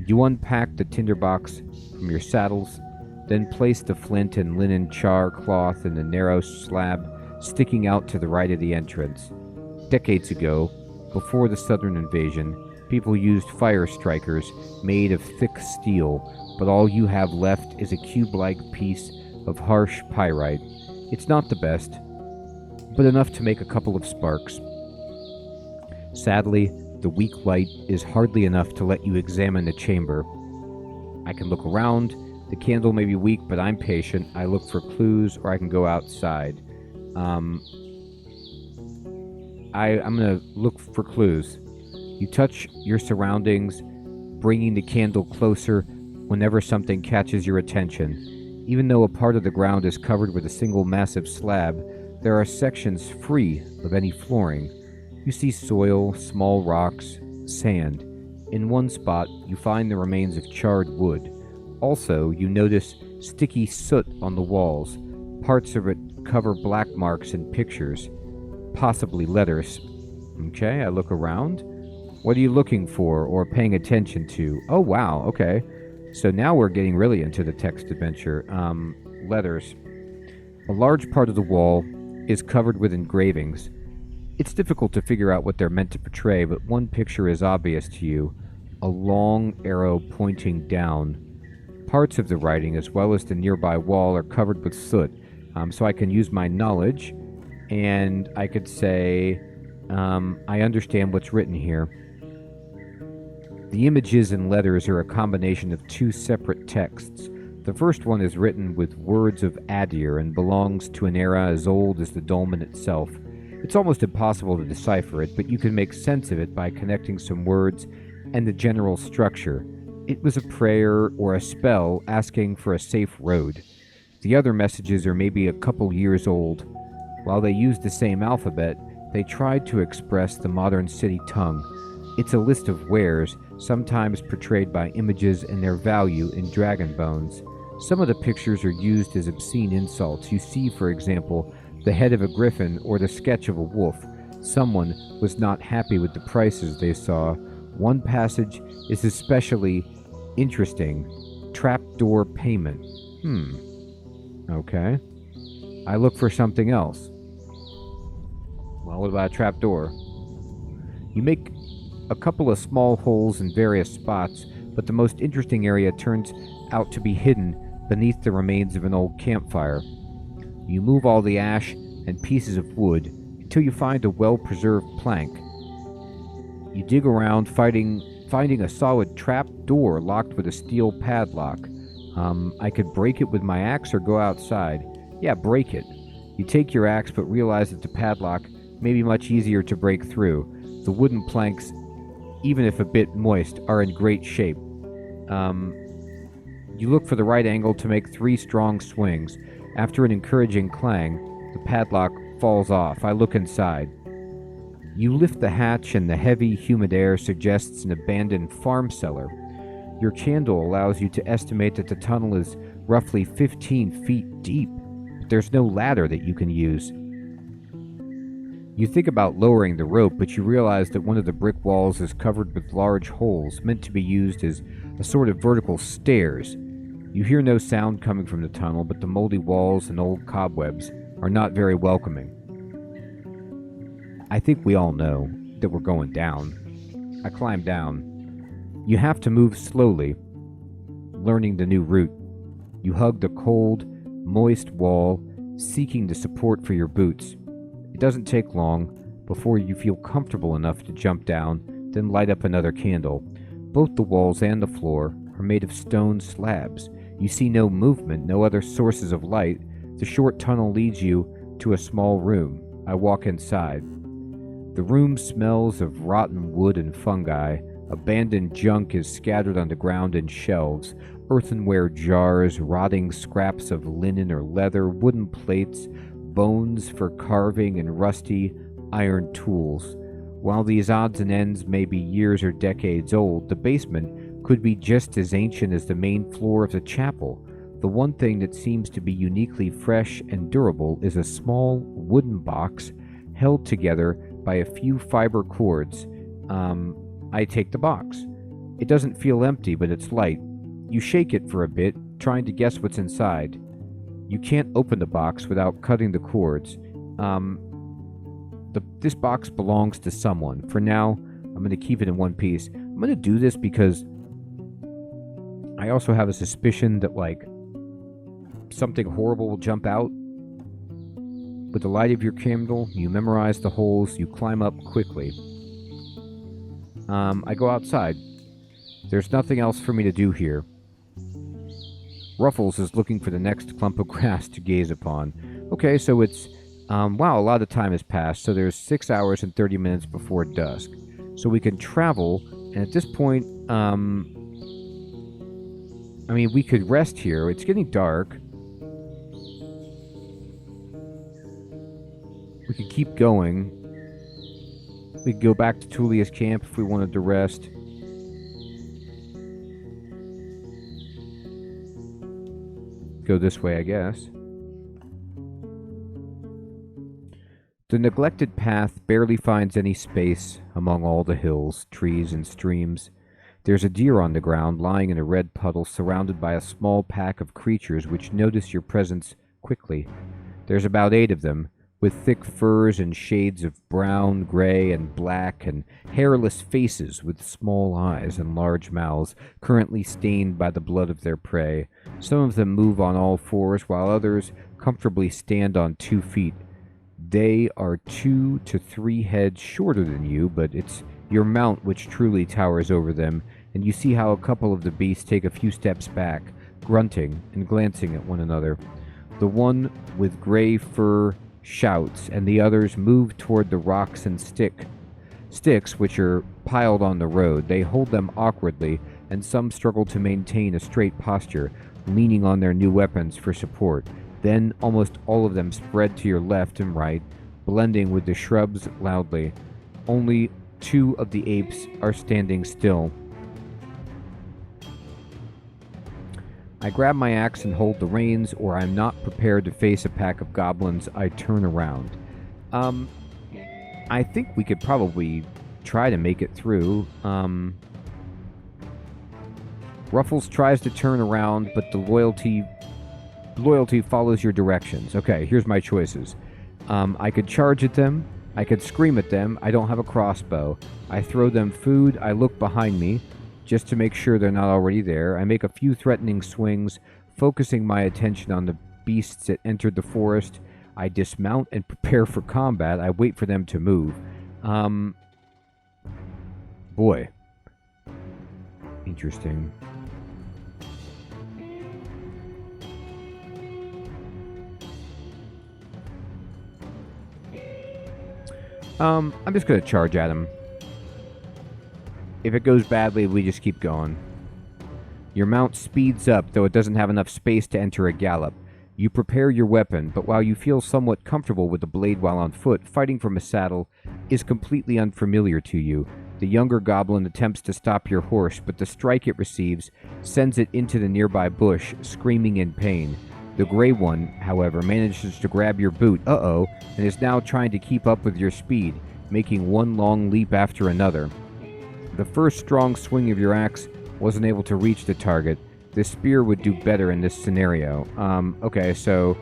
You unpack the tinderbox from your saddles, then place the flint and linen char cloth in the narrow slab sticking out to the right of the entrance. Decades ago, before the southern invasion, people used fire strikers made of thick steel, but all you have left is a cube-like piece of harsh pyrite. It's not the best, but enough to make a couple of sparks. Sadly, the weak light is hardly enough to let you examine the chamber. I can look around The candle may be weak, but I'm patient. I look for clues, or I can go outside. I'm going to look for clues. You touch your surroundings, bringing the candle closer whenever something catches your attention. Even though a part of the ground is covered with a single massive slab, there are sections free of any flooring. You see soil, small rocks, sand. In one spot, you find the remains of charred wood. Also, you notice sticky soot on the walls. Parts of it cover black marks and pictures, possibly letters. Okay, I look around. What are you looking for or paying attention to? Oh, wow, okay. So now we're getting really into the text adventure. Letters. A large part of the wall is covered with engravings. It's difficult to figure out what they're meant to portray, but one picture is obvious to you. A long arrow pointing down. Parts of the writing, as well as the nearby wall, are covered with soot. So I can use my knowledge, and I could say, I understand what's written here. The images and letters are a combination of two separate texts. The first one is written with words of Adir and belongs to an era as old as the dolmen itself. It's almost impossible to decipher it, but you can make sense of it by connecting some words and the general structure. It was a prayer or a spell asking for a safe road. The other messages are maybe a couple years old. While they used the same alphabet, they tried to express the modern city tongue. It's a list of wares, sometimes portrayed by images and their value in dragon bones. Some of the pictures are used as obscene insults. You see, for example, the head of a griffin or the sketch of a wolf. Someone was not happy with the prices they saw. One passage is especially interesting. Trapdoor payment. Okay. I look for something else. Well, what about a trapdoor? You make a couple of small holes in various spots, but the most interesting area turns out to be hidden beneath the remains of an old campfire. You move all the ash and pieces of wood until you find a well-preserved plank. You dig around, finding a solid trap door locked with a steel padlock. I could break it with my axe or go outside. Yeah, break it. You take your axe but realize that the padlock may be much easier to break through. The wooden planks, even if a bit moist, are in great shape. You look for the right angle to make 3 strong swings. After an encouraging clang, the padlock falls off. I look inside. You lift the hatch and the heavy, humid air suggests an abandoned farm cellar. Your candle allows you to estimate that the tunnel is roughly 15 feet deep, but there's no ladder that you can use. You think about lowering the rope, but you realize that one of the brick walls is covered with large holes, meant to be used as a sort of vertical stairs. You hear no sound coming from the tunnel, but the moldy walls and old cobwebs are not very welcoming. I think we all know that we're going down. I climb down. You have to move slowly, learning the new route. You hug the cold, moist wall, seeking the support for your boots. It doesn't take long before you feel comfortable enough to jump down, then light up another candle. Both the walls and the floor are made of stone slabs. You see no movement, no other sources of light. The short tunnel leads you to a small room. I walk inside. The room smells of rotten wood and fungi. Abandoned junk is scattered on the ground in shelves. Earthenware jars, rotting scraps of linen or leather, wooden plates, bones for carving, and rusty iron tools. While these odds and ends may be years or decades old, the basement could be just as ancient as the main floor of the chapel. The one thing that seems to be uniquely fresh and durable is a small wooden box held together by a few fiber cords. I take the box. It doesn't feel empty, but it's light. You shake it for a bit, trying to guess what's inside. You can't open the box without cutting the cords. This box belongs to someone. For now, I'm going to keep it in one piece. I'm going to do this because I also have a suspicion that, something horrible will jump out. With the light of your candle, you memorize the holes, you climb up quickly. I go outside. There's nothing else for me to do here. Ruffles is looking for the next clump of grass to gaze upon. Okay, so it's... wow, a lot of time has passed, so there's 6 hours and 30 minutes before dusk. So we can travel, and at this point, I mean, we could rest here. It's getting dark. We could keep going. We could go back to Tullia's camp if we wanted to rest. Go this way, I guess. The neglected path barely finds any space among all the hills, trees, and streams. There's a deer on the ground, lying in a red puddle, surrounded by a small pack of creatures which notice your presence quickly. There's about 8 of them, with thick furs and shades of brown, gray, and black, and hairless faces with small eyes and large mouths, currently stained by the blood of their prey. Some of them move on all fours, while others comfortably stand on 2 feet. They are 2 to 3 heads shorter than you, but it's your mount which truly towers over them, and you see how a couple of the beasts take a few steps back, grunting and glancing at one another. The one with gray fur shouts, and the others move toward the rocks and sticks which are piled on the road. They hold them awkwardly, and some struggle to maintain a straight posture, leaning on their new weapons for support. Then almost all of them spread to your left and right, blending with the shrubs loudly. Only 2 of the apes are standing still. I grab my axe and hold the reins, or I'm not prepared to face a pack of goblins. I turn around. I think we could probably try to make it through. Ruffles tries to turn around, but the loyalty follows your directions. Okay, here's my choices. I could charge at them. I could scream at them. I don't have a crossbow. I throw them food. I look behind me, just to make sure they're not already there. I make a few threatening swings, focusing my attention on the beasts that entered the forest. I dismount and prepare for combat. I wait for them to move. Boy. Interesting. I'm just going to charge at him. If it goes badly, we just keep going. Your mount speeds up, though it doesn't have enough space to enter a gallop. You prepare your weapon, but while you feel somewhat comfortable with the blade while on foot, fighting from a saddle is completely unfamiliar to you. The younger goblin attempts to stop your horse, but the strike it receives sends it into the nearby bush, screaming in pain. The gray one, however, manages to grab your boot, and is now trying to keep up with your speed, making one long leap after another. The first strong swing of your axe wasn't able to reach the target. The spear would do better in this scenario. Okay, so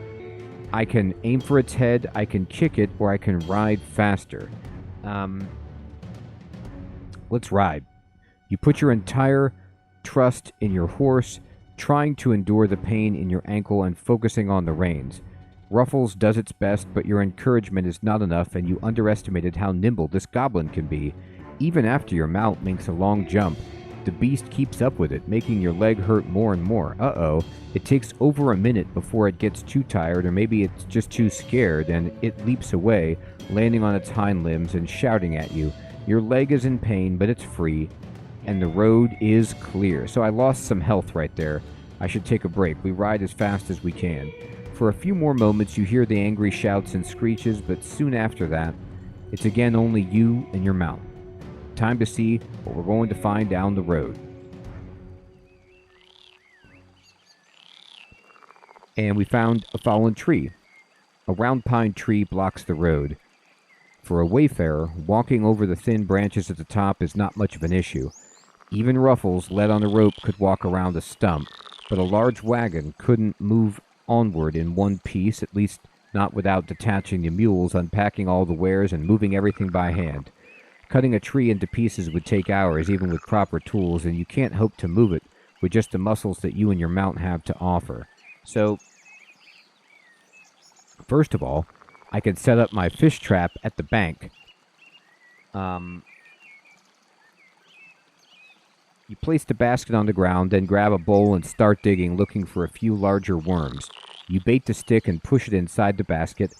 I can aim for its head, I can kick it, or I can ride faster. Let's ride. You put your entire trust in your horse, trying to endure the pain in your ankle and focusing on the reins. Ruffles does its best, but your encouragement is not enough, and you underestimated how nimble this goblin can be. Even after your mount makes a long jump, the beast keeps up with it, making your leg hurt more and more. It takes over a minute before it gets too tired, or maybe it's just too scared, and it leaps away, landing on its hind limbs and shouting at you. Your leg is in pain, but it's free, and the road is clear. So I lost some health right there. I should take a break. We ride as fast as we can. For a few more moments, you hear the angry shouts and screeches, but soon after that, it's again only you and your mount. Time to see what we're going to find down the road. And we found a fallen tree. A round pine tree blocks the road. For a wayfarer, walking over the thin branches at the top is not much of an issue. Even Ruffles, led on a rope, could walk around a stump, but a large wagon couldn't move onward in one piece, at least not without detaching the mules, unpacking all the wares, and moving everything by hand. Cutting a tree into pieces would take hours, even with proper tools, and you can't hope to move it with just the muscles that you and your mount have to offer. So, first of all, I could set up my fish trap at the bank. You place the basket on the ground, then grab a bowl and start digging, looking for a few larger worms. You bait the stick and push it inside the basket,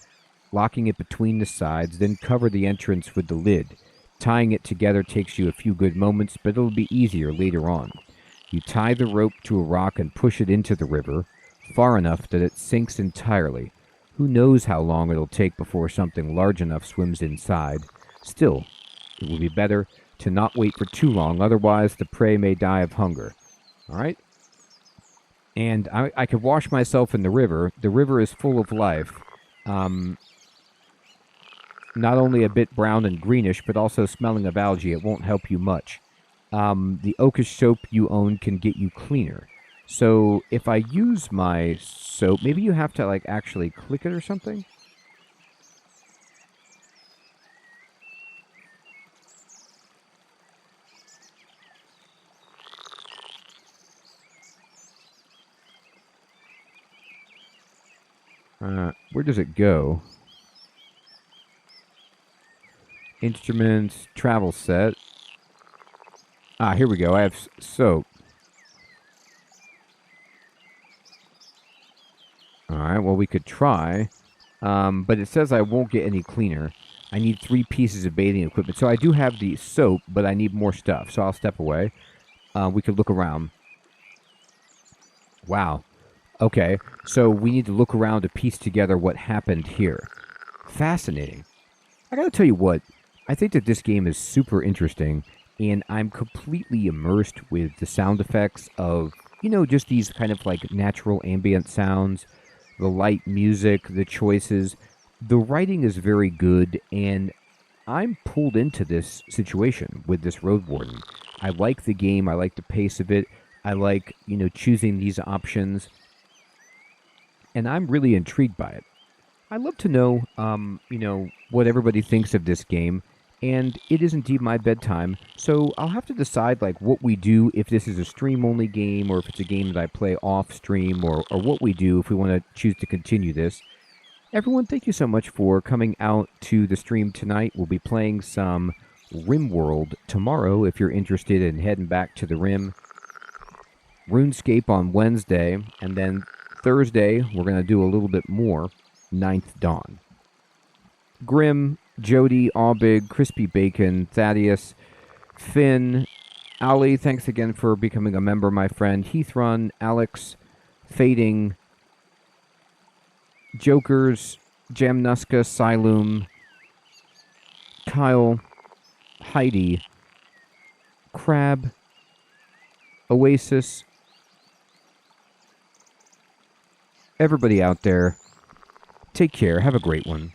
locking it between the sides, then cover the entrance with the lid. Tying it together takes you a few good moments, but it'll be easier later on. You tie the rope to a rock and push it into the river, far enough that it sinks entirely. Who knows how long it'll take before something large enough swims inside. Still, it will be better to not wait for too long, otherwise the prey may die of hunger. Alright? And I could wash myself in the river. The river is full of life. Not only a bit brown and greenish, but also smelling of algae. It won't help you much. The oakish soap you own can get you cleaner. So if I use my soap, maybe you have to like actually click it or something? Where does it go? Instruments, travel set. Ah, here we go. I have soap. Alright, well, we could try. But it says I won't get any cleaner. I need 3 pieces of bathing equipment. So I do have the soap, but I need more stuff. So I'll step away. We could look around. Wow. Okay, so we need to look around to piece together what happened here. Fascinating. I gotta tell you what, I think that this game is super interesting, and I'm completely immersed with the sound effects of, you know, just these kind of like natural ambient sounds, the light music, the choices. The writing is very good, and I'm pulled into this situation with this Roadwarden. I like the game, I like the pace of it, I like, you know, choosing these options, and I'm really intrigued by it. I'd love to know, you know, what everybody thinks of this game, and it is indeed my bedtime, so I'll have to decide, like, what we do if this is a stream-only game, or if it's a game that I play off-stream, or what we do if we want to choose to continue this. Everyone, thank you so much for coming out to the stream tonight. We'll be playing some RimWorld tomorrow if you're interested in heading back to the Rim. RuneScape on Wednesday, and then Thursday, we're going to do a little bit more, Ninth Dawn. Grim, Jody, Aubig, Crispy Bacon, Thaddeus, Finn, Ali, thanks again for becoming a member, my friend. Heathrun, Alex, Fading, Jokers, Jamnuska, Silum, Kyle, Heidi, Crab, Oasis, everybody out there, take care. Have a great one.